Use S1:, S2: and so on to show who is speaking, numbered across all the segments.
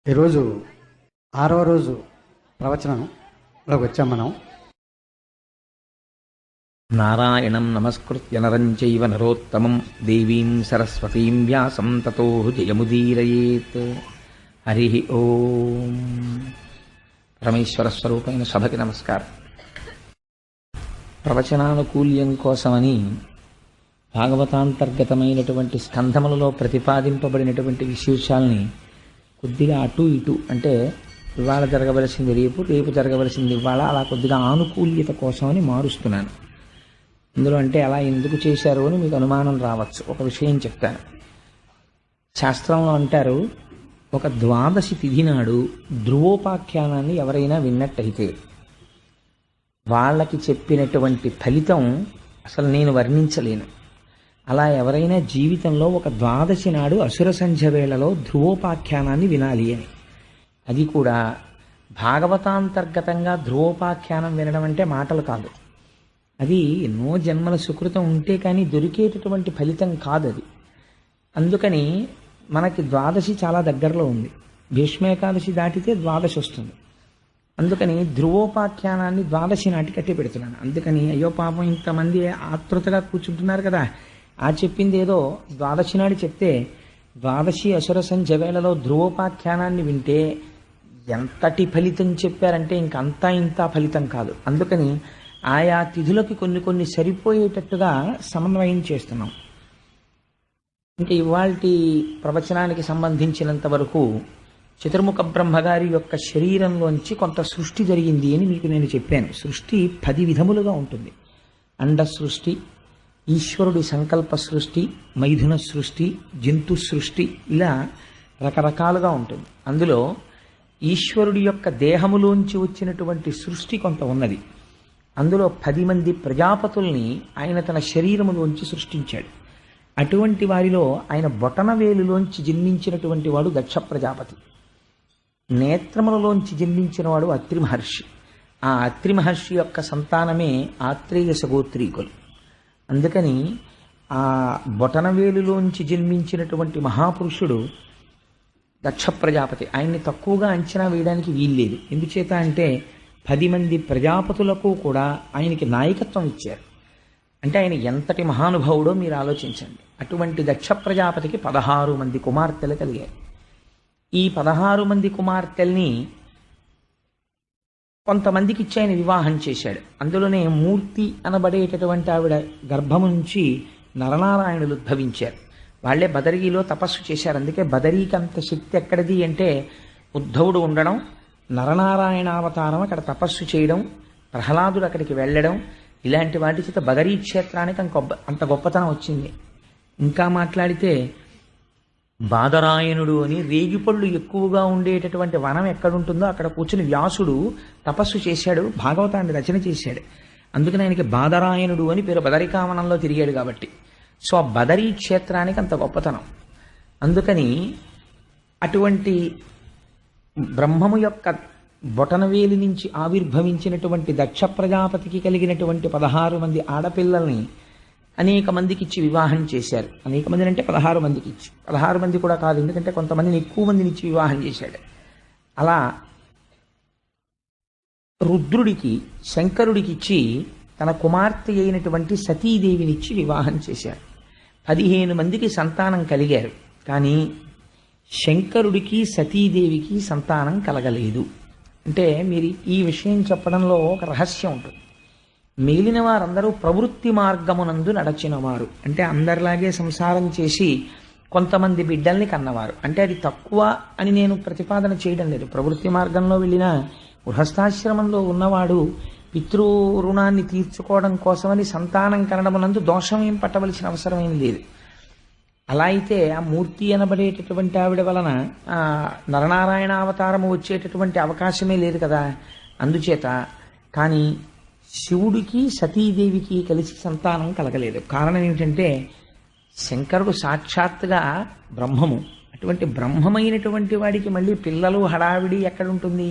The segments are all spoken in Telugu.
S1: ఈరోజు 6వ రోజు ప్రవచనంలోకి వచ్చాం మనం.
S2: నారాయణం నమస్కృత్య నరం చైవ నరోత్తమం దేవీం సరస్వతీం వ్యాసం తతో జయముదీరయేత్. హరి ఓం. పరమేశ్వర స్వరూపమైన సభకి నమస్కారం. ప్రవచనానుకూల్యం కోసమని భాగవతాంతర్గతమైనటువంటి స్కంధములలో ప్రతిపాదింపబడినటువంటి విశేషాల్ని కొద్దిగా అటు ఇటు, అంటే ఇవాళ జరగవలసింది రేపు, రేపు జరగవలసింది ఇవాళ, అలా కొద్దిగా ఆనుకూల్యత కోసమని మారుస్తున్నాను. ఇందులో అంటే అలా ఎందుకు చేశారు అని మీకు అనుమానం రావచ్చు. ఒక విషయం చెప్తాను. శాస్త్రంలో అంటారు, ఒక ద్వాదశి తిథి నాడు ధ్రువోపాఖ్యానాన్ని ఎవరైనా విన్నట్టయితే వాళ్ళకి చెప్పినటువంటి ఫలితం అసలు నేను వర్ణించలేను. అలా ఎవరైనా జీవితంలో ఒక ద్వాదశి నాడు అసుర సంధ్య వేళలో ధ్రువోపాఖ్యానాన్ని వినాలి అని. అది కూడా భాగవతాంతర్గతంగా ధ్రువోపాఖ్యానం వినడం అంటే మాటలు కాదు. అది ఎన్నో జన్మల సుకృతం ఉంటే కానీ దొరికేటటువంటి ఫలితం కాదు అది. అందుకని మనకి ద్వాదశి చాలా దగ్గరలో ఉంది. భీష్మేకాదశి దాటితే ద్వాదశి వస్తుంది. అందుకని ధ్రువోపాఖ్యానాన్ని ద్వాదశి నాటి కట్టి పెడుతున్నాను. అందుకని అయ్యో పాపం ఇంతమంది ఆతృతగా కూర్చుంటున్నారు కదా, ఆ చెప్పింది ఏదో ద్వాదశి నాడు చెప్తే ద్వాదశి అసుర సంధ్య వేళలో ధ్రువోపాఖ్యానాన్ని వింటే ఎంతటి ఫలితం చెప్పారంటే ఇంకంతా ఇంత ఫలితం కాదు. అందుకని ఆయా తిథులకి కొన్ని కొన్ని సరిపోయేటట్టుగా సమన్వయం చేస్తున్నాం. ఇంకా ఇవాల్టి ప్రవచనానికి సంబంధించినంత వరకు చతుర్ముఖ బ్రహ్మగారి యొక్క శరీరంలోంచి కొంత సృష్టి జరిగింది అని మీకు నేను చెప్పాను. సృష్టి 10 విధములుగా ఉంటుంది. అండ సృష్టి, ఈశ్వరుడి సంకల్ప సృష్టి, మైథున సృష్టి, జంతు సృష్టి, ఇలా రకరకాలుగా ఉంటుంది. అందులో ఈశ్వరుడి యొక్క దేహములోంచి వచ్చినటువంటి సృష్టి కొంత ఉన్నది. అందులో 10 మంది ప్రజాపతుల్ని ఆయన తన శరీరములోంచి సృష్టించాడు. అటువంటి వారిలో ఆయన బొటనవేలులోంచి జన్మించినటువంటి వాడు దక్ష ప్రజాపతి. నేత్రములలోంచి జన్మించిన వాడు అత్రి మహర్షి. ఆ అత్రి మహర్షి యొక్క సంతానమే ఆత్రేయ సగోత్రీకులు. అందుకని ఆ బొటనవేలులోంచి జన్మించినటువంటి మహాపురుషుడు దక్ష ప్రజాపతి. ఆయన్ని తక్కువగా అంచనా వేయడానికి వీల్లేదు. ఎందుచేత అంటే 10 మంది ప్రజాపతులకు కూడా ఆయనకి నాయకత్వం ఇచ్చారు. అంటే ఆయన ఎంతటి మహానుభావుడో మీరు ఆలోచించండి. అటువంటి దక్ష ప్రజాపతికి 16 మంది కుమార్తెలు కలిగారు. ఈ 16 మంది కుమార్తెల్ని కొంతమందికి ఇచ్చి ఆయన వివాహం చేశాడు. అందులోనే మూర్తి అనబడేటటువంటి ఆవిడ గర్భము నుంచి నరనారాయణులు ఉద్భవించారు. వాళ్లే బదరీలో తపస్సు చేశారు. అందుకే బదరీకి అంత శక్తి ఎక్కడిది అంటే ఉద్ధవుడు ఉండడం, నరనారాయణావతారం అక్కడ తపస్సు చేయడం, ప్రహ్లాదుడు అక్కడికి వెళ్ళడం, ఇలాంటి వాటి చేత బదరీ క్షేత్రానికి అంత గొప్పతనం వచ్చింది. ఇంకా మాట్లాడితే బాదరాయణుడు అని రేగిపళ్ళు ఎక్కువగా ఉండేటటువంటి వనం ఎక్కడుంటుందో అక్కడ కూర్చుని వ్యాసుడు తపస్సు చేశాడు, భాగవతాన్ని రచన చేశాడు. అందుకని ఆయనకి బాదరాయణుడు అని పేరు. బదరికావనంలో తిరిగాడు కాబట్టి. సో ఆ బదరీ క్షేత్రానికి అంత గొప్పతనం. అందుకని అటువంటి బ్రహ్మము యొక్క బొటనవేలి నుంచి ఆవిర్భవించినటువంటి దక్ష ప్రజాపతికి కలిగినటువంటి 16 మంది ఆడపిల్లల్ని అనేక మందికి ఇచ్చి వివాహం చేశారు. అనేక మందిని అంటే 16 మందికి ఇచ్చి, 16 మంది కూడా కాదు, ఎందుకంటే కొంతమందిని ఎక్కువ మందిని ఇచ్చి వివాహం చేశాడు. అలా రుద్రుడికి, శంకరుడికి ఇచ్చి తన కుమార్తె అయినటువంటి సతీదేవినిచ్చి వివాహం చేశారు. 15 మందికి సంతానం కలిగారు. కానీ శంకరుడికి సతీదేవికి సంతానం కలగలేదు. అంటే మీరు ఈ విషయం చెప్పడంలో ఒక రహస్యం ఉంటుంది. మిగిలిన వారందరూ ప్రవృత్తి మార్గమునందు నడచినవారు, అంటే అందరిలాగే సంసారం చేసి కొంతమంది బిడ్డల్ని కన్నవారు. అంటే అది తక్కువ అని నేను ప్రతిపాదన చేయడం లేదు. ప్రవృత్తి మార్గంలో వెళ్ళిన గృహస్థాశ్రమంలో ఉన్నవాడు పితృ రుణాన్ని తీర్చుకోవడం కోసమని సంతానం కనడమునందు దోషం ఏం పట్టవలసిన అవసరం ఏం లేదు. అలా అయితే ఆ మూర్తి అనబడేటటువంటి ఆవిడ వలన నరనారాయణ అవతారము వచ్చేటటువంటి అవకాశమే లేదు కదా. అందుచేత కానీ శివుడికి సతీదేవికి కలిసి సంతానం కలగలేదు. కారణం ఏమిటంటే శంకరుడు సాక్షాత్తుగా బ్రహ్మము. అటువంటి బ్రహ్మమైనటువంటి వాడికి మళ్ళీ పిల్లలు హడావిడి ఎక్కడుంటుంది?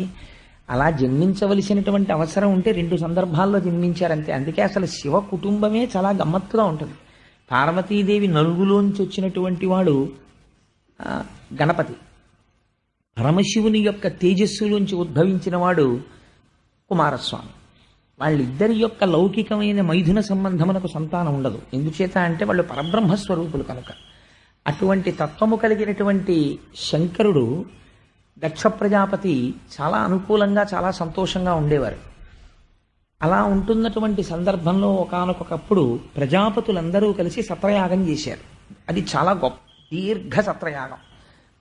S2: అలా జన్మించవలసినటువంటి అవసరం ఉంటే 2 సందర్భాల్లో జన్మించారంతే. అందుకే అసలు శివ కుటుంబమే చాలా గమ్మత్తుగా ఉంటుంది. పార్వతీదేవి నలుగులోంచి వచ్చినటువంటి వాడు గణపతి. పరమశివుని యొక్క తేజస్సులోంచి ఉద్భవించిన వాడు కుమారస్వామి. వాళ్ళిద్దరి యొక్క లౌకికమైన మైథున సంబంధమునకు సంతానం ఉండదు. ఎందుచేత అంటే వాళ్ళు పరబ్రహ్మస్వరూపులు కనుక. అటువంటి తత్వము కలిగినటువంటి శంకరుడు దక్ష ప్రజాపతి చాలా అనుకూలంగా చాలా సంతోషంగా ఉండేవారు. అలా ఉంటున్నటువంటి సందర్భంలో ఒకానొకప్పుడు ప్రజాపతులందరూ కలిసి సత్రయాగం చేశారు. అది చాలా గొప్ప దీర్ఘ సత్రయాగం.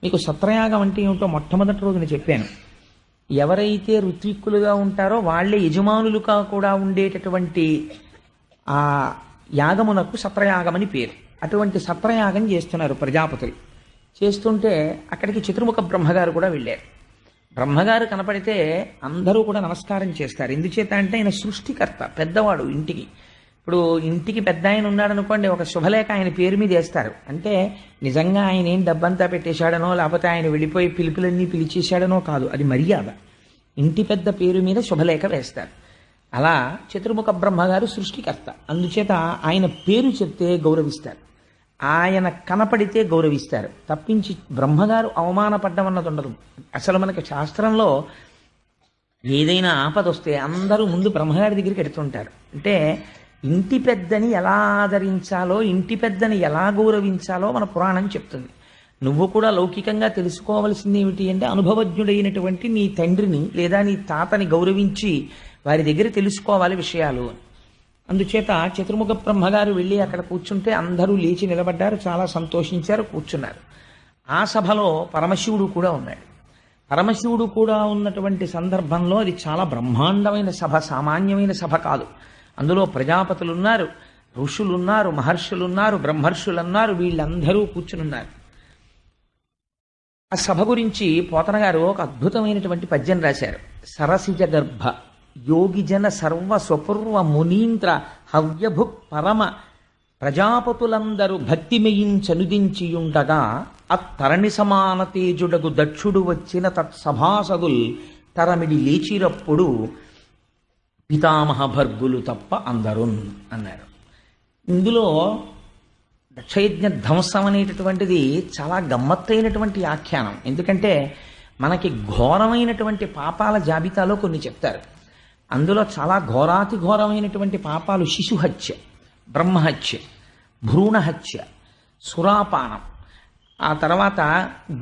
S2: మీకు సత్రయాగం అంటే ఏమిటో మొట్టమొదటి రోజున చెప్పాను. ఎవరైతే ఋత్విక్కులుగా ఉంటారో వాళ్ళే యజమానులుగా కూడా ఉండేటటువంటి ఆ యాగమునకు సత్రయాగమని పేరు. అటువంటి సత్రయాగం చేస్తున్నారు ప్రజాపతులు. చేస్తుంటే అక్కడికి చతుర్ముఖ బ్రహ్మగారు కూడా వెళ్ళారు. బ్రహ్మగారు కనపడితే అందరూ కూడా నమస్కారం చేస్తారు. ఎందుచేత అంటే ఆయన సృష్టికర్త, పెద్దవాడు ఇంటికి. ఇప్పుడు ఇంటికి పెద్ద ఆయన ఉన్నాడనుకోండి, ఒక శుభలేఖ ఆయన పేరు మీద వేస్తారు. అంటే నిజంగా ఆయన ఏం డబ్బంతా పెట్టేశాడనో లేకపోతే ఆయన వెళ్ళిపోయి పిలుపులన్నీ పిలిచేశాడనో కాదు, అది మర్యాద. ఇంటి పెద్ద పేరు మీద శుభలేఖ వేస్తారు. అలా చతుర్ముఖ బ్రహ్మగారు సృష్టికర్త, అందుచేత ఆయన పేరు చెప్తే గౌరవిస్తారు, ఆయన కనపడితే గౌరవిస్తారు. తప్పించి బ్రహ్మగారు అవమానపడ్డం అన్నది ఉండదు. అసలు మనకి శాస్త్రంలో ఏదైనా ఆపద వస్తే అందరూ ముందు బ్రహ్మగారి దగ్గరికి ఎడుతుంటారు. అంటే ఇంటి పెద్దని ఎలా ఆదరించాలో, ఇంటి పెద్దని ఎలా గౌరవించాలో మన పురాణం చెప్తుంది. నువ్వు కూడా లౌకికంగా తెలుసుకోవలసింది ఏమిటి అంటే అనుభవజ్ఞుడైనటువంటి నీ తండ్రిని లేదా నీ తాతని గౌరవించి వారి దగ్గర తెలుసుకోవాలి విషయాలు. అందుచేత చతుర్ముఖ బ్రహ్మగారు వెళ్ళి అక్కడ కూర్చుంటే అందరూ లేచి నిలబడ్డారు, చాలా సంతోషించారు, కూర్చున్నారు. ఆ సభలో పరమశివుడు కూడా ఉన్నాడు. పరమశివుడు కూడా ఉన్నటువంటి సందర్భంలో అది చాలా బ్రహ్మాండమైన సభ, సామాన్యమైన సభ కాదు. అందులో ప్రజాపతులున్నారు, ఋషులున్నారు, మహర్షులున్నారు, బ్రహ్మర్షులున్నారు, వీళ్ళందరూ కూర్చునున్నారు. ఆ సభ గురించి పోతన గారు ఒక అద్భుతమైనటువంటి పద్యం రాశారు. సరసిజ గర్భ యోగిజన సర్వ స్వపూర్వ మునీంద్ర హవ్యభుక్ పరమ ప్రజాపతులందరూ భక్తిమయించనుదించియుండగా అత్తరణి సమాన తేజుడగు దక్షుడు వచ్చిన తత్సభాసదుల్ తరమిడి లేచిరప్పుడు పితామహ భర్గులు తప్ప అందరున్ అన్నారు. ఇందులో దక్షయజ్ఞ ధ్వంసం అనేటటువంటిది చాలా గమ్మత్తైనటువంటి ఆఖ్యానం. ఎందుకంటే మనకి ఘోరమైనటువంటి పాపాల జాబితాలో కొన్ని చెప్తారు. అందులో చాలా ఘోరాతి ఘోరమైనటువంటి పాపాలు శిశుహత్య, బ్రహ్మహత్య, భ్రూణహత్య, సురాపానం, ఆ తర్వాత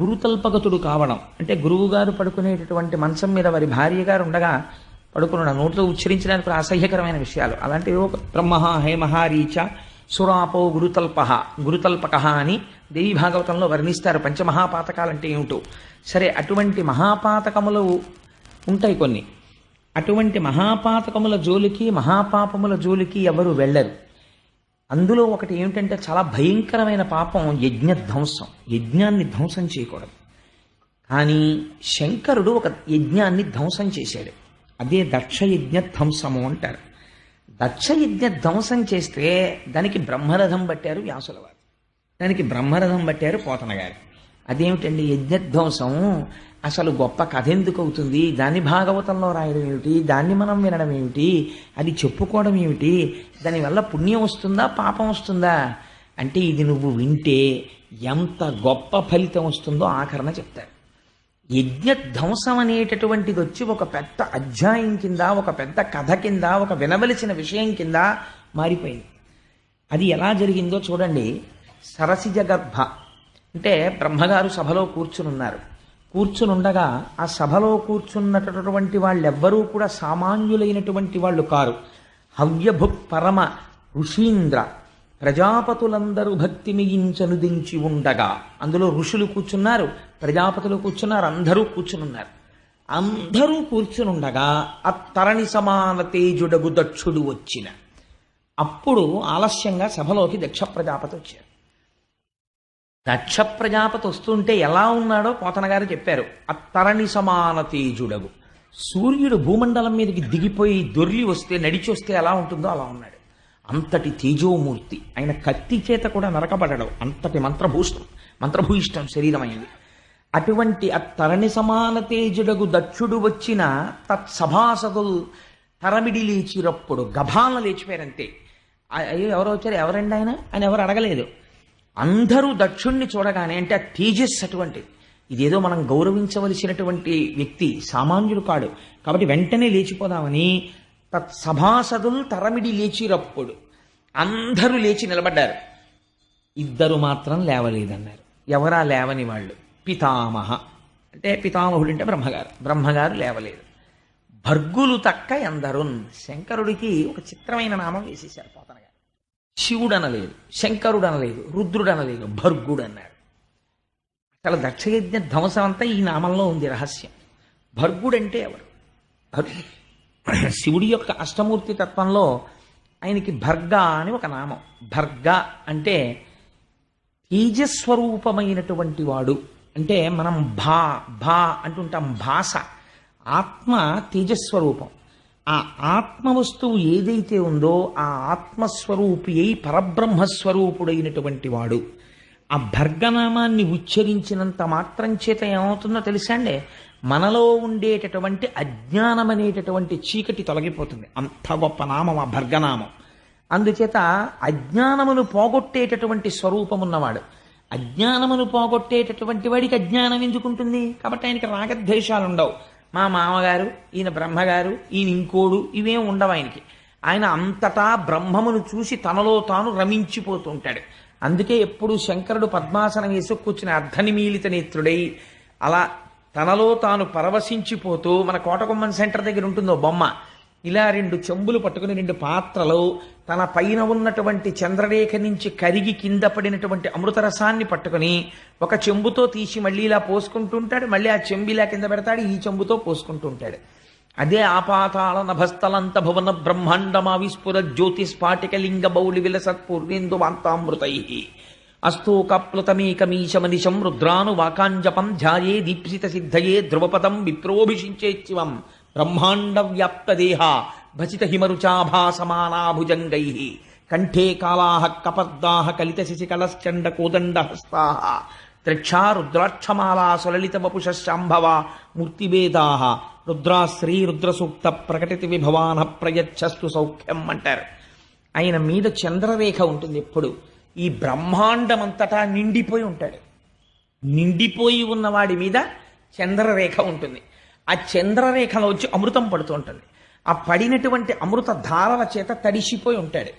S2: గురుతల్పగతుడు కావడం, అంటే గురువుగారు పడుకునేటటువంటి మంచం మీద వారి భార్య గారు ఉండగా పడుకున్న నోట్లో ఉచ్చరించడానికి కూడా అసహ్యకరమైన విషయాలు. అలాంటివి బ్రహ్మ హేమహారీచ సురాపో గురుతల్పక అని దేవి భాగవతంలో వర్ణిస్తారు. పంచమహాపాతకాలంటే ఏమిటో. సరే, అటువంటి మహాపాతకములు ఉంటాయి కొన్ని. అటువంటి మహాపాతకముల జోలికి, మహాపాపముల జోలికి ఎవరు వెళ్ళరు. అందులో ఒకటి ఏమిటంటే చాలా భయంకరమైన పాపం యజ్ఞ ధ్వంసం. యజ్ఞాన్ని ధ్వంసం చేయకూడదు. కానీ శంకరుడు ఒక యజ్ఞాన్ని ధ్వంసం చేశాడు. అదే దక్షయజ్ఞ ధ్వంసము అంటారు. దక్షయజ్ఞ ధ్వంసం చేస్తే దానికి బ్రహ్మరథం పట్టారు వ్యాసుల వారు, దానికి బ్రహ్మరథం పట్టారు పోతన గారు. అదేమిటండి యజ్ఞధ్వంసం? అసలు గొప్ప కథ ఎందుకు అవుతుంది? దాన్ని భాగవతంలో రాయడం ఏమిటి? దాన్ని మనం వినడం ఏమిటి? అది చెప్పుకోవడం ఏమిటి? దానివల్ల పుణ్యం వస్తుందా, పాపం వస్తుందా? అంటే ఇది నువ్వు వింటే ఎంత గొప్ప ఫలితం వస్తుందో ఆఖరణ చెప్తారు. యజ్ఞధ్వంసం అనేటటువంటిది వచ్చి ఒక పెద్ద అధ్యాయం కింద, ఒక పెద్ద కథ కింద, ఒక వినవలసిన విషయం కింద మారిపోయింది. అది ఎలా జరిగిందో చూడండి. సరసిజ గర్భ అంటే బ్రహ్మగారు సభలో కూర్చునున్నారు. కూర్చునుండగా ఆ సభలో కూర్చున్నటువంటి వాళ్ళెవ్వరూ కూడా సామాన్యులైనటువంటి వాళ్ళు కారు. హవ్యభుక్ పరమ ఋషీంద్ర ప్రజాపతులందరూ భక్తి మిగించనుదించి ఉండగా, అందులో ఋషులు కూర్చున్నారు, ప్రజాపతులు కూర్చున్నారు, అందరూ కూర్చునున్నారు. అందరూ కూర్చునుండగా అత్తరణి సమాన తేజుడగు దక్షుడు వచ్చిన. అప్పుడు ఆలస్యంగా సభలోకి దక్ష ప్రజాపతి వచ్చారు. దక్ష ప్రజాపతి వస్తుంటే ఎలా ఉన్నాడో పోతన గారు చెప్పారు. అత్తరణి సమాన తేజుడగు, సూర్యుడు భూమండలం మీదకి దిగిపోయి దొర్లి వస్తే, నడిచి వస్తే ఎలా ఉంటుందో అలా ఉన్నాడు. అంతటి తేజోమూర్తి. ఆయన కత్తి చేత కూడా నరకబడడం, అంతటి మంత్రభూయిష్టం శరీరం అయింది. అటువంటి అత్తరణి సమాన తేజుడగు దక్షుడు వచ్చిన తత్సభాసదులు తరమిడి లేచిరప్పుడు గభాల లేచిపోయారంతే. అయ్యో ఎవరో వచ్చారు, ఎవరండి ఆయన అని ఎవరు అడగలేదు. అందరూ దక్షుణ్ణి చూడగానే, అంటే ఆ తేజస్సు అటువంటిది, ఇదేదో మనం గౌరవించవలసినటువంటి వ్యక్తి, సామాన్యుడు కాడు. కాబట్టి వెంటనే లేచిపోదామని సభాసదులు తరమిడి లేచిరప్పుడు అందరూ లేచి నిలబడ్డారు. ఇద్దరు మాత్రం లేవలేదన్నారు. ఎవరా లేవని వాళ్ళు? పితామహ, అంటే పితామహుడు అంటే బ్రహ్మగారు లేవలేదు. భర్గులు తక్క ఎందరున్, శంకరుడికి ఒక చిత్రమైన నామం వేసేశారు పోతన గారు. శివుడు అనలేదు, శంకరుడు అనలేదు, రుద్రుడు అనలేదు, భర్గుడు అన్నాడు. అసలు దక్షయజ్ఞ ధ్వంసం అంతా ఈ నామంలో ఉంది రహస్యం. భర్గుడంటే ఎవరు? శివుడి యొక్క అష్టమూర్తి తత్వంలో ఆయనకి భర్గ అని ఒక నామం. భర్గ అంటే తేజస్వరూపమైనటువంటి వాడు. అంటే మనం భా అంటుంటాం, భాష. ఆత్మ తేజస్వరూపం. ఆ ఆత్మ వస్తువు ఏదైతే ఉందో ఆ ఆత్మస్వరూపి అయి పరబ్రహ్మస్వరూపుడైనటువంటి వాడు. ఆ భర్గనామాన్ని ఉచ్చరించినంత మాత్రం చేత ఏమవుతుందో తెలుసా అండి? మనలో ఉండేటటువంటి అజ్ఞానం అనేటటువంటి చీకటి తొలగిపోతుంది. అంత గొప్ప నామం ఆ భర్గనామం. అందుచేత అజ్ఞానమును పోగొట్టేటటువంటి స్వరూపం ఉన్నవాడు. అజ్ఞానమును పోగొట్టేటటువంటి వాడికి అజ్ఞానం ఎందుకుంటుంది? కాబట్టి ఆయనకి రాగద్వేషాలు ఉండవు. మా మామగారు, ఈయన బ్రహ్మగారు, ఈయన ఇంకోడు, ఇవేం ఉండవు ఆయనకి. ఆయన అంతటా బ్రహ్మమును చూసి తనలో తాను రమించిపోతూ ఉంటాడు. అందుకే ఎప్పుడు శంకరుడు పద్మాసనం వేసి కూర్చుని అర్ధనిమీలిత నేత్రుడై అలా తనలో తాను పరవశించిపోతూ, మన కోటకొమ్మన్ సెంటర్ దగ్గర ఉంటుందో బొమ్మ, ఇలా 2 చెంబులు పట్టుకుని 2 పాత్రలు తన పైన ఉన్నటువంటి చంద్రరేఖ నుంచి కరిగి కింద పడినటువంటి అమృతరసాన్ని పట్టుకుని ఒక చెంబుతో తీసి మళ్ళీ ఇలా పోసుకుంటూ ఉంటాడు. మళ్ళీ ఆ చెంబు ఇలా కింద పెడతాడు, ఈ చెంబుతో పోసుకుంటూ ఉంటాడు. అదే ఆపాతాళ నభస్థలంత భువన బ్రహ్మాండమావిస్ఫుర జ్యోతిస్ఫాటికలింగ బౌలి విలసత్ పూర్ణేందు వాంతామృతై అస్తోకప్లుతమేకమీశమనిశం రుద్రాను వాకాంజపం ధ్యాయే దీప్సిత సిద్ధయే ధ్రువపదం విప్రోభిషించేత్యవం బ్రహ్మాండ వ్యాప్తదేహ భసిత హిమరుచాభాసమానాభుజంగై కంఠే కాళాః కపర్దాః కలిత శశికళశ్చండ కోదండ హస్తాః త్రిక్షా రుద్రాక్షమాలా సులలిత వపుషశాంభవ మూర్తిభేదాః రుద్రాశ్రీ రుద్రసూక్త ప్రకటిత విభవాన ప్రయచ్చస్తు సౌఖ్యం అంటారు. ఆయన మీద చంద్రరేఖ ఉంటుంది ఎప్పుడు. ఈ బ్రహ్మాండమంతటా నిండిపోయి ఉంటాడు. నిండిపోయి ఉన్నవాడి మీద చంద్రరేఖ ఉంటుంది. ఆ చంద్రరేఖలో వచ్చి అమృతం పడుతూ ఉంటుంది. ఆ పడినటువంటి అమృత ధారల చేత తడిసిపోయి ఉంటాడు.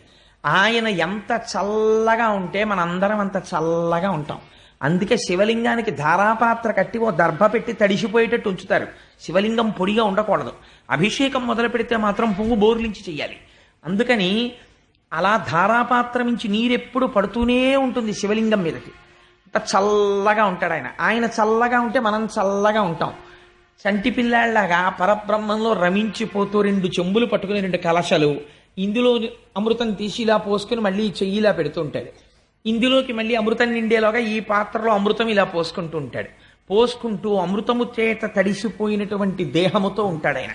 S2: ఆయన ఎంత చల్లగా ఉంటే మనందరం అంత చల్లగా ఉంటాం. అందుకే శివలింగానికి ధారాపాత్ర కట్టి ఓ దర్భ పెట్టి తడిసిపోయేటట్టు ఉంచుతారు. శివలింగం పొడిగా ఉండకూడదు. అభిషేకం మొదలు పెడితే మాత్రం పువ్వు బోర్లించి చెయ్యాలి. అందుకని అలా ధారాపాత్ర నుంచి నీరెప్పుడు పడుతూనే ఉంటుంది శివలింగం మీదకి. అంత చల్లగా ఉంటాడు ఆయన. ఆయన చల్లగా ఉంటే మనం చల్లగా ఉంటాం. చంటి పిల్లాళ్లాగా పరబ్రహ్మంలో రమించిపోతూ 2 చెంబులు పట్టుకుని 2 కలశలు, ఇందులో అమృతం తీసి ఇలా పోసుకుని మళ్ళీ చెయ్యిలా పెడుతూ ఉంటాడు. ఇందులోకి మళ్ళీ అమృతం నిండేలోగా ఈ పాత్రలో అమృతం ఇలా పోసుకుంటూ ఉంటాడు. పోసుకుంటూ అమృతము చేత తడిసిపోయినటువంటి దేహముతో ఉంటాడు ఆయన.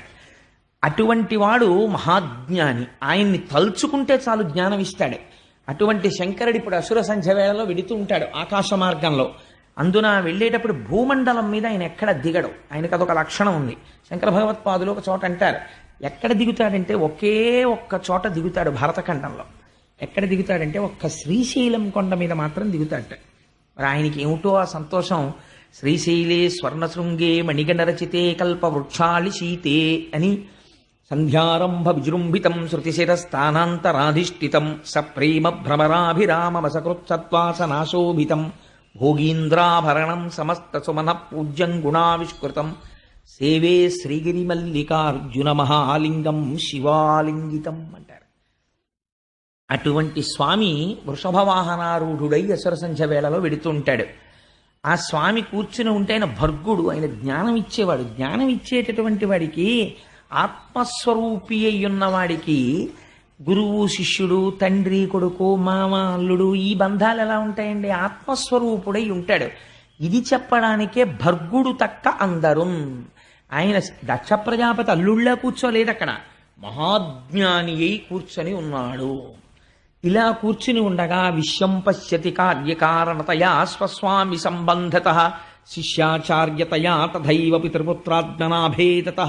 S2: అటువంటి వాడు మహాజ్ఞాని. ఆయన్ని తలుచుకుంటే చాలు జ్ఞానం ఇస్తాడు. అటువంటి శంకరుడు ఇప్పుడు అసుర సంధ్య వేళలో వెడుతూ ఉంటాడు ఆకాశ మార్గంలో. అందున వెళ్ళేటప్పుడు భూమండలం మీద ఆయన ఎక్కడ దిగడు. ఆయనకు అదొక లక్షణం ఉంది. శంకర భగవత్పాదులు ఒక చోట అంటారు, ఎక్కడ దిగుతాడంటే ఒకే ఒక్క చోట దిగుతాడు భారతఖండంలో. ఎక్కడ దిగుతాడంటే ఒక్క శ్రీశైలం కొండ మీద మాత్రం దిగుతాడట. మరి ఆయనకి ఏమిటో ఆ సంతోషం. శ్రీశైలే స్వర్ణశృంగే మణిగణరచితే కల్పవృక్షాళి శీతే అని సంధ్యారంభ విజృంభితం శృతిశిరస్థానాంతరాధిష్ఠితం సప్రేమ భ్రమరాభిరామవసకృత్సత్వాసనాశోభితం భోగీంద్రాభరణం సమస్త సుమన పూజ్యం గుణావిష్కృతం సేవే శ్రీగిరిమల్లికార్జున మహాలింగం శివాలింగితం అంటారు. అటువంటి స్వామి వృషభవాహనారూఢుడై అసుర సంధ్య వేళలో వెడుతూ ఉంటాడు. ఆ స్వామి కూర్చుని ఉంటే ఆయన భర్గుడు, ఆయన జ్ఞానం ఇచ్చేవాడు. జ్ఞానం ఇచ్చేటటువంటి వాడికి, ఆత్మస్వరూపి అయ్యున్నవాడికి గురువు శిష్యుడు, తండ్రి కొడుకు, మామ అల్లుడు, ఈ బంధాలు ఎలా ఉంటాయండి? ఆత్మస్వరూపుడై ఉంటాడు. ఇది చెప్పడానికే భర్గుడు తక్క అందరు. ఆయన దక్ష ప్రజాపతి అల్లుళ్ళ కూర్చోలేదు అక్కడ, మహాజ్ఞాని అయి కూర్చొని ఉన్నాడు. ఇలా కూర్చుని ఉండగా విశ్వం పశ్యతి కార్యకారణతయా స్వస్వామి సంబంధత శిష్యాచార్యతయా తథైవ పితృపుత్రాజ్ఞనాభేదత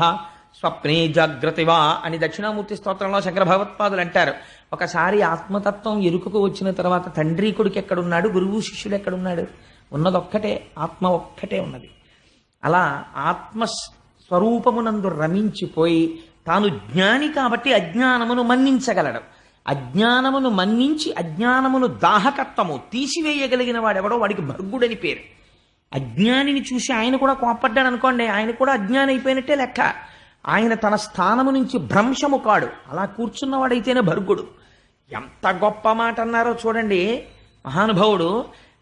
S2: స్వప్నే జాగ్రతివా అని దక్షిణామూర్తి స్తోత్రంలో శంకర భగవత్పాదులు అంటారు. ఒకసారి ఆత్మతత్వం ఎరుకకు వచ్చిన తర్వాత తండ్రి కొడుకు ఎక్కడున్నాడు, గురువు శిష్యుడు ఎక్కడున్నాడు? ఉన్నదొక్కటే, ఆత్మ ఒక్కటే ఉన్నది. అలా ఆత్మస్వరూపమునందు రమించిపోయి తాను జ్ఞాని కాబట్టి అజ్ఞానమును మన్నించగలడు. అజ్ఞానమును మన్నించి అజ్ఞానమును దాహకత్వము తీసివేయగలిగిన వాడెవడో వాడికి భర్గుడని పేరు. అజ్ఞానిని చూసి ఆయన కూడా కోపడ్డాడు అనుకోండి, ఆయన కూడా అజ్ఞాని అయిపోయినట్టే లెక్క. ఆయన తన స్థానము నుంచి భ్రంశము కాడు, అలా కూర్చున్నవాడైతేనే భర్గుడు. ఎంత గొప్ప మాట అన్నారో చూడండి మహానుభావుడు.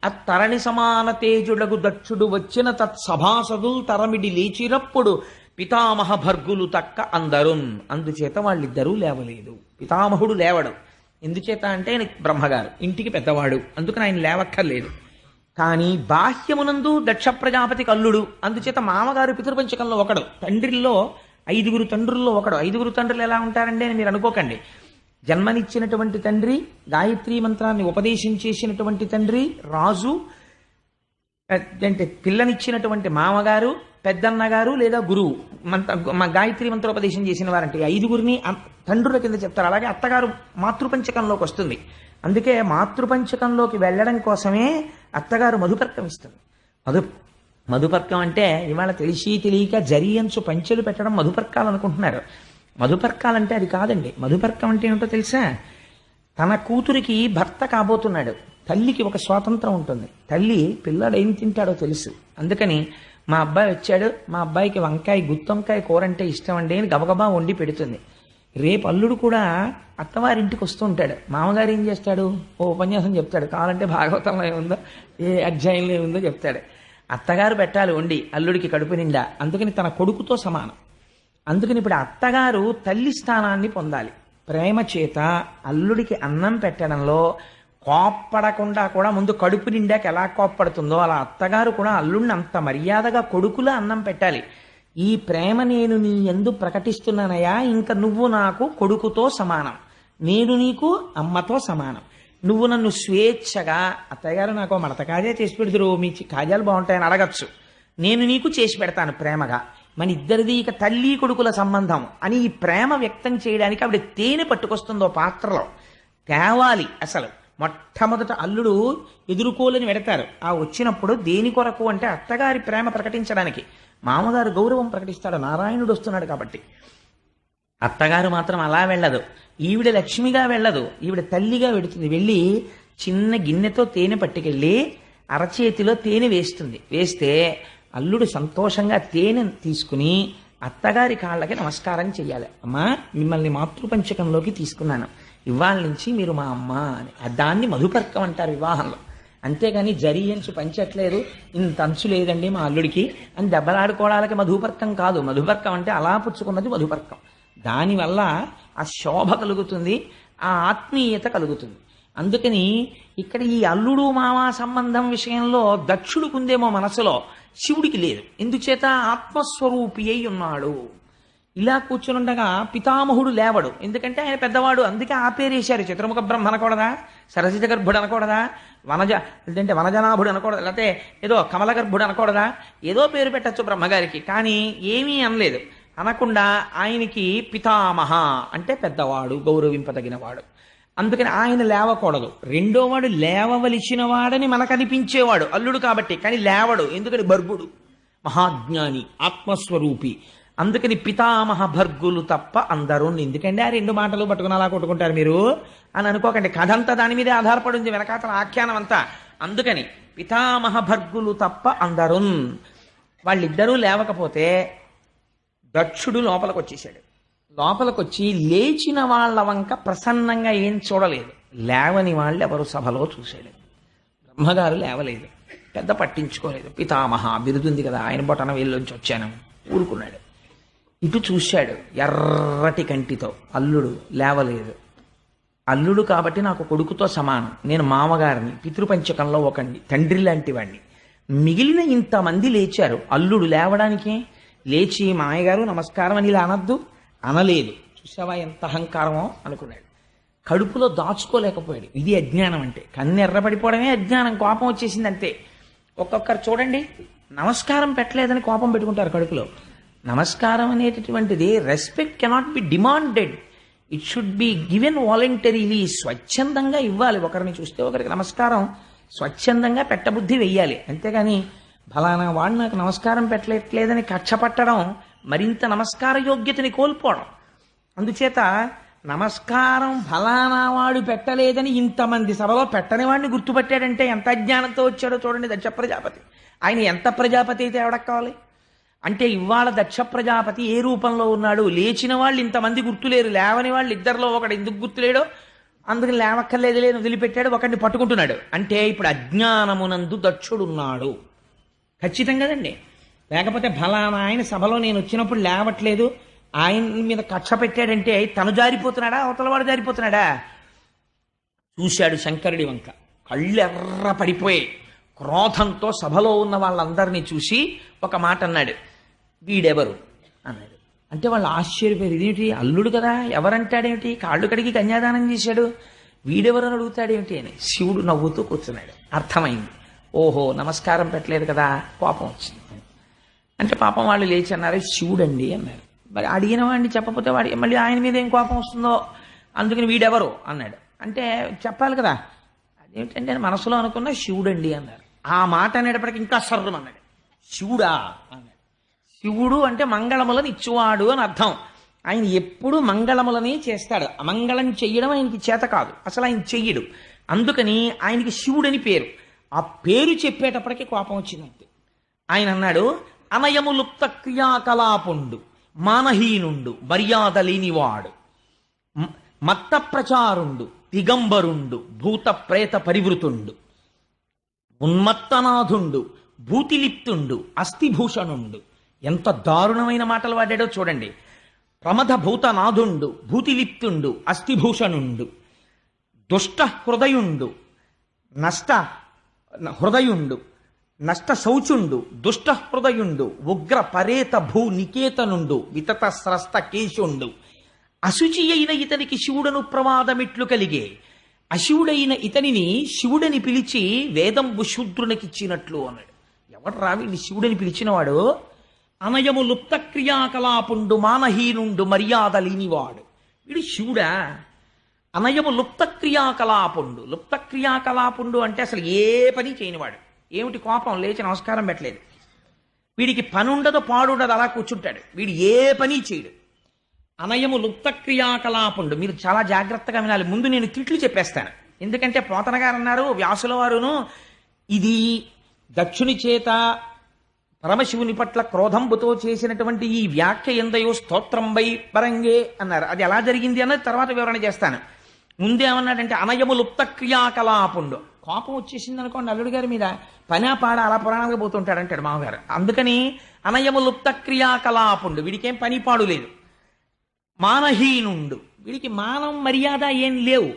S2: అత్తరణి సమాన తేజుడగు దక్షుడు వచ్చిన తత్సభాసదుల్ తరమిడి లేచిరప్పుడు పితామహ భర్గులు తక్క అందరున్. అందుచేత వాళ్ళిద్దరూ లేవలేదు. పితామహుడు లేవడు. ఎందుచేత అంటే ఆయన బ్రహ్మగారు, ఇంటికి పెద్దవాడు, అందుకని ఆయన లేవక్కర్లేదు. కానీ బాహ్యమునందు దక్ష ప్రజాపతికి అల్లుడు, అందుచేత మామగారు పితృపంచకంలో ఒకడు, తండ్రిలో 5 తండ్రుల్లో ఒకడు. 5 తండ్రులు ఎలా ఉంటారండి అని మీరు అనుకోకండి. జన్మనిచ్చినటువంటి తండ్రి, గాయత్రీ మంత్రాన్ని ఉపదేశం చేసినటువంటి తండ్రి, రాజు, అంటే పిల్లనిచ్చినటువంటి మామగారు, పెద్దన్నగారు లేదా గురువు, గాయత్రీ మంత్రోపదేశం చేసిన వారంటే 5 తండ్రుల కింద చెప్తారు. అలాగే అత్తగారు మాతృపంచకంలోకి వస్తుంది. అందుకే మాతృపంచకంలోకి వెళ్ళడం కోసమే అత్తగారు మధుపర్కం ఇస్తుంది. మధుపర్కం అంటే ఇవాళ తెలిసి తెలియక జరియంచు పంచెలు పెట్టడం మధుపర్కాలు అనుకుంటున్నారు. మధుపర్కాలంటే అది కాదండి. మధుపర్కం అంటే ఏమిటో తెలుసా? తన కూతురికి భర్త కాబోతున్నాడు. తల్లికి ఒక స్వాతంత్రం ఉంటుంది. తల్లి పిల్లాడు ఏం తింటాడో తెలుసు. అందుకని మా అబ్బాయి వచ్చాడు, మా అబ్బాయికి వంకాయ గుత్తొంకాయ కూర అంటే ఇష్టం అండి అని గబగబా వండి పెడుతుంది. రేపు అల్లుడు కూడా అత్తవారింటికి వస్తూ ఉంటాడు. మామగారు ఏం చేస్తాడు? ఓ ఉపన్యాసం చెప్తాడు, కావాలంటే భాగవతంలో ఏముందో ఏ అధ్యాయంలో ఏముందో చెప్తాడు. అత్తగారు పెట్టాలి వండి అల్లుడికి కడుపు నిండా. అందుకని తన కొడుకుతో సమానం. అందుకని ఇప్పుడు అత్తగారు తల్లి స్థానాన్ని పొందాలి. ప్రేమ చేత అల్లుడికి అన్నం పెట్టడంలో కోప్పడకుండా కూడా ముందు కడుపు నిండాక ఎలా కోప్పడుతుందో అలా అత్తగారు కూడా అల్లుడిని అంత మర్యాదగా కొడుకులా అన్నం పెట్టాలి. ఈ ప్రేమ నేను నీ యందు ప్రకటిస్తున్నానయ్యా, ఇంకా నువ్వు నాకు కొడుకుతో సమానం, నేను నీకు అమ్మతో సమానం. నువ్వు నన్ను స్వేచ్ఛగా, అత్తయ్యగారు నాకు మడత కాజా చేసి పెడుతురు, మీ కాజాలు బాగుంటాయని అడగచ్చు, నేను నీకు చేసి పెడతాను ప్రేమగా. మన ఇద్దరిది ఇక తల్లి కొడుకుల సంబంధం అని ఈ ప్రేమ వ్యక్తం చేయడానికి ఆవిడ తేనె పట్టుకొస్తుందో పాత్రలో తేవాలి. అసలు మొట్టమొదట అల్లుడు ఎదుర్కోలేని పెడతారు. ఆ వచ్చినప్పుడు దేని కొరకు అంటే అత్తగారి ప్రేమ ప్రకటించడానికి. మామగారు గౌరవం ప్రకటిస్తాడు, నారాయణుడు వస్తున్నాడు కాబట్టి. అత్తగారు మాత్రం అలా వెళ్ళదు. ఈవిడ లక్ష్మిగా వెళ్ళదు, ఈవిడ తల్లిగా వెడుతుంది. వెళ్ళి చిన్న గిన్నెతో తేనె పట్టుకెళ్ళి అరచేతిలో తేనె వేస్తుంది. వేస్తే అల్లుడు సంతోషంగా తేనె తీసుకుని అత్తగారి కాళ్ళకి నమస్కారం చెయ్యాలి. అమ్మా, మిమ్మల్ని మాతృపంచకంలోకి తీసుకున్నాను, ఇవాళ నుంచి మీరు మా అమ్మ అని. దాన్ని మధుపర్కం అంటారు వివాహంలో. అంతేగాని జరియంచు పంచట్లేదు, ఇంత అంచు లేదండి మా అల్లుడికి అని దెబ్బలాడుకోవడానికి మధుపర్కం కాదు. మధుపర్కం అంటే అలా పుచ్చుకున్నది మధుపర్కం. దానివల్ల ఆ శోభ కలుగుతుంది, ఆ ఆత్మీయత కలుగుతుంది. అందుకని ఇక్కడ ఈ అల్లుడు మామ సంబంధం విషయంలో దక్షుడికుందేమో మనసులో, శివుడికి లేదు. ఎందుచేత ఆత్మస్వరూపి అయి ఉన్నాడు. ఇలా కూర్చునుండగా పితామహుడు లేవడు, ఎందుకంటే ఆయన పెద్దవాడు. అందుకే ఆ పేరేశారు. చతుర్ముఖ బ్రహ్మ అనకూడదా, సరసిజ గర్భుడు అనకూడదా, లేదంటే వనజనాభుడు అనకూడదా, లేకపోతే ఏదో కమల గర్భుడు అనకూడదా, ఏదో పేరు పెట్టచ్చు బ్రహ్మగారికి. కానీ ఏమీ అనలేదు. అనకుండా ఆయనకి పితామహ అంటే పెద్దవాడు, గౌరవింపదగినవాడు. అందుకని ఆయన లేవకూడదు. రెండోవాడు లేవవలసిన వాడని మనకు అనిపించేవాడు అల్లుడు కాబట్టి, కానీ లేవడు. ఎందుకని? భర్గుడు, మహాజ్ఞాని, ఆత్మస్వరూపి. అందుకని పితామహ భర్గులు తప్ప అందరూ. ఎందుకంటే ఆ 2 మాటలు పట్టుకుని అలా కొట్టుకుంటారు మీరు అని అనుకోకండి. కథ అంతా దాని మీదే ఆధారపడి ఉంది, వెనకాతల ఆఖ్యానం అంతా. అందుకని పితామహ భర్గులు తప్ప అందరూ. వాళ్ళిద్దరూ లేవకపోతే దక్షుడు లోపలికి వచ్చేసాడు. లోపలికొచ్చి లేచిన వాళ్ళ వంక ప్రసన్నంగా ఏం చూడలేదు. లేవని వాళ్ళు ఎవరు సభలో చూశాడు. బ్రహ్మగారు లేవలేదు, పెద్ద పట్టించుకోలేదు. పితామహ బిరుదుంది కదా, ఆయన బొటన వేళ్ళలోంచి వచ్చాను ఊరుకున్నాడు. ఇటు చూశాడు ఎర్రటి కంటితో. అల్లుడు లేవలేదు. అల్లుడు కాబట్టి నాకు కొడుకుతో సమానం, నేను మామగారిని, పితృపంచకంలో ఒకండి, తండ్రి లాంటి వాడిని. మిగిలిన ఇంతమంది లేచారు, అల్లుడు లేవడానికి లేచి మామయ్యగారు నమస్కారం అని ఇలా అనద్దు, అనలేదు. చూసావా ఎంత అహంకారమో అనుకున్నాడు. కడుపులో దాచుకోలేకపోయాడు. ఇది అజ్ఞానం అంటే. కన్ను ఎర్రపడిపోవడమే అజ్ఞానం. కోపం వచ్చేసింది అంతే. ఒక్కొక్కరు చూడండి, నమస్కారం పెట్టలేదని కోపం పెట్టుకుంటారు కడుపులో. నమస్కారం అనేటటువంటిది respect cannot be demanded, it should be given voluntarily. స్వచ్ఛందంగా ఇవ్వాలి. ఒకరిని చూస్తే ఒకరికి నమస్కారం స్వచ్ఛందంగా పెట్టబుద్ధి వెయ్యాలి. అంతేగాని ఫలానా వాడు నాకు నమస్కారం పెట్టలేట్లేదని కక్ష పట్టడం మరింత నమస్కార యోగ్యతని కోల్పోవడం. అందుచేత నమస్కారం ఫలానా వాడు పెట్టలేదని ఇంతమంది సభలో పెట్టని వాడిని గుర్తుపట్టాడంటే ఎంత అజ్ఞానంతో వచ్చాడో చూడండి దక్ష ప్రజాపతి. ఆయన ఎంత ప్రజాపతి అయితే ఎవడకు కావాలి అంటే ఇవాళ దక్ష ప్రజాపతి ఏ రూపంలో ఉన్నాడు? లేచిన వాళ్ళు ఇంతమంది గుర్తులేరు, లేవని వాళ్ళు ఇద్దరిలో ఒకడు ఎందుకు గుర్తులేడో అందుకని లేవక్కర్లేదు లేని వదిలిపెట్టాడు, ఒకడిని పట్టుకుంటున్నాడు. అంటే ఇప్పుడు అజ్ఞానమునందు దక్షుడున్నాడు ఖచ్చితం కదండి. లేకపోతే ఫలానా ఆయన సభలో నేను వచ్చినప్పుడు లేవట్లేదు ఆయన మీద కక్ష పెట్టాడంటే తను జారిపోతున్నాడా అవతలవాడు జారిపోతున్నాడా? చూశాడు శంకరుడి వంక, కళ్ళు ఎర్ర పడిపోయాయి. క్రోధంతో సభలో ఉన్న వాళ్ళందరినీ చూసి ఒక మాట అన్నాడు, వీడెవరు అన్నాడు. అంటే వాళ్ళు ఆశ్చర్యపోయారు, ఇదేమిటి అల్లుడు కదా ఎవరంటాడేమిటి, కాళ్ళు కడిగి కన్యాదానం చేశాడు, వీడెవరు అని అడుగుతాడేమిటి అని. శివుడు నవ్వుతూ కూర్చున్నాడు. అర్థమైంది, ఓహో నమస్కారం పెట్టలేదు కదా, కోపం వచ్చింది. అంటే పాపం వాళ్ళు లేచి అన్నారు శివుడండి అన్నారు. మరి అడిగిన వాడిని చెప్పకపోతే వాడి మళ్ళీ ఆయన మీద ఏం కోపం వస్తుందో, అందుకని వీడెవరు అన్నాడు. అంటే చెప్పాలి కదా, అదేమిటంటే నేను మనసులో అనుకున్న శివుడండి అన్నారు. ఆ మాట అనేటప్పటికి ఇంకా సర్రం అన్నాడు, శివుడా అన్నాడు. శివుడు అంటే మంగళములను ఇచ్చువాడు అని అర్థం. ఆయన ఎప్పుడు మంగళములనే చేస్తాడు, అమంగళం చెయ్యడం ఆయనకి చేత కాదు, అసలు ఆయన చెయ్యడు. అందుకని ఆయనకి శివుడని పేరు. ఆ పేరు చెప్పేటప్పటికి కోపం వచ్చిందంతే. ఆయన అన్నాడు, అనయములుప్త క్రియాకలాపుండు, మానహీనుండు, మర్యాద లేనివాడు, మత్త ప్రచారుండు, దిగంబరుండు, భూత ప్రేత పరివృతుండు, ఉన్మత్తనాథుండు, భూతిలిప్తుండు, అస్థిభూషణుండు. ఎంత దారుణమైన మాటలు వాడాడో చూడండి. ప్రమథ భూతనాథుండు, భూతిలిప్తుండు, అస్థిభూషణుండు, దుష్ట హృదయుండు, నష్ట హృదయుండు, నష్ట శౌచుండు, దుష్ట హృదయుండు, ఉగ్ర పరేత భూ నికేతనుండు, వితత స్రస్త కేశుండు. అశుచి అయిన ఇతనికి శివుడను ప్రమాదమిట్లు కలిగే, అశివుడైన ఇతనిని శివుడని పిలిచి వేదంబు శూద్రునికిచ్చినట్లు అన్నాడు. ఎవడు రావి శివుడని పిలిచినవాడు? అనయము లుప్త క్రియాకలాపుండు, మానహీనుండు, మర్యాద లేనివాడు. వీడు శివుడా? అనయము లుప్త క్రియాకలాపుండు. లుప్త క్రియాకలాపుండు అంటే అసలు ఏ పని చేయనివాడు. ఏమిటి కోపం, లేచి నమస్కారం పెట్టలేదు. వీడికి పని ఉండదు పాడుండదు, అలా కూర్చుంటాడు. వీడు ఏ పని చేయడు. అనయము లుప్త క్రియాకలాపుండు. మీరు చాలా జాగ్రత్తగా వినాలి, ముందు నేను తిట్లు చెప్పేస్తాను. ఎందుకంటే పోతన గారు అన్నారు, వ్యాసుల వారును, ఇది దక్షుని చేత పరమశివుని పట్ల క్రోధంబుతో చేసినటువంటి ఈ వ్యాఖ్య ఎందయో స్తోత్రంబై పరంగే అన్నారు. అది ఎలా జరిగింది అన్నది తర్వాత వివరణ చేస్తాను. ముందేమన్నాడంటే అనయము లుప్త క్రియాకలాపుండు. కోపం వచ్చేసింది అనుకోండి అల్లుడు గారి మీద, పనా పాడ అలా పురాణాలకు పోతుంటాడు అంటాడు మామగారు. అందుకని అనయము లుప్త క్రియాకలాపుండు, వీడికేం పని పాడు లేదు. మానహీనుండు, వీడికి మానం మర్యాద ఏం లేవు.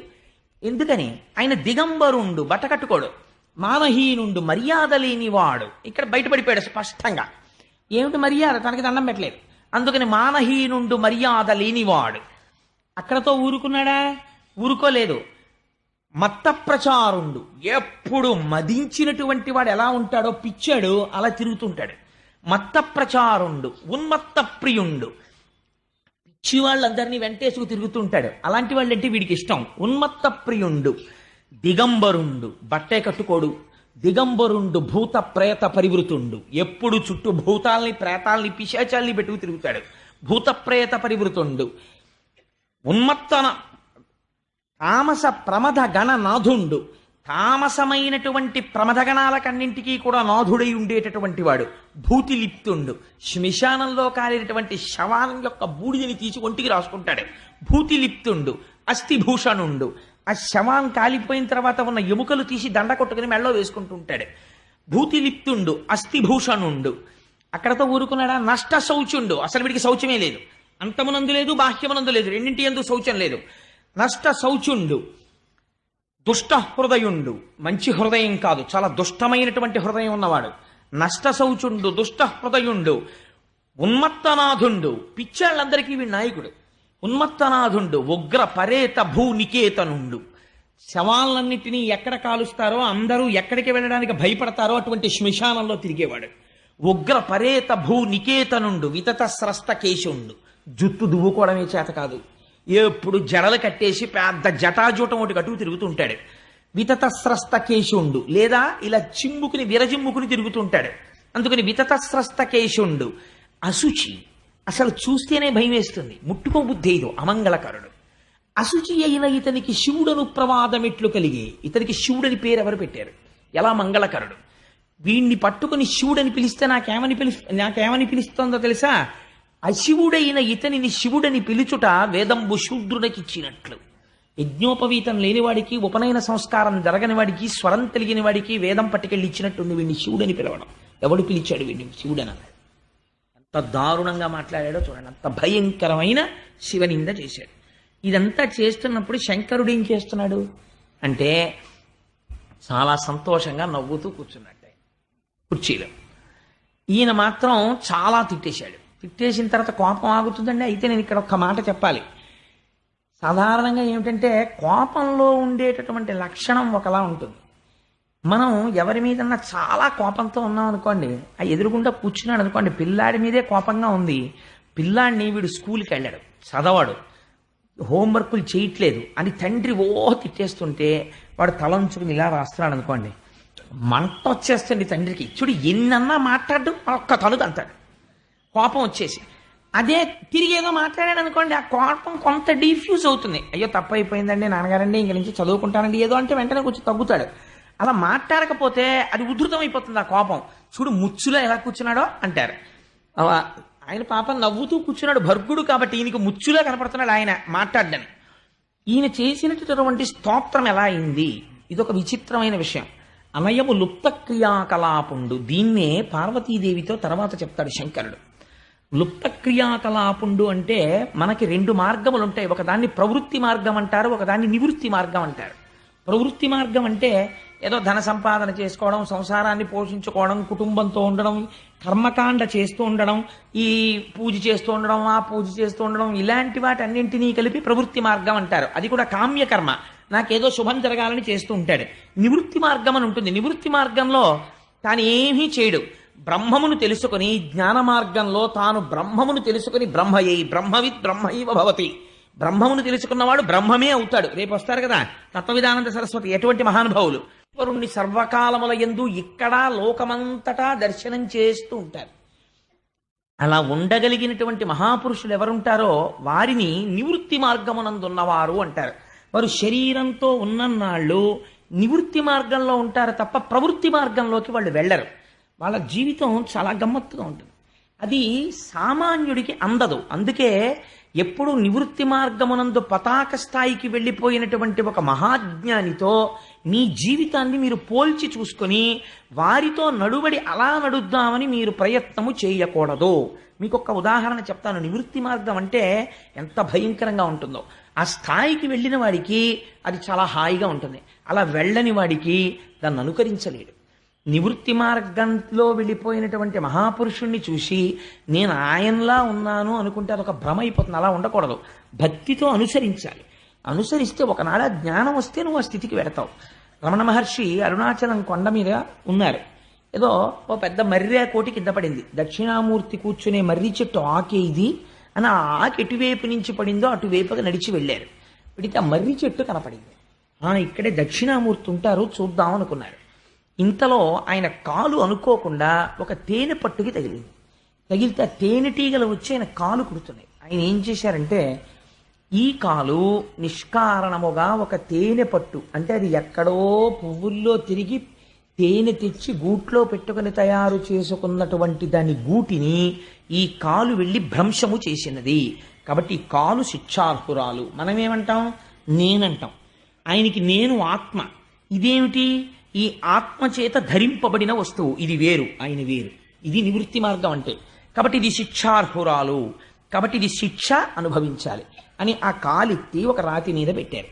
S2: ఎందుకని? ఆయన దిగంబరుండు, బట్టకట్టుకోడు. మానహీనుండు, మర్యాద లేనివాడు. ఇక్కడ బయటపడిపోయాడు స్పష్టంగా. ఏమిటి మర్యాద? తనకి దండం పెట్టలేదు. అందుకని మానహీనుండు, మర్యాద లేనివాడు. అక్కడతో ఊరుకున్నాడా? ఊరుకోలేదు. మత్త ప్రచారుండు, ఎప్పుడు మదించినటువంటి వాడు ఎలా ఉంటాడో పిచ్చాడు అలా తిరుగుతుంటాడు. మత్త ప్రచారుండు, ఉన్మత్త ప్రియుండు, పిచ్చి వాళ్ళందరినీ వెంటేసుకు తిరుగుతుంటాడు. అలాంటి వాళ్ళంటే వీడికి ఇష్టం. ఉన్మత్త ప్రియుండు, దిగంబరుండు, బట్టే కట్టుకోడు. దిగంబరుండు, భూత ప్రేత పరివృతుండు, ఎప్పుడు చుట్టూ భూతాల్ని ప్రేతాల్ని పిశాచాల్ని పెట్టుకు తిరుగుతాడు. భూత ప్రేత పరివృతుండు. ఉన్మత్తన తామస ప్రమథ గణ నాథుండు, తామసమైనటువంటి ప్రమథగణాలకన్నింటికీ కూడా నాథుడై ఉండేటటువంటి వాడు. భూతిలిప్తుండు, శ్మశానంలో కాలినటువంటి శవానం యొక్క బూడిదని తీసి ఒంటికి రాసుకుంటాడు. భూతిలిప్తుండు, అస్థిభూషణుండు, ఆ శవం కాలిపోయిన తర్వాత ఉన్న ఎముకలు తీసి దండ కొట్టుకుని మెళ్ళలో వేసుకుంటూ ఉంటాడు. భూతిలిప్తుండు, అస్థిభూషణుండు. అక్కడతో ఊరుకున్నాడా? నష్ట శౌచుండు, అసలు వీడికి శౌచమే లేదు. అంతమునందు లేదు, బాహ్యమునందు లేదు, రెండింటి యందు శౌచం లేదు. నష్ట శౌచుండు, దుష్ట హృదయుండు, మంచి హృదయం కాదు, చాలా దుష్టమైనటువంటి హృదయం ఉన్నవాడు. నష్ట శౌచుండు, దుష్ట హృదయుండు, ఉన్మత్తనాథుండు, పిచ్చాళ్ళందరికీ వీడి నాయకుడు. ఉన్మత్తనాథుండు, ఉగ్ర పరేత భూ నికేతనుండు, శవాలన్నింటినీ ఎక్కడ కాలుస్తారో అందరూ ఎక్కడికి వెళ్ళడానికి భయపడతారో అటువంటి శ్మశానంలో తిరిగేవాడు. ఉగ్ర పరేత భూ నికేతనుండు, వితత స్రస్త కేశుండు, జుట్టు దువ్వుకోవడమే చేత కాదు, ఎప్పుడు జడలు కట్టేసి పెద్ద జటాజూటం ఒకటి కట్టుకు తిరుగుతుంటాడు. వితతస్రస్త కేశుండు, లేదా ఇలా చిమ్ముకుని విరజిమ్ముకుని తిరుగుతుంటాడు. అందుకని వితతస్రస్త కేశుండు. అశుచి, అసలు చూస్తేనే భయం వేస్తుంది, ముట్టుకోబుద్ధి ఏదో, అమంగళకరుడు. అశుచి అయిన ఇతనికి శివుడను ప్రవాదమెట్లు కలిగి. ఇతనికి శివుడని పేరు ఎవరు పెట్టారు? ఎలా మంగళకరుడు. వీణ్ణి పట్టుకుని శివుడని పిలిస్తే నాకేమని పిలుస్తోందో తెలుసా? అశివుడైన ఇతనిని శివుడని పిలుచుట వేదంబు శూద్రునకిచ్చినట్లు. యజ్ఞోపవీతం లేనివాడికి, ఉపనయన సంస్కారం జరగని వాడికి, స్వరం తెలియని వాడికి వేదం పట్టుకెళ్ళి ఇచ్చినట్టుంది వీడిని శివుడని పిలవడం. ఎవడు పిలిచాడు వీడిని శివుడని? ఎంత దారుణంగా మాట్లాడాడో చూడండి. అంత భయంకరమైన శివనింద చేశాడు. ఇదంతా చేస్తున్నప్పుడు శంకరుడు ఏం చేస్తున్నాడు అంటే చాలా సంతోషంగా నవ్వుతూ కూర్చున్నట్టే కుర్చీలో. ఈయన మాత్రం చాలా తిట్టేశాడు. తిట్టేసిన తర్వాత కోపం ఆగుతుందండి. అయితే నేను ఇక్కడ ఒక్క మాట చెప్పాలి. సాధారణంగా ఏమిటంటే కోపంలో ఉండేటటువంటి లక్షణం ఒకలా ఉంటుంది. మనం ఎవరి మీదన్నా చాలా కోపంతో ఉన్నాం అనుకోండి, ఆ ఎదురుగుండా కూర్చున్నాడు అనుకోండి, పిల్లాడి మీదే కోపంగా ఉంది, పిల్లాడిని వీడు స్కూల్కి వెళ్ళాడు, చదవాడు, హోంవర్కులు చేయట్లేదు అని తండ్రి తిట్టేస్తుంటే వాడు తలంచుకుని ఇలా రాస్తున్నాడు అనుకోండి, మంట వచ్చేస్తుంది తండ్రికి. చూడు ఎన్నన్నా మాట్లాడు, ఒక్క తలుగు అంటాడు కోపం వచ్చేసి. అదే తిరిగి ఏదో మాట్లాడాడు అనుకోండి, ఆ కోపం కొంత డిఫ్యూజ్ అవుతుంది. అయ్యో తప్పు అయిపోయిందండి నాన్నగారండి, ఇంక నుంచి చదువుకుంటానండి ఏదో అంటే వెంటనే కొంచెం తగ్గుతాడు. అలా మాట్లాడకపోతే అది ఉధృతం అయిపోతుంది ఆ కోపం. చూడు ముచ్చులో ఎలా కూర్చున్నాడో అంటారు. ఆయన పాపం నవ్వుతూ కూర్చున్నాడు, భర్గుడు కాబట్టి ఈయనకి ముచ్చులా కనపడుతున్నాడు ఆయన మాట్లాడని. ఈయన చేసినటువంటి స్తోత్రం ఎలా అయింది? ఇదొక విచిత్రమైన విషయం. అనయము లుప్త క్రియాకలాపుండు. దీన్నే పార్వతీదేవితో తర్వాత చెప్తాడు శంకరుడు. లుప్త క్రియాకలాపుండు అంటే మనకి రెండు మార్గములు ఉంటాయి. ఒకదాన్ని ప్రవృత్తి మార్గం అంటారు, ఒకదాన్ని నివృత్తి మార్గం అంటారు. ప్రవృత్తి మార్గం అంటే ఏదో ధన సంపాదన చేసుకోవడం, సంసారాన్ని పోషించుకోవడం, కుటుంబంతో ఉండడం, కర్మకాండ చేస్తూ ఉండడం, ఈ పూజ చేస్తూ ఉండడం, ఆ పూజ చేస్తూ ఉండడం, ఇలాంటి వాటన్నింటినీ కలిపి ప్రవృత్తి మార్గం అంటారు. అది కూడా కామ్యకర్మ, నాకేదో శుభం జరగాలని చేస్తూ ఉంటాడు. నివృత్తి మార్గం అని ఉంటుంది. నివృత్తి మార్గంలో తాను ఏమీ చేయడు. బ్రహ్మమును తెలుసుకొని జ్ఞాన మార్గంలో తాను బ్రహ్మమును తెలుసుకొని బ్రహ్మయై బ్రహ్మవిత్ బ్రహ్మైవ భవతి. బ్రహ్మమును తెలుసుకున్నవాడు బ్రహ్మమే అవుతాడు. రేపు వస్తారు కదా తత్వవిధానంద సరస్వతి, ఎటువంటి మహానుభావులు వరుణ్ణి సర్వకాలముల యందు ఇక్కడ లోకమంతటా దర్శనం చేస్తూ ఉంటారు. అలా ఉండగలిగినటువంటి మహాపురుషులు ఎవరుంటారో వారిని నివృత్తి మార్గమునందున్నవారు అంటారు. వారు శరీరంతో ఉన్నన్నాళ్ళు నివృత్తి మార్గంలో ఉంటారు తప్ప ప్రవృత్తి మార్గంలోకి వాళ్ళు వెళ్ళరు. వాళ్ళ జీవితం చాలా గమ్మత్తుగా ఉంటుంది. అది సామాన్యుడికి అందదు. అందుకే ఎప్పుడు నివృత్తి మార్గమునందు పతాక స్థాయికి వెళ్ళిపోయినటువంటి ఒక మహాజ్ఞానితో మీ జీవితాన్ని మీరు పోల్చి చూసుకొని వారితో నడుబడి అలా నడుద్దామని మీరు ప్రయత్నము చేయకూడదు. మీకు ఒక ఉదాహరణ చెప్తాను. నివృత్తి మార్గం అంటే ఎంత భయంకరంగా ఉంటుందో. ఆ స్థాయికి వెళ్ళిన వాడికి అది చాలా హాయిగా ఉంటుంది. అలా వెళ్ళని వాడికి దాన్ని అనుకరించలేడు. నివృత్తి మార్గంలో వెళ్ళిపోయినటువంటి మహాపురుషుణ్ణి చూసి నేను ఆయనలా ఉన్నాను అనుకుంటే అదొక భ్రమ అయిపోతుంది. అలా ఉండకూడదు. భక్తితో అనుసరించాలి. అనుసరిస్తే ఒకనాడ జ్ఞానం వస్తే నువ్వు ఆ స్థితికి వెడతావు. రమణ మహర్షి అరుణాచలం కొండ మీద ఉన్నారు. ఏదో ఓ పెద్ద మర్రి కోటి కింద పడింది. దక్షిణామూర్తి కూర్చునే మర్రి చెట్టు ఆకే ఇది అని ఆ ఆకు ఎటువైపు నుంచి పడిందో అటువైపుగా నడిచి వెళ్ళారు. పెడితే ఆ మర్రి చెట్టు కనపడింది. ఇక్కడే దక్షిణామూర్తి ఉంటారు, చూద్దాం అనుకున్నారు. ఇంతలో ఆయన కాలు అనుకోకుండా ఒక తేనె పట్టుకి తగిలింది. తగిలితే ఆ తేనెటీగలు వచ్చి ఆయన కాలు కుడుతున్నాయి. ఆయన ఏం చేశారంటే ఈ కాలు నిష్కారణముగా ఒక తేనె పట్టు, అంటే అది ఎక్కడో పువ్వుల్లో తిరిగి తేనె తెచ్చి గూట్లో పెట్టుకుని తయారు చేసుకున్నటువంటి దాని గూటిని ఈ కాలు వెళ్ళి భ్రంశము చేసినది. కాబట్టి ఈ కాలు శిక్షార్హురాలు. మనమేమంటాం? నేనంటాం. ఆయనకి నేను ఆత్మ. ఇదేమిటి? ఈ ఆత్మ చేత ధరింపబడిన వస్తువు. ఇది వేరు, ఆయన వేరు. ఇది నివృత్తి మార్గం అంటే. కాబట్టి ఇది శిక్షార్హురాలు, కాబట్టి ఇది శిక్ష అనుభవించాలి అని ఆ కాలెత్తి ఒక రాతి మీద పెట్టారు.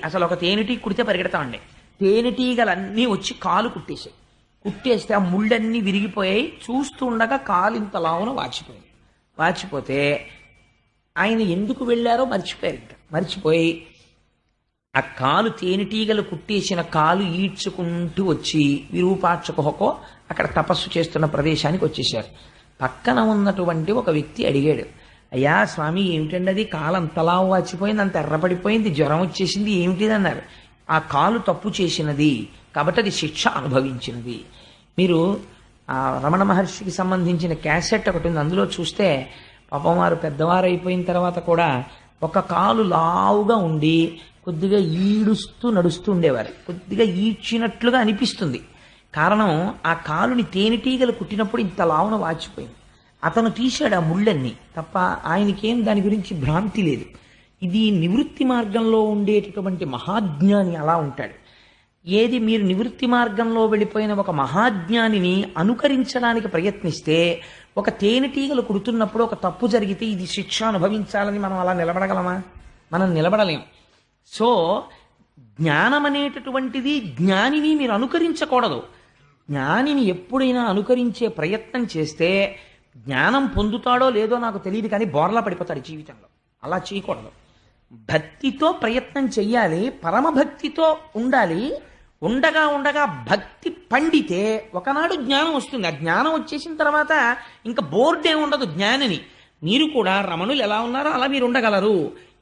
S2: అసలు ఒక తేనెటీ కుడితే పరిగెడతామండి. తేనెటీగలన్నీ వచ్చి కాలు కుట్టేశాయి. కుట్టేస్తే ఆ ముళ్ళన్నీ విరిగిపోయాయి. చూస్తుండగా కాలు ఇంత లావున వాచిపోయింది. వాచిపోతే ఆయన ఎందుకు వెళ్ళారో మర్చిపోయారు. ఇంకా మర్చిపోయి ఆ కాలు తేనెటీగలు కుట్టేసిన కాలు ఈడ్చుకుంటూ వచ్చి విరూపాక్షకహోకో అక్కడ తపస్సు చేస్తున్న ప్రదేశానికి వచ్చేసారు. పక్కన ఉన్నటువంటి ఒక వ్యక్తి అడిగాడు, అయ్యా స్వామి ఏమిటండి అది కాలు అంతలా వాచిపోయింది, అంత ఎర్రపడిపోయింది, జ్వరం వచ్చేసింది, ఏమిటిది అన్నారు. ఆ కాలు తప్పు చేసినది కాబట్టి అది శిక్ష అనుభవించినది. మీరు ఆ రమణ మహర్షికి సంబంధించిన క్యాసెట్ ఒకటి ఉంది, అందులో చూస్తే పాపం వారు పెద్దవారు అయిపోయిన తర్వాత కూడా ఒక కాలు లావుగా ఉండి కొద్దిగా ఈడుస్తూ నడుస్తూ ఉండేవారు. కొద్దిగా ఈడ్చినట్లుగా అనిపిస్తుంది. కారణం ఆ కాలుని తేనెటీగలు కుట్టినప్పుడు ఇంత లావున వాచిపోయింది. అతను తీశాడు ఆ ముళ్ళన్నీ తప్ప ఆయనకేం దాని గురించి భ్రాంతి లేదు. ఇది నివృత్తి మార్గంలో ఉండేటటువంటి మహాజ్ఞాని అలా ఉంటాడు. ఏది మీరు నివృత్తి మార్గంలో వెళ్ళిపోయిన ఒక మహాజ్ఞానిని అనుకరించడానికి ప్రయత్నిస్తే, ఒక తేనెటీగలు కుడుతున్నప్పుడు ఒక తప్పు జరిగితే ఇది శిక్ష అనుభవించాలని మనం అలా నిలబడగలమా? మనం నిలబడలేం. సో జ్ఞానం అనేటటువంటిది జ్ఞానిని మీరు అనుకరించకూడదు. జ్ఞానిని ఎప్పుడైనా అనుకరించే ప్రయత్నం చేస్తే జ్ఞానం పొందుతాడో లేదో నాకు తెలియదు, కానీ బోర్లా పడిపోతాడు జీవితంలో. అలా చేయకూడదు. భక్తితో ప్రయత్నం చెయ్యాలి, పరమభక్తితో ఉండాలి. ఉండగా ఉండగా భక్తి పండితే ఒకనాడు జ్ఞానం వస్తుంది. ఆ జ్ఞానం వచ్చేసిన తర్వాత ఇంకా బోర్డే ఉండదు జ్ఞానిని. మీరు కూడా రమణులు ఎలా ఉన్నారో అలా మీరు ఉండగలరు,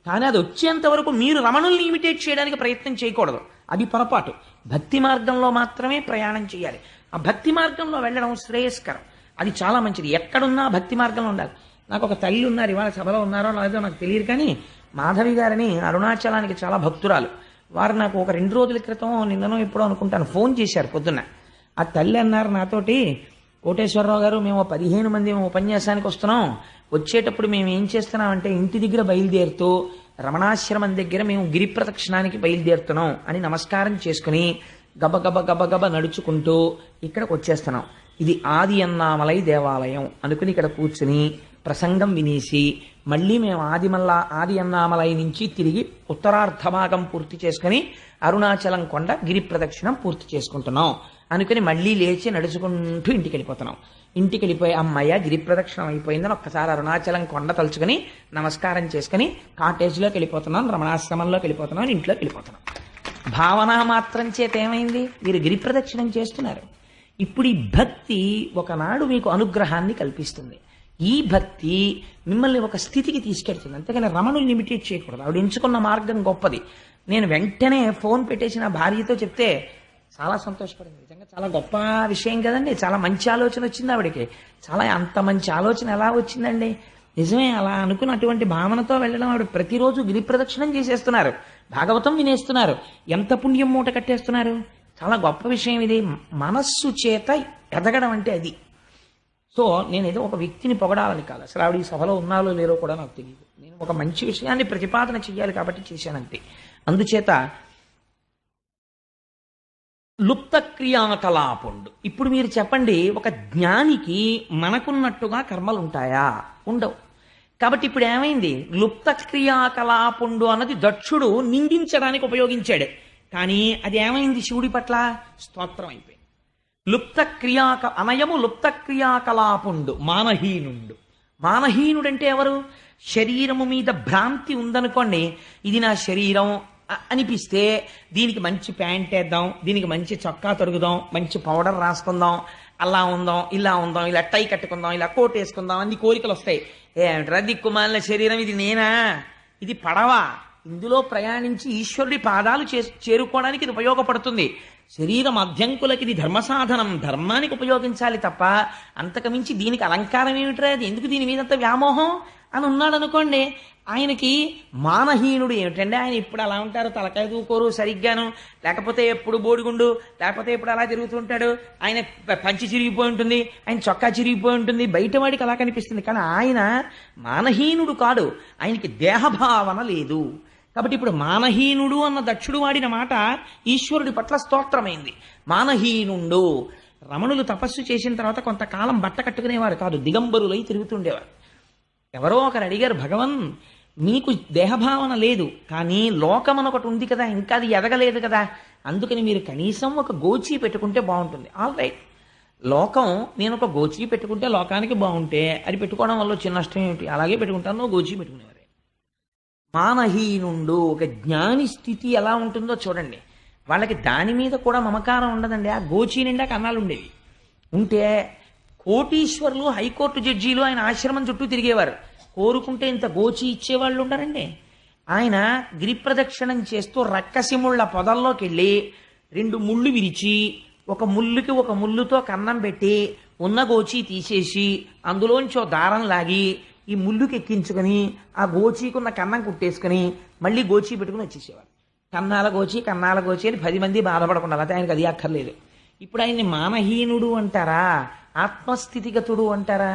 S2: కానీ అది వచ్చేంత వరకు మీరు రమణుల్ని ఇమిటేట్ చేయడానికి ప్రయత్నం చేయకూడదు. అది పొరపాటు. భక్తి మార్గంలో మాత్రమే ప్రయాణం చేయాలి. ఆ భక్తి మార్గంలో వెళ్ళడం శ్రేయస్కరం. అది చాలా మంచిది. ఎక్కడున్నా భక్తి మార్గంలో ఉండాలి. నాకు ఒక తల్లి ఉన్నారు, ఇవాళ సభలో ఉన్నారో లేదో నాకు తెలియదు, కానీ మాధవి గారిని అరుణాచలానికి చాలా భక్తురాలు. వారు నాకు ఒక 2 రోజుల క్రితం, నిన్ననో ఎప్పుడో అనుకుంటాను, ఫోన్ చేశారు పొద్దున్న. ఆ తల్లి అన్నారు నాతోటి, కోటేశ్వరరావు గారు మేము 15 మంది ఉపన్యాసానికి వస్తున్నాం, వచ్చేటప్పుడు మేము ఏం చేస్తున్నామంటే ఇంటి దగ్గర బయలుదేరుతూ రమణాశ్రమం దగ్గర మేము గిరి ప్రదక్షిణానికి బయలుదేరుతున్నాం అని నమస్కారం చేసుకుని గబగబ గబగబ నడుచుకుంటూ ఇక్కడికి వచ్చేస్తున్నాం. ఇది ఆది అన్నామలై దేవాలయం అనుకుని ఇక్కడ కూర్చుని ప్రసంగం వినేసి మళ్ళీ మేము ఆది అన్నామలై నుంచి తిరిగి ఉత్తరార్ధ భాగం పూర్తి చేసుకుని అరుణాచలం కొండ గిరి ప్రదక్షిణం పూర్తి చేసుకుంటున్నాం అనుకుని మళ్ళీ లేచి నడుచుకుంటూ ఇంటికి వెళ్ళిపోతున్నాం. ఇంటికి వెళ్ళిపోయి అమ్మయ్య గిరి ప్రదక్షిణం అయిపోయిందని ఒక్కసారి అరుణాచలం కొండ తలుచుకుని నమస్కారం చేసుకుని కాటేజ్లోకి వెళ్ళిపోతున్నాం, రమణాశ్రమంలోకి వెళ్ళిపోతున్నాం, ఇంట్లోకి వెళ్ళిపోతున్నాం. భావన మాత్రం చేత ఏమైంది? మీరు గిరి ప్రదక్షిణం చేస్తున్నారు. ఇప్పుడు ఈ భక్తి ఒకనాడు మీకు అనుగ్రహాన్ని కల్పిస్తుంది. ఈ భక్తి మిమ్మల్ని ఒక స్థితికి తీసుకెళ్తుంది. అంతేగాని రమణుల్ని ఇమిటేట్ చేయకూడదు. ఆవిడ ఎంచుకున్న మార్గం గొప్పది. నేను వెంటనే ఫోన్ పెట్టేసి నా భార్యతో చెప్తే చాలా సంతోషపడింది. నిజంగా చాలా గొప్ప విషయం కదండి, చాలా మంచి ఆలోచన వచ్చింది ఆవిడకి. చాలా అంత మంచి ఆలోచన ఎలా వచ్చిందండి? నిజమే, అలా అనుకుని అటువంటి భావనతో వెళ్ళడం. ఆవిడ ప్రతిరోజు గిరి ప్రదక్షిణం చేసేస్తున్నారు, భాగవతం వినేస్తున్నారు, ఎంత పుణ్యం మూట కట్టేస్తున్నారు. చాలా గొప్ప విషయం ఇది. మనస్సు చేత ఎదగడం అంటే అది. సో నేను ఏదో ఒక వ్యక్తిని పొగడాలని కాదు, అసలు ఆవిడ ఈ సభలో ఉన్నారో లేరో కూడా నాకు తెలియదు. నేను ఒక మంచి విషయాన్ని ప్రతిపాదన చెయ్యాలి కాబట్టి చేశానంతే. అందుచేత లుప్త క్రియాకలాపుండు. ఇప్పుడు మీరు చెప్పండి, ఒక జ్ఞానికి మనకున్నట్టుగా కర్మలు ఉంటాయా? ఉండవు. కాబట్టి ఇప్పుడు ఏమైంది? లుప్త క్రియాకలాపుండు అన్నది దక్షుడు నిందించడానికి ఉపయోగించాడు, కానీ అది ఏమైంది? శివుడి పట్ల స్తోత్రం అయిపోయింది. అనయము లుప్త క్రియాకలాపుండు మానహీనుండు. మానహీనుడంటే ఎవరు? శరీరము మీద భ్రాంతి ఉందనుకోండి, ఇది నా శరీరం అనిపిస్తే దీనికి మంచి ప్యాంట్ వేద్దాం, దీనికి మంచి చొక్కా తొడుగుదాం, మంచి పౌడర్ రాసుకుందాం, అలా ఉందాం, ఇలా టై కట్టుకుందాం, ఇలా కోట్ వేసుకుందాం, అన్ని కోరికలు వస్తాయి. ఏమిట్రా దిక్కుమాలిన శరీరం, ఇది నేనా? ఇది పడవా? ఇందులో ప్రయాణించి ఈశ్వరుడి పాదాలు చేరుకోవడానికి ఇది ఉపయోగపడుతుంది. శరీరం అధ్యంకులకి ఇది ధర్మ సాధనం, ధర్మానికి ఉపయోగించాలి తప్ప అంతకుమించి దీనికి అలంకారం ఏమిట్రా, అది ఎందుకు దీని మీదంత వ్యామోహం అని ఉన్నాడు అనుకోండి. ఆయనకి మానహీనుడు ఏమిటంటే, ఆయన ఇప్పుడు అలా ఉంటారు, తలకాయ దూకోరు సరిగ్గాను, లేకపోతే ఎప్పుడు బోడిగుండు, లేకపోతే ఎప్పుడు అలా తిరుగుతుంటాడు, ఆయన పంచి చిరిగిపోయి ఉంటుంది, ఆయన చొక్కా చిరిగిపోయి ఉంటుంది, బయటవాడికి అలా కనిపిస్తుంది. కానీ ఆయన మానహీనుడు కాడు, ఆయనకి దేహభావన లేదు. కాబట్టి ఇప్పుడు మానహీనుడు అన్న దక్షుడు వాడిన మాట ఈశ్వరుడి పట్ల స్తోత్రమైంది. మానహీనుండు. రమణులు తపస్సు చేసిన తర్వాత కొంతకాలం బట్ట కట్టుకునేవారు కాదు, దిగంబరులై తిరుగుతుండేవారు. ఎవరో ఒకరు అడిగారు, భగవన్ మీకు దేహభావన లేదు, కానీ లోకం అని ఒకటి ఉంది కదా, ఇంకా అది ఎదగలేదు కదా, అందుకని మీరు కనీసం ఒక గోచీ పెట్టుకుంటే బాగుంటుంది. ఆల్ రైట్, లోకం, నేను ఒక గోచీ పెట్టుకుంటే లోకానికి బాగుంటే అది పెట్టుకోవడం వల్ల చిన్న నష్టం ఏమిటి? అలాగే పెట్టుకుంటాను, గోచీ పెట్టుకునేవారే. మానహీనుండు. ఒక జ్ఞాని స్థితి ఎలా ఉంటుందో చూడండి. వాళ్ళకి దాని మీద కూడా మమకారం ఉండదండి. ఆ గోచీ నిండా కన్నాలు ఉండేవి. ఉంటే కోటీశ్వరులు, హైకోర్టు జడ్జీలు ఆయన ఆశ్రమం చుట్టూ తిరిగేవారు. కోరుకుంటే ఇంత గోచి ఇచ్చేవాళ్ళు ఉండరండి. ఆయన గిరి ప్రదక్షిణం చేస్తూ రక్కసిముళ్ళ పొదల్లోకి వెళ్ళి 2 ముళ్ళు విరిచి ఒక ముళ్ళుకి ఒక ముళ్ళుతో కన్నం పెట్టి ఉన్న గోచి తీసేసి అందులోంచి దారం లాగి ఈ ముళ్ళుకి ఎక్కించుకొని ఆ గోచీకున్న కన్నం కుట్టేసుకుని మళ్ళీ గోచి పెట్టుకుని వచ్చేసేవారు. కన్నాల గోచి అని 10 మంది బాధపడకుండా, అయితే ఆయనకు అది అక్కర్లేదు. ఇప్పుడు ఆయన్ని మానహీనుడు అంటారా, ఆత్మస్థితిగతుడు అంటారా?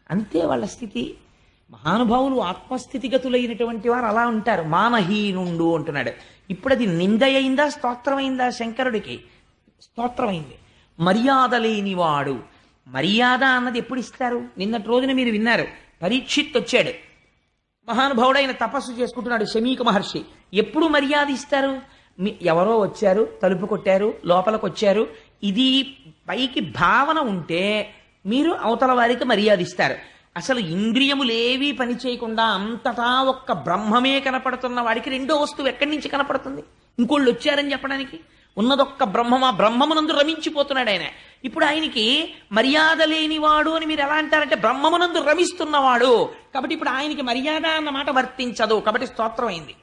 S2: అంతే వాళ్ళ స్థితి. మహానుభావులు ఆత్మస్థితిగతులైనటువంటి వారు అలా ఉంటారు. మానహీనుండు అంటున్నాడు. ఇప్పుడు అది నింద అయిందా స్తోత్రమైందా? శంకరుడికి స్తోత్రమైంది. మర్యాద లేనివాడు. మర్యాద అన్నది ఎప్పుడు ఇస్తారు? నిన్నటి రోజున మీరు విన్నారు, పరీక్షిత్ వచ్చాడు, మహానుభావుడైన తపస్సు చేసుకుంటున్నాడు శమీక మహర్షి. ఎప్పుడు మర్యాద ఇస్తారు? ఎవరో వచ్చారు, తలుపు కొట్టారు, లోపలికి వచ్చారు, ఇది పైకి భావన ఉంటే మీరు అవతల వారికి మర్యాద ఇస్తారు. అసలు ఇంద్రియములేవీ పని చేయకుండా అంతటా ఒక్క బ్రహ్మమే కనపడుతున్న వాడికి రెండో వస్తువు ఎక్కడి నుంచి కనపడుతుంది? ఇంకోళ్ళు వచ్చారని చెప్పడానికి. ఉన్నదొక్క బ్రహ్మం, ఆ బ్రహ్మమునందు రమించిపోతున్నాడు ఆయన. ఇప్పుడు ఆయనకి మర్యాద లేనివాడు అని మీరు ఎలా అంటారంటే బ్రహ్మమునందు రమిస్తున్నవాడు. కాబట్టి ఇప్పుడు ఆయనకి మర్యాద అన్న మాట వర్తించదు. కాబట్టి స్తోత్రం అయింది.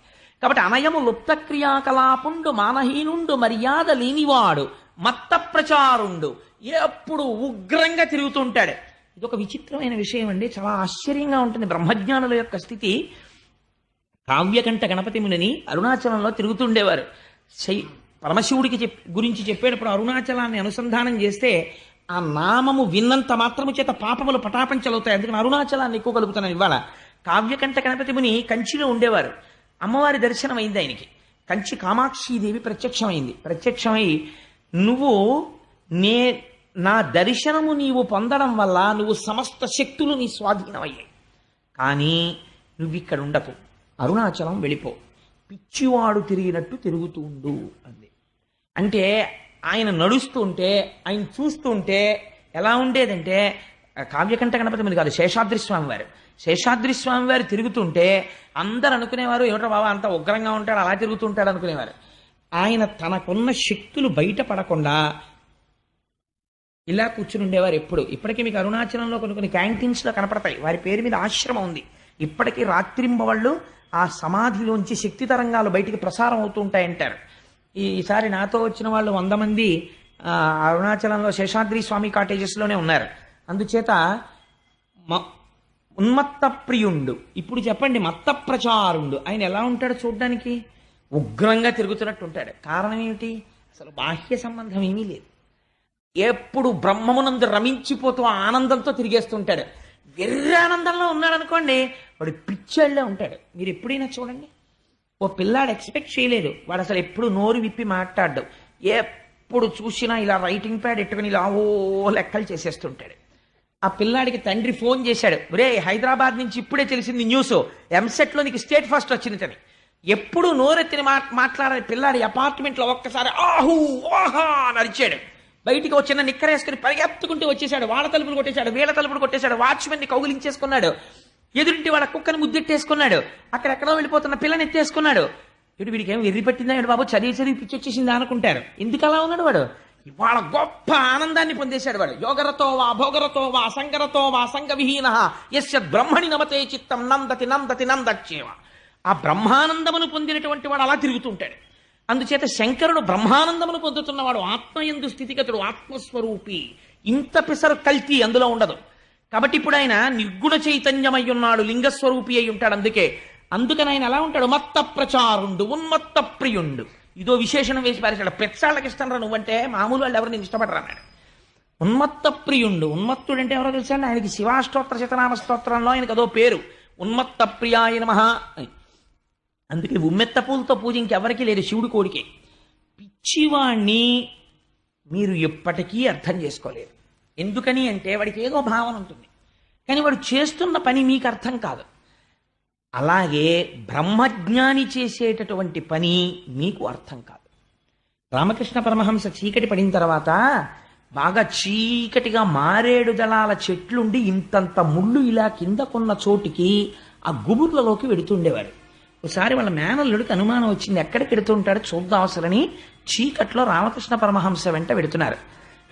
S2: కాబట్టి అనయము లుప్త క్రియాకలాపుండు, మానహీనుండు, మర్యాద లేనివాడు, మత్త ప్రచారుండు, ఎప్పుడు ఉగ్రంగా తిరుగుతుంటాడు. ఇది ఒక విచిత్రమైన విషయం అండి. చాలా ఆశ్చర్యంగా ఉంటుంది బ్రహ్మజ్ఞానుల యొక్క స్థితి. కావ్యకంఠ గణపతి మునిని అరుణాచలంలో తిరుగుతుండేవారు. పరమశివుడికి గురించి చెప్పేటప్పుడు అరుణాచలాన్ని అనుసంధానం చేస్తే ఆ నామము విన్నంత మాత్రము చేత పాపములు పటాపంచలవుతాయి. అందుకని అరుణాచలాన్ని ఎక్కువ కలుపుతున్నాను ఇవాళ. కావ్యకంఠ గణపతి ముని కంచిలో ఉండేవారు. అమ్మవారి దర్శనం అయింది ఆయనకి. కంచి కామాక్షీదేవి ప్రత్యక్షమై నువ్వు నా దర్శనము నీవు పొందడం వల్ల నువ్వు సమస్త శక్తులు నీ స్వాధీనమయ్యాయి, కానీ నువ్వు ఇక్కడ ఉండకు, అరుణాచలం వెళ్ళిపో, పిచ్చివాడు తిరిగినట్టు తిరుగుతూ ఉండు అంది. అంటే ఆయన నడుస్తుంటే, ఆయన చూస్తుంటే ఎలా ఉండేదంటే, కావ్యకంఠ గణపతి మీద కాదు, శేషాద్రి స్వామి వారు తిరుగుతుంటే అందరు అనుకునేవారు, ఏమిటో బాబా అంత ఉగ్రంగా ఉంటాడు, అలా తిరుగుతుంటాడు అనుకునేవారు. ఆయన తనకున్న శక్తులు బయటపడకుండా ఇలా కూర్చుని ఉండేవారు ఎప్పుడు. ఇప్పటికీ మీకు అరుణాచలంలో కొన్ని క్యాంటీన్స్లో కనపడతాయి, వారి పేరు మీద ఆశ్రమం ఉంది. ఇప్పటికీ రాత్రింబవళ్ళు ఆ సమాధిలోంచి శక్తి తరంగాలు బయటికి ప్రసారం అవుతూ ఉంటాయంటారు. ఈసారి నాతో వచ్చిన వాళ్ళు 100 మంది అరుణాచలంలో శేషాద్రి స్వామి కాటేజెస్లోనే ఉన్నారు. అందుచేత ఉన్మత్త ప్రియుండు. ఇప్పుడు చెప్పండి, మత్త ప్రచారుండు. ఆయన ఎలా ఉంటాడు చూడ్డానికి? ఉగ్రంగా తిరుగుతున్నట్టు ఉంటాడు. కారణం ఏమిటి? అసలు బాహ్య సంబంధం ఏమీ లేదు. ఎప్పుడు బ్రహ్మమునందు రమించిపోతూ ఆనందంతో తిరిగేస్తుంటాడు. వెర్రి ఆనందంలో ఉన్నాడు అనుకోండి, వాడు పిచ్చాళ్ళే ఉంటాడు. మీరు ఎప్పుడైనా చూడండి, ఓ పిల్లాడు ఎక్స్పెక్ట్ చేయలేదు, వాడు అసలు ఎప్పుడు నోరు విప్పి మాట్లాడ్డు, ఎప్పుడు చూసినా ఇలా రైటింగ్ ప్యాడ్ ఎట్టుకుని ఇలా ఓ లెక్కలు చేసేస్తుంటాడు. ఆ పిల్లాడికి తండ్రి ఫోన్ చేశాడు, రే హైదరాబాద్ నుంచి ఇప్పుడే తెలిసింది న్యూస్, ఎంసెట్లో నీకు స్టేట్ ఫస్ట్ వచ్చిందని. ఎప్పుడు నోరెత్తిని మాట్లాడే పిల్లాడి అపార్ట్మెంట్లో ఒక్కసారి ఆహూ ఆహా అని అరిచాడు. బయటికి వచ్చిన నిక్కరేసుకుని పరిగెత్తుకుంటూ వచ్చేసాడు. వాళ్ళ తలుపులు కొట్టేశాడు, వీళ్ళ తలుపులు కొట్టేశాడు, వాచ్మెన్ని కౌగిలించేసుకున్నాడు, ఎదురింటి వాళ్ళ కుక్కని ముద్దెట్టేసుకున్నాడు, అక్కడెక్కడో వెళ్ళిపోతున్న పిల్లని ఎత్తేసుకున్నాడు. ఇటు వీడికి ఏం వెర్రి పట్టిందా బాబు, చదివి పిచ్చి వచ్చేసిందా అనుకుంటారు. ఎందుకు అలా ఉన్నాడు వాడు? ఇవాళ గొప్ప ఆనందాన్ని పొందేశాడు వాడు. యోగరతో వా భోగరతో వా సంగరతో వా సంగ విహీన యస్య బ్రహ్మణి నమతే చిత్తం నందతి నందతి నందచ్చేవ. ఆ బ్రహ్మానందమును పొందినటువంటి వాడు అలా తిరుగుతుంటాడు. అందుచేత శంకరుడు బ్రహ్మానందమును పొందుతున్నవాడు, ఆత్మయందు స్థితిగతుడు, ఆత్మస్వరూపి. ఇంత పిసరు కల్తీ అందులో ఉండదు. కాబట్టి ఇప్పుడు ఆయన నిర్గుణ చైతన్యమై ఉన్నాడు, లింగస్వరూపి అయి ఉంటాడు. అందుకని ఆయన ఎలా ఉంటాడు? మత్త ప్రచారుండు, ఉన్మత్త ప్రియుండు. ఇదో విశేషణం వేసి పారేశాడు. పెచ్చాళ్ళకి ఇష్టం రా నువ్వంటే, మామూలు వాళ్ళు ఎవరు నేను ఇష్టపడరా అన్నాడు. ఉన్మత్త ప్రియుండు. ఉన్మత్తుడు అంటే ఎవరో తెలుసా అండి? ఆయనకి శివాష్టోత్తర శతనామ స్తోత్రంలో ఆయనకు అదో పేరు, ఉన్మత్త ప్రియాయ నమః. అందుకే ఉమ్మెత్త పూలతో పూజ ఇంకెవరికి లేదు, శివుడి కోడికే. పిచ్చివాణ్ణి మీరు ఎప్పటికీ అర్థం చేసుకోలేరు. ఎందుకని అంటే వాడికి ఏదో భావన ఉంటుంది, కానీ వాడు చేస్తున్న పని మీకు అర్థం కాదు. అలాగే బ్రహ్మజ్ఞాని చేసేటటువంటి పని మీకు అర్థం కాదు. రామకృష్ణ పరమహంస చీకటి పడిన తర్వాత బాగా చీకటిగా మారేడు దళాల చెట్లుండి ఇంతంత ముళ్ళు ఇలా కిందకున్న చోటికి ఆ గుబుర్లలోకి వెడుతుండేవారు. ఒకసారి వాళ్ళ మేనల్లుడికి అనుమానం వచ్చింది, ఎక్కడికి వెడుతుంటాడో చూద్దాం అసలని చీకట్లో రామకృష్ణ పరమహంస వెంట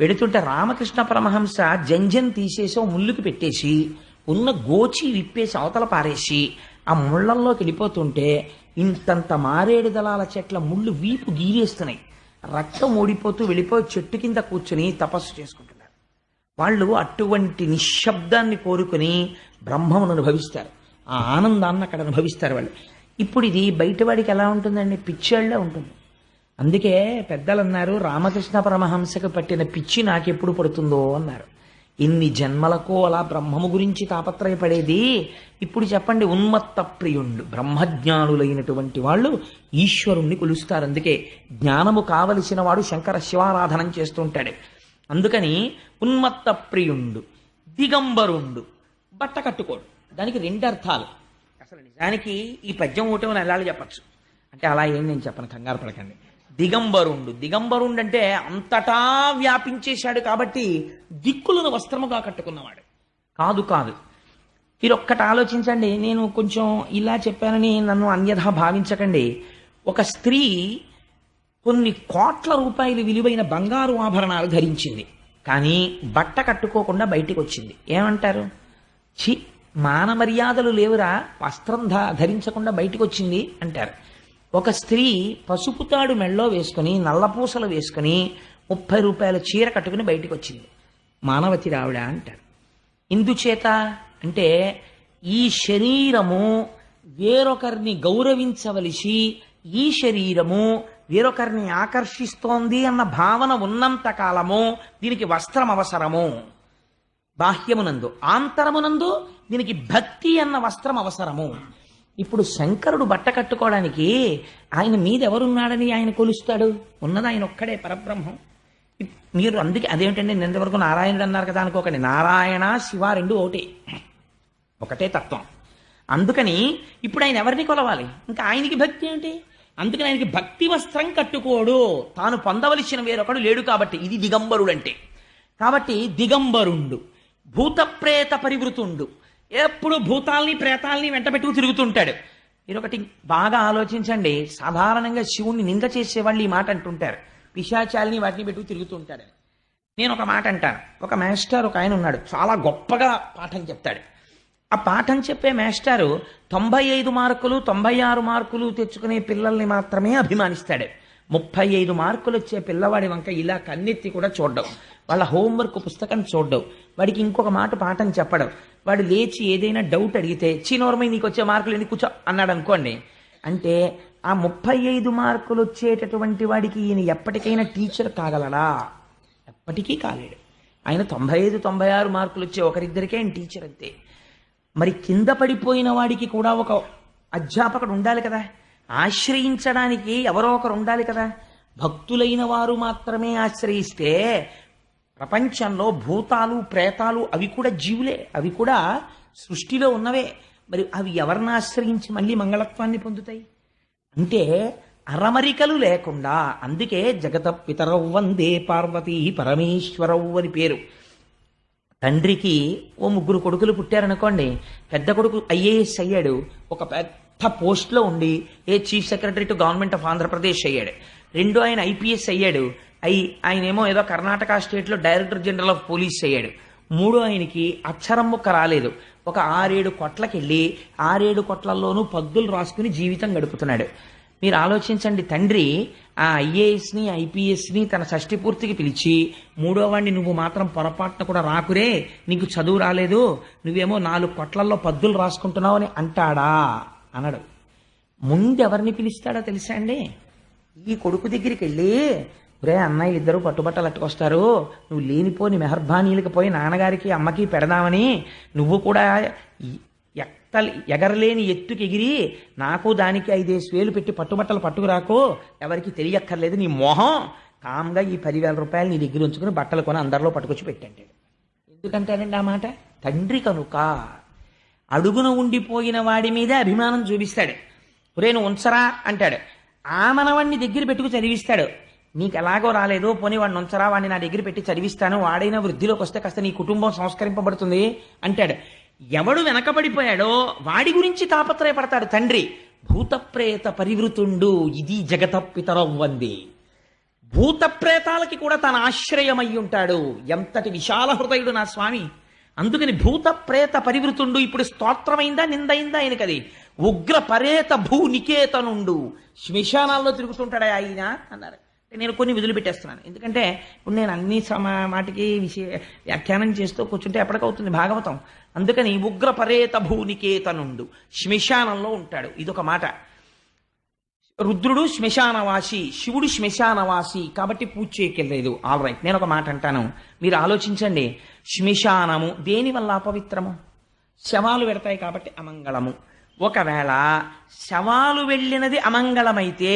S2: వెడుతుంటే రామకృష్ణ పరమహంస జంజం తీసేసి ఓ ముళ్ళుకి పెట్టేసి ఉన్న గోచి విప్పేసి అవతల పారేసి ఆ ముళ్ళల్లోకి వెళ్ళిపోతుంటే ఇంతంత మారేడు దళాల చెట్ల ముళ్ళు వీపు గీరేస్తున్నాయి. రక్తం ఓడిపోతూ వెళ్ళిపోయి చెట్టు కింద కూర్చుని తపస్సు చేసుకుంటున్నారు. వాళ్ళు అటువంటి నిశ్శబ్దాన్ని కోరుకుని బ్రహ్మమును అనుభవిస్తారు. ఆ ఆనందాన్ని అక్కడ అనుభవిస్తారు వాళ్ళు. ఇప్పుడు ఇది బయటవాడికి ఎలా ఉంటుందండి? పిచ్చేళ్లే ఉంటుంది. అందుకే పెద్దలు అన్నారు, రామకృష్ణ పరమహంసకు పట్టిన పిచ్చి నాకెప్పుడు పడుతుందో అన్నారు. ఇన్ని జన్మలకు అలా బ్రహ్మము గురించి తాపత్రయపడేది. ఇప్పుడు చెప్పండి, ఉన్మత్త ప్రియుండు బ్రహ్మజ్ఞానులైనటువంటి వాళ్ళు ఈశ్వరుణ్ణి కొలుస్తారు. అందుకే జ్ఞానము కావలసిన వాడు శంకర శివారాధనం చేస్తుంటాడు. అందుకని ఉన్మత్త ప్రియుండు, దిగంబరుండు, బట్ట కట్టుకోడు. దానికి రెండు అర్థాలు. అసలు నిజానికి ఈ పద్యం ఒకటే నెలలు చెప్పచ్చు. అంటే అలా ఏం నేను చెప్పను, కంగారు పడకండి. దిగంబరుండు, దిగంబరుండు అంటే అంతటా వ్యాపించేశాడు కాబట్టి దిక్కులను వస్త్రముగా కట్టుకున్నవాడు కాదు. కాదు, మీరు ఒక్కటి ఆలోచించండి. నేను కొంచెం ఇలా చెప్పానని నన్ను అన్యథా భావించకండి. ఒక స్త్రీ కొన్ని కోట్ల రూపాయలు విలువైన బంగారు ఆభరణాలు ధరించింది, కానీ బట్ట కట్టుకోకుండా బయటికి వచ్చింది. ఏమంటారు? ఛీ, మాన మర్యాదలు లేవురా, వస్త్రం ధరించకుండా బయటికి వచ్చింది అంటారు. ఒక స్త్రీ పసుపు తాడు మెళ్ళో వేసుకుని నల్లపూసలు వేసుకుని 30 రూపాయల చీర కట్టుకుని బయటికి వచ్చింది, మానవతి రావిడ అంటారు. ఎందుచేత అంటే ఈ శరీరము వేరొకరిని గౌరవించవలసి, ఈ శరీరము వేరొకరిని ఆకర్షిస్తోంది అన్న భావన ఉన్నంత కాలము దీనికి వస్త్రం అవసరము. బాహ్యమునందు, ఆంతరమునందు దీనికి భక్తి అన్న వస్త్రం అవసరము. ఇప్పుడు శంకరుడు బట్ట కట్టుకోవడానికి ఆయన మీద ఎవరున్నాడని ఆయన కొలుస్తాడు? ఉన్నది ఆయన ఒక్కడే, పరబ్రహ్మం. మీరు అందుకే అదేమిటండి నిన్నవరకు నారాయణుడు అన్నారు కదా అనుకోకండి. నారాయణ శివ రెండు ఒకటే తత్వం. అందుకని ఇప్పుడు ఆయన ఎవరిని కొలవాలి? ఇంకా ఆయనకి భక్తి ఏంటి? అందుకని ఆయనకి భక్తి వస్త్రం కట్టుకోడు. తాను పొందవలసిన వేరొకడు లేడు కాబట్టి ఇది దిగంబరుడు అంటే. కాబట్టి దిగంబరుండు, భూతప్రేత పరివృతుండు, ఎప్పుడు భూతాల్ని ప్రేతాల్ని వెంట పెట్టుకు తిరుగుతుంటాడు. మీరు ఒకటి బాగా ఆలోచించండి. సాధారణంగా శివుణ్ణి నింద చేసేవాళ్ళు ఈ మాట అంటుంటారు, పిశాచాల్ని వాటిని పెట్టుకు తిరుగుతుంటాడని. నేను ఒక మాట అంటాను. ఒక మాస్టర్ ఒక ఆయన ఉన్నాడు, చాలా గొప్పగా పాఠం చెప్తాడు. ఆ పాఠం చెప్పే మాస్టారు 95 మార్కులు 96 మార్కులు తెచ్చుకునే పిల్లల్ని మాత్రమే అభిమానిస్తాడు. 35 మార్కులు వచ్చే పిల్లవాడి వంక ఇలా కన్నెత్తి కూడా చూడ్డం, వాళ్ళ హోంవర్క్ పుస్తకం చూడ్డం, వాడికి ఇంకొక మాట పాఠం చెప్పడం. వాడు లేచి ఏదైనా డౌట్ అడిగితే చిన్నోర్మై నీకు వచ్చే మార్కులు ఎన్ని కూర్చో అన్నాడు అనుకోండి. అంటే ఆ 35 మార్కులు వచ్చేటటువంటి వాడికి ఈయన ఎప్పటికైనా టీచర్ కాగలడా? ఎప్పటికీ కాలేడు. ఆయన 95 96 మార్కులు వచ్చే ఒకరిద్దరికే ఆయన టీచర్ అంతే. మరి కింద పడిపోయిన వాడికి కూడా ఒక అధ్యాపకుడు ఉండాలి కదా, ఆశ్రయించడానికి ఎవరో ఒకరు ఉండాలి కదా. భక్తులైన వారు మాత్రమే ఆశ్రయిస్తే ప్రపంచంలో భూతాలు ప్రేతాలు అవి కూడా జీవులే, అవి కూడా సృష్టిలో ఉన్నవే. మరి అవి ఎవరిని ఆశ్రయించి మళ్ళీ మంగళత్వాన్ని పొందుతాయి? అంటే అరమరికలు లేకుండా. అందుకే జగత పితరౌ వందే పార్వతీ పరమేశ్వరౌ అని పేరు. తండ్రికి ఓ 3 కొడుకులు పుట్టారనుకోండి. పెద్ద కొడుకు ఐఏఎస్ అయ్యాడు, ఒక పెద్ద పోస్ట్లో ఉండి chief secretary to government of Andhra Pradesh అయ్యాడు. రెండో ఆయన ఐపీఎస్ అయ్యాడు, ఆయనేమో ఏదో కర్ణాటక స్టేట్లో డైరెక్టర్ జనరల్ ఆఫ్ పోలీస్ అయ్యాడు. మూడో ఆయనకి అక్షరం ముక్క రాలేదు, ఒక 6-7 కొట్లకెళ్ళి 6-7 కొట్లల్లోనూ పద్దులు రాసుకుని జీవితం గడుపుతున్నాడు. మీరు ఆలోచించండి, తండ్రి ఆ ఐఏఎస్ని ఐపీఎస్ని తన షష్ఠి పూర్తికి పిలిచి, మూడో వాడిని నువ్వు మాత్రం పొరపాటున కూడా రాకురే, నీకు చదువు రాలేదు, నువ్వేమో 4 కొట్లల్లో పద్దులు రాసుకుంటున్నావు అని అంటాడా? అనడు. ముందెవరిని పిలుస్తాడో తెలుసా అండి? ఈ కొడుకు దగ్గరికి వెళ్ళి, రే అన్నయ్య ఇద్దరు పట్టుబట్టలు అట్టుకొస్తారు, నువ్వు లేనిపోని మెహర్బానీలకు పోయి నాన్నగారికి అమ్మకి పెడదామని నువ్వు కూడా ఎగరలేని ఎత్తుకి ఎగిరి నాకు దానికి 5 వేలు పెట్టి పట్టుబట్టలు పట్టుకురాకు, ఎవరికి తెలియక్కర్లేదు, నీ మొహం కామ్గా ఈ 10,000 రూపాయలు నీ దగ్గర ఉంచుకుని బట్టలు కొని అందరిలో పట్టుకొచ్చి పెట్టండి. ఎందుకంటాడండి ఆ మాట? తండ్రి కనుక. అడుగున ఉండిపోయిన వాడి మీదే అభిమానం చూపిస్తాడు. ఒరే నువ్వు ఉంచరా అంటాడు. ఆ మనవాడిని దగ్గర పెట్టుకు చదివిస్తాడు. నీకు ఎలాగో రాలేదు, పోనీ వాడిని ఉంచరా, వాడిని నా దగ్గర పెట్టి చదివిస్తాను, వాడైనా వృద్ధిలోకి వస్తే కాస్త నీ కుటుంబం సంస్కరింపబడుతుంది అంటాడు. ఎవడు వెనకబడిపోయాడో వాడి గురించి తాపత్రయపడతాడు తండ్రి. భూతప్రేత పరివృతుండు, ఇది జగత పితరవ్వంది. భూతప్రేతాలకి కూడా తన ఆశ్రయమై ఉంటాడు. ఎంతటి విశాల హృదయుడు నా స్వామి! అందుకని భూత ప్రేత పరివృతుండు. ఇప్పుడు స్తోత్రమైందా నిందైందా ఆయనకది? ఉగ్ర పరేత భూ నికేతనుండు, శ్మశానాల్లో తిరుగుతుంటాడా ఆయన అన్నారు. నేను కొన్ని విధులు పెట్టేస్తున్నాను, ఎందుకంటే ఇప్పుడు నేను అన్ని మాటికి వ్యాఖ్యానం చేస్తూ కూర్చుంటే ఎప్పటికవుతుంది భాగవతం. అందుకని ఉగ్ర పరేత భూ నికేతనుండు, శ్మశానంలో ఉంటాడు. ఇదొక మాట. రుద్రుడు శ్మశానవాసి, శివుడు శ్మశానవాసి, కాబట్టి పూజ చేయకెళ్ళలేదు. ఆల్ రైట్, నేను ఒక మాట అంటాను, మీరు ఆలోచించండి. శ్మశానము దేనివల్ల అపవిత్రము? శవాలు పెడతాయి కాబట్టి అమంగళము. ఒకవేళ శవాలు వెళ్ళినది అమంగళమైతే,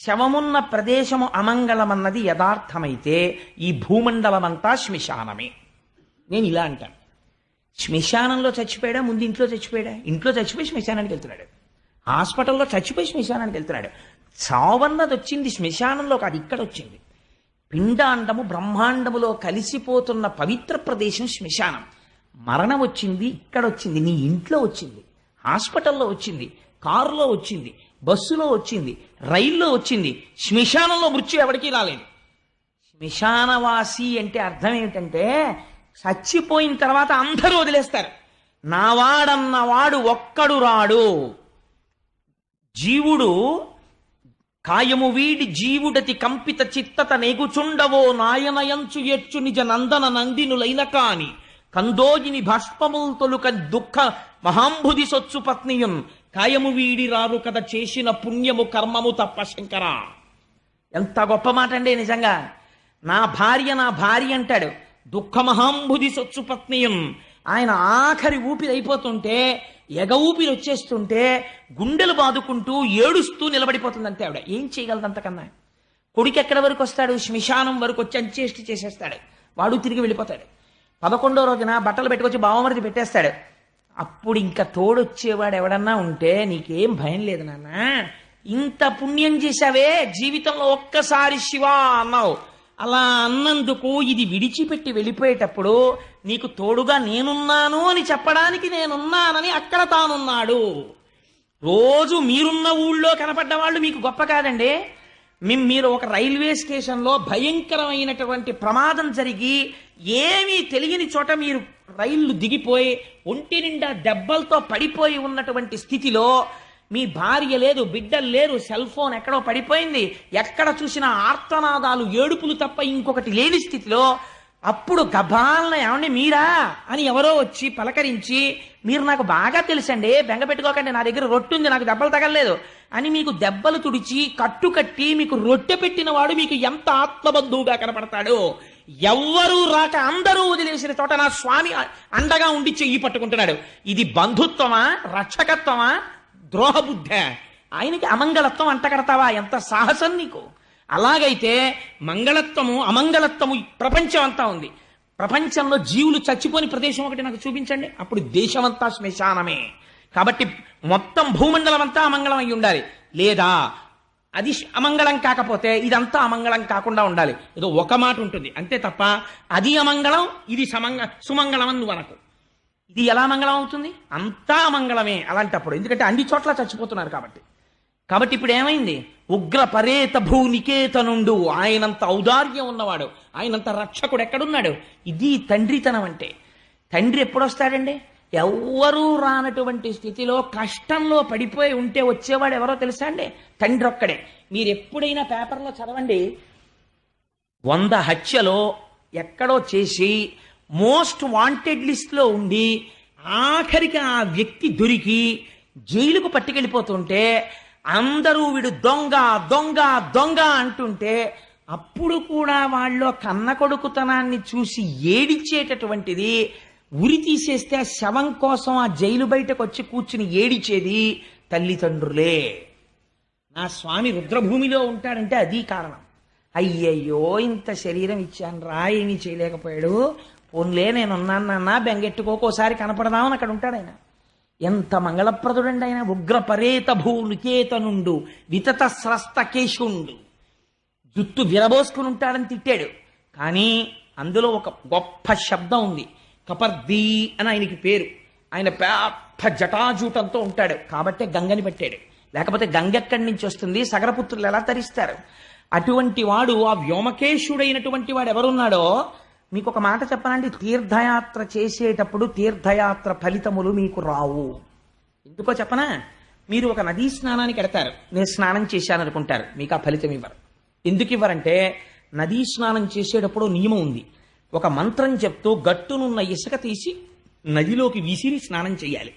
S2: శవమున్న ప్రదేశము అమంగళమన్నది యథార్థమైతే, ఈ భూమండలమంతా శ్మశానమే. నేను ఇలా అంటాను. శ్మశానంలో చచ్చిపోయాడా, ముందు ఇంట్లో చచ్చిపోయాడా? ఇంట్లో చచ్చిపోయి శ్మశానానికి వెళ్తున్నాడు. హాస్పిటల్లో చచ్చిపోయి శ్మశానానికి వెళ్తున్నాడు. చావన్నది వచ్చింది శ్మశానంలో కాదు, ఇక్కడ వచ్చింది. పిండాండము బ్రహ్మాండములో కలిసిపోతున్న పవిత్ర ప్రదేశం శ్మశానం. మరణం వచ్చింది ఇక్కడ వచ్చింది, నీ ఇంట్లో వచ్చింది, హాస్పిటల్లో వచ్చింది, కారులో వచ్చింది, బస్సులో వచ్చింది, రైల్లో వచ్చింది. శ్మశానంలో మృత్యు ఎవరికీ రాలేదు. శ్మశానవాసి అంటే అర్థం ఏమిటంటే, చచ్చిపోయిన తర్వాత అందరూ వదిలేస్తారు. నావాడన్నవాడు ఒక్కడు రాడు. జీవుడు కాయము వీడి జీవుడతి కంపిత చిత్తత నెగుచుండవో నాయనయంచు ఎచ్చు నిజ నందన నందినులైన కాని కందోజిని భాష్పముల్ తొలుక దుఃఖ మహాంబుది సొచ్చు పత్నియం కాయము వీడి రారు కథ చేసిన పుణ్యము కర్మము తప్ప శంకర. ఎంత గొప్ప మాట అండి నిజంగా. నా భార్య అంటాడు. దుఃఖ మహాంబుది సొచ్చు పత్నియం. ఆయన ఆఖరి ఊపిరి అయిపోతుంటే, ఎగ ఊపిరి వచ్చేస్తుంటే గుండెలు బాదుకుంటూ ఏడుస్తూ నిలబడిపోతుందంతే ఆవిడ. ఏం చేయగలదు అంతకన్నా? కొడుకు ఎక్కడి వరకు వస్తాడు? శ్మశానం వరకు వచ్చి అంచేష్టి చేసేస్తాడు. వాడు తిరిగి వెళ్ళిపోతాడు. 11వ రోజున బట్టలు పెట్టుకొచ్చి బావమరిది పెట్టేస్తాడు. అప్పుడు ఇంకా తోడొచ్చేవాడు ఎవడన్నా ఉంటే, నీకేం భయం లేదు నాన్న, ఇంత పుణ్యం చేశావే, జీవితంలో ఒక్కసారి శివా అన్నావు, అలా అన్నందుకు ఇది విడిచిపెట్టి వెళ్ళిపోయేటప్పుడు నీకు తోడుగా నేనున్నాను అని చెప్పడానికి నేనున్నానని అక్కడ తానున్నాడు. రోజు మీరున్న ఊళ్ళో కనపడ్డ వాళ్ళు మీకు గొప్ప కాదండి. మీరు ఒక రైల్వే స్టేషన్లో భయంకరమైనటువంటి ప్రమాదం జరిగి ఏమీ తెలియని చోట మీరు రైళ్లు దిగిపోయి ఒంటి నిండా దెబ్బలతో పడిపోయి ఉన్నటువంటి స్థితిలో, మీ భార్య లేదు, బిడ్డలు లేరు, సెల్ ఫోన్ ఎక్కడో పడిపోయింది, ఎక్కడ చూసినా ఆర్తనాదాలు, ఏడుపులు తప్ప ఇంకొకటి లేని స్థితిలో, అప్పుడు గబాలన ఏమండి మీరా అని ఎవరో వచ్చి పలకరించి, మీరు నాకు బాగా తెలుసండి, బెంగ పెట్టుకోకండి, నా దగ్గర రొట్టె ఉంది, నాకు దెబ్బలు తగలలేదు అని మీకు దెబ్బలు తుడిచి కట్టుకట్టి మీకు రొట్టె పెట్టిన వాడు మీకు ఎంత ఆత్మబంధువుగా కనపడతాడు. ఎవ్వరూ రాక అందరూ వదిలేసిన చోట నా స్వామి అండగా ఉండి చెయ్యి పట్టుకుంటున్నాడు. ఇది బంధుత్వమా, రక్షకత్వమా, ద్రోహబుద్ధ? ఆయనకి అమంగళత్వం అంటగడతావా? ఎంత సాహసం నీకు! అలాగైతే మంగళత్వము అమంగళత్వము ప్రపంచం అంతా ఉంది. ప్రపంచంలో జీవులు చచ్చిపోని ప్రదేశం ఒకటి నాకు చూపించండి, అప్పుడు దేశమంతా శ్మశానమే. కాబట్టి మొత్తం భూమండలం అంతా అమంగళం అయి ఉండాలి. లేదా అది అమంగళం కాకపోతే ఇదంతా అమంగళం కాకుండా ఉండాలి. ఏదో ఒక మాట ఉంటుంది అంతే తప్ప అది అమంగళం ఇది సుమంగళం అని నువ్వు అనకు. ఇది ఎలా మంగళం అవుతుంది? అంతా అమంగళమే అలాంటప్పుడు, ఎందుకంటే అన్ని చోట్ల చచ్చిపోతున్నారు కాబట్టి ఇప్పుడు ఏమైంది? ఉగ్ర పరేత భూ నికేతనుండు. ఆయనంత ఔదార్యం ఉన్నవాడు, ఆయనంత రక్షకుడు ఎక్కడున్నాడు? ఇది తండ్రితనం అంటే. తండ్రి ఎప్పుడొస్తాడండి? ఎవ్వరూ రానటువంటి స్థితిలో కష్టంలో పడిపోయి ఉంటే వచ్చేవాడు ఎవరో తెలుసా అండి? తండ్రి ఒక్కడే. మీరు ఎప్పుడైనా పేపర్లో చదవండి, 100 హత్యలో ఎక్కడో చేసి మోస్ట్ వాంటెడ్ లిస్ట్లో ఉండి ఆఖరికి ఆ వ్యక్తి దొరికి జైలుకు పట్టుకెళ్ళిపోతుంటే అందరూ వీడు దొంగ దొంగ దొంగ అంటుంటే, అప్పుడు కూడా వాళ్ళు కన్న కొడుకుతనాన్ని చూసి ఏడిచేటటువంటిది, ఉరి తీసేస్తే ఆ శవం కోసం ఆ జైలు బయటకు వచ్చి కూర్చుని ఏడిచేది తల్లిదండ్రులే. నా స్వామి రుద్రభూమిలో ఉంటాడంటే అది కారణం. అయ్యయ్యో ఇంత శరీరం ఇచ్చాను రా, ఏమీ చేయలేకపోయాడు, పోన్లే నేనున్నాను నాన్న, బెంగెట్టుకోకోసారి కనపడదామని అక్కడ ఉంటాడు ఆయన. ఎంత మంగళప్రదుడండి ఆయన. ఉగ్రపరేత భూ నికేతనుండు వితత స్రస్త కేశుండు. జుట్టు విరబోసుకుని ఉంటాడని తిట్టాడు, కానీ అందులో ఒక గొప్ప శబ్దం ఉంది. కపర్దీ అని ఆయనకి పేరు. ఆయన పెద్ద జటాజూటంతో ఉంటాడు కాబట్టే గంగని పెట్టాడు. లేకపోతే గంగ ఎక్కడి నుంచి వస్తుంది? సగరపుత్రులు ఎలా తరిస్తారు? అటువంటి వాడు, ఆ వ్యోమకేశుడైనటువంటి వాడు ఎవరున్నాడో మీకు ఒక మాట చెప్పాలంటే తీర్థయాత్ర చేసేటప్పుడు తీర్థయాత్ర ఫలితములు మీకు రావు. ఎందుకో చెప్పనా? మీరు ఒక నదీ స్నానానికి వెడతారు, నేను స్నానం చేశాను అనుకుంటారు, మీకు ఆ ఫలితం ఇవ్వరు. ఎందుకు ఇవ్వరంటే నదీ స్నానం చేసేటప్పుడు నియమం ఉంది. ఒక మంత్రం చెప్తూ గట్టునున్న ఇసుక తీసి నదిలోకి విసిరి స్నానం చేయాలి.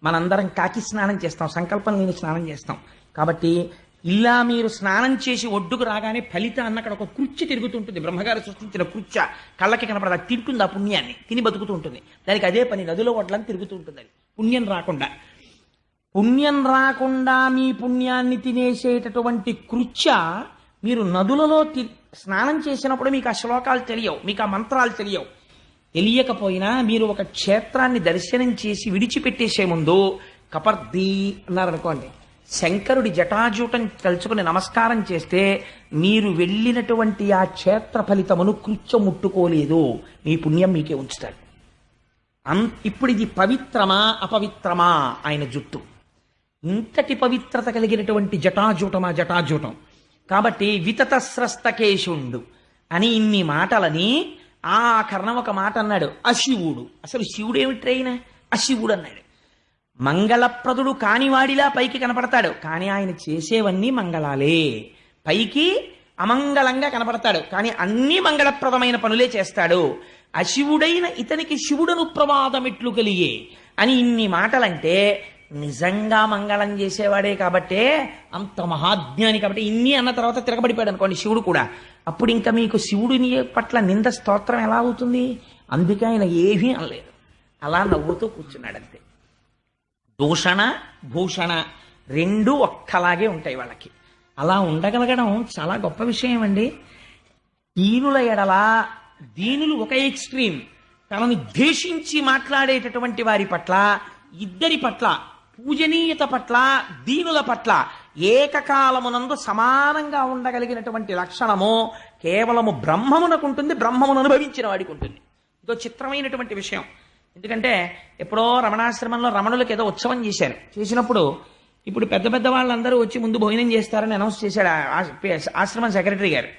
S2: మనందరం కాకి స్నానం చేస్తాం, సంకల్పం లేని స్నానం చేస్తాం. కాబట్టి ఇలా మీరు స్నానం చేసి ఒడ్డుకు రాగానే ఫలితం అన్న అక్కడ ఒక కృత్య తిరుగుతుంటుంది. బ్రహ్మగారు సృష్టించిన కృత్య కళ్ళకి కనపడదు, అది తింటుంది, ఆ పుణ్యాన్ని తిని బతుకుతూ ఉంటుంది. దానికి అదే పని, నదిలో ఒడ్లని తిరుగుతూ ఉంటుంది. అది పుణ్యం రాకుండా మీ పుణ్యాన్ని తినేసేటటువంటి కృత్య మీరు నదులలో స్నానం చేసినప్పుడు మీకు ఆ శ్లోకాలు తెలియవు, మీకు ఆ మంత్రాలు తెలియవు. తెలియకపోయినా మీరు ఒక క్షేత్రాన్ని దర్శనం చేసి విడిచిపెట్టేసే ముందు కపర్ది అన్నారనుకోండి, శంకరుడి జటాజూటం తలుచుకుని నమస్కారం చేస్తే మీరు వెళ్ళినటువంటి ఆ క్షేత్ర ఫలితమును కృత్య ముట్టుకోలేదు, మీ పుణ్యం మీకే ఉంచుతాడు. ఇప్పుడు ఇది పవిత్రమా అపవిత్రమా? ఆయన జుట్టు ఇంతటి పవిత్రత కలిగినటువంటి జటాజూటం కాబట్టి వితతస్రస్తకేశుండు అని ఇన్ని మాటలని ఆ కర్ణం ఒక మాట అన్నాడు, అశివుడు. అసలు శివుడు ఏమిట్రైన అశివుడు అన్నాడు. మంగళప్రదుడు కానివాడిలా పైకి కనపడతాడు, కానీ ఆయన చేసేవన్నీ మంగళాలే. పైకి అమంగళంగా కనపడతాడు, కానీ అన్ని మంగళప్రదమైన పనులే చేస్తాడు. అశివుడైన ఇతనికి శివుడను ప్రమాదమెట్లు కలిగే అని ఇన్ని మాటలంటే నిజంగా మంగళం చేసేవాడే కాబట్టే, అంత మహాజ్ఞాని కాబట్టి ఇన్ని అన్న తర్వాత తిరగబడిపోయాడు అనుకోండి శివుడు కూడా. అప్పుడు ఇంకా మీకు శివుడిని పట్ల నింద స్తోత్రం ఎలా అవుతుంది? అందుకే ఆయన ఏమీ అనలేదు, అలా నవ్వుతూ కూర్చున్నాడు అంతే. దూషణ భూషణ రెండూ ఒక్కలాగే ఉంటాయి వాళ్ళకి. అలా ఉండగలగడం చాలా గొప్ప విషయం అండి. దీనుల ఎడల దీనులు ఒక ఎక్స్ట్రీమ్, తనని ద్వేషించి మాట్లాడేటటువంటి వారి పట్ల, ఇద్దరి పట్ల, పూజనీయత పట్ల, దీనుల పట్ల ఏకకాలమునందు సమానంగా ఉండగలిగినటువంటి లక్షణము కేవలము బ్రహ్మమునకు ఉంటుంది, బ్రహ్మమును అనుభవించిన వాడికి ఉంటుంది. ఇదో చిత్రమైనటువంటి విషయం. ఎందుకంటే ఎప్పుడో రమణాశ్రమంలో రమణులకు ఏదో ఉత్సవం చేసినప్పుడు ఇప్పుడు పెద్ద పెద్ద వాళ్ళందరూ వచ్చి ముందు భోజనం చేస్తారని అనౌన్స్ చేశాడు ఆశ్రమం సెక్రటరీ గారు.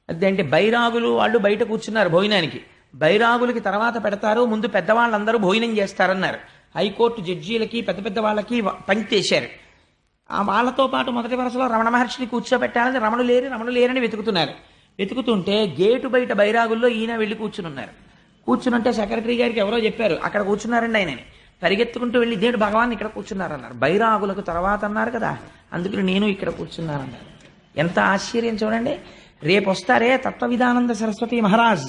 S2: అదేంటి బైరాగులు వాళ్ళు బయట కూర్చున్నారు భోజనానికి, బైరాగులకి తర్వాత పెడతారు, ముందు పెద్దవాళ్ళందరూ భోజనం చేస్తారన్నారు. హైకోర్టు జడ్జీలకి పెద్ద పెద్ద వాళ్ళకి పంక్తి వేశారు. వాళ్ళతో పాటు మొదటి వరుసలో రమణ మహర్షిని కూర్చోబెట్టాలని రమణు లేరని వెతుకుతుంటే గేటు బయట బైరాగుల్లో ఈయన వెళ్ళి కూర్చునుంటే సెక్రటరీ గారికి ఎవరో చెప్పారు అక్కడ కూర్చున్నారండి ఆయనని. పరిగెత్తుకుంటూ వెళ్ళి దేవుడు భగవాన్ ఇక్కడ కూర్చున్నారన్నారు. బైరాగులకు తర్వాత అన్నారు కదా, అందుకని నేను ఇక్కడ కూర్చున్నానన్నారు. ఎంత ఆశ్చర్యం చూడండి. రేపు వస్తారే తత్వవిధానంద సరస్వతి మహారాజ్,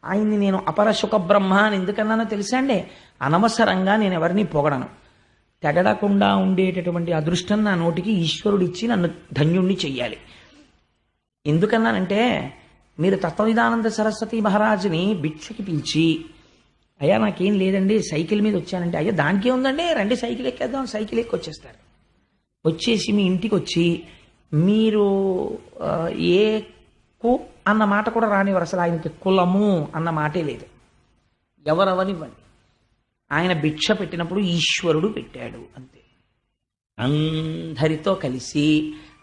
S2: ఆయన్ని నేను అపర సుఖ బ్రహ్మ అని ఎందుకన్నానో తెలుసా అండి? అనవసరంగా నేను ఎవరిని పొగడను. తెగడకుండా ఉండేటటువంటి అదృష్టం నా నోటికి ఈశ్వరుడు ఇచ్చి నన్ను ధన్యుణ్ణి చెయ్యాలి. ఎందుకన్నానంటే, మీరు తత్వవిధానంద సరస్వతి మహారాజుని భిక్షకి పిలిచి, అయ్యా నాకేం లేదండి సైకిల్ మీద వచ్చానంటే, అయ్యా దానికే ఉందండి రండి సైకిల్ ఎక్కేద్దాం, సైకిల్ ఎక్కి వచ్చేస్తారు. వచ్చేసి మీ ఇంటికి వచ్చి మీరు ఏ కు అన్న మాట కూడా రానివ్వరు. అసలు ఆయనకి కులము అన్న మాటే లేదు. ఎవరెవరివ్వండి, ఆయన భిక్ష పెట్టినప్పుడు ఈశ్వరుడు పెట్టాడు అంతే. అందరితో కలిసి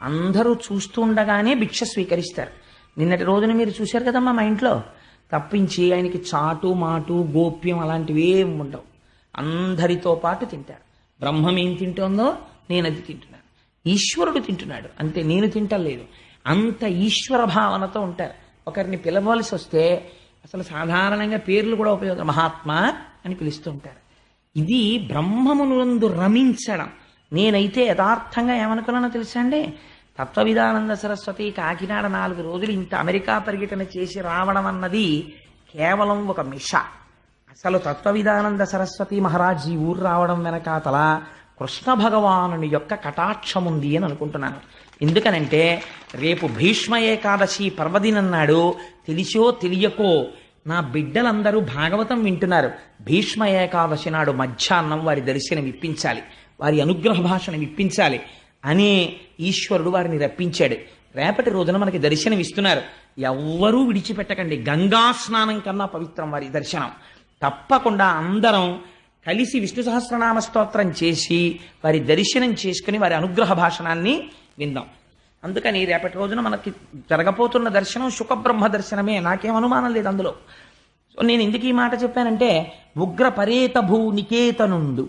S2: అందరూ చూస్తూ ఉండగానే భిక్ష స్వీకరిస్తారు. నిన్నటి రోజున మీరు చూశారు కదమ్మా మా ఇంట్లో. తప్పించి ఆయనకి చాటు మాటు గోప్యం అలాంటివి ఏమి ఉండవు. అందరితో పాటు తింటారు. బ్రహ్మం ఏం తింటోందో నేను అది తింటున్నాను, ఈశ్వరుడు తింటున్నాడు అంతే, నేను తింటలేదు. అంత ఈశ్వర భావనతో ఉంటారు. ఒకరిని పిలవలసి వస్తే అసలు సాధారణంగా పేర్లు కూడా ఉపయోగం, మహాత్మా అని పిలుస్తూ ఉంటారు. ఇది బ్రహ్మమునందు రమించడం. నేనైతే యథార్థంగా ఏమనుకున్నానో తెలుసా అండి? తత్వవిధానంద సరస్వతి కాకినాడ 4 రోజులు ఇంత అమెరికా పర్యటన చేసి రావడం అన్నది కేవలం ఒక మిష. అసలు తత్వవిధానంద సరస్వతి మహారాజ్ ఈ ఊరు రావడం వెనకాతల కృష్ణ భగవానుని యొక్క కటాక్షం ఉంది అని అనుకుంటున్నాను. ఎందుకనంటే రేపు భీష్మ ఏకాదశి పర్వదినం నాడు తెలిసో తెలియకో నా బిడ్డలందరూ భాగవతం వింటున్నారు. భీష్మ ఏకాదశి నాడు మధ్యాహ్నం వారి దర్శనం ఇప్పించాలి, వారి అనుగ్రహ భాషను ఇప్పించాలి అనే ఈశ్వరుడు వారిని రప్పించాడు. రేపటి రోజున మనకి దర్శనం ఇస్తున్నారు. ఎవ్వరూ విడిచిపెట్టకండి. గంగా స్నానం కన్నా పవిత్రం వారి దర్శనం. తప్పకుండా అందరం కలిసి విష్ణు సహస్రనామ స్తోత్రం చేసి వారి దర్శనం చేసుకుని వారి అనుగ్రహ భాషణాన్ని విందాం. అందుకని రేపటి రోజున మనకి జరగబోతున్న దర్శనం శుకబ్రహ్మ దర్శనమే, నాకేం అనుమానం లేదు అందులో. సో నేను ఎందుకు ఈ మాట చెప్పానంటే ఉగ్ర పరేత భూ నికేతనుండు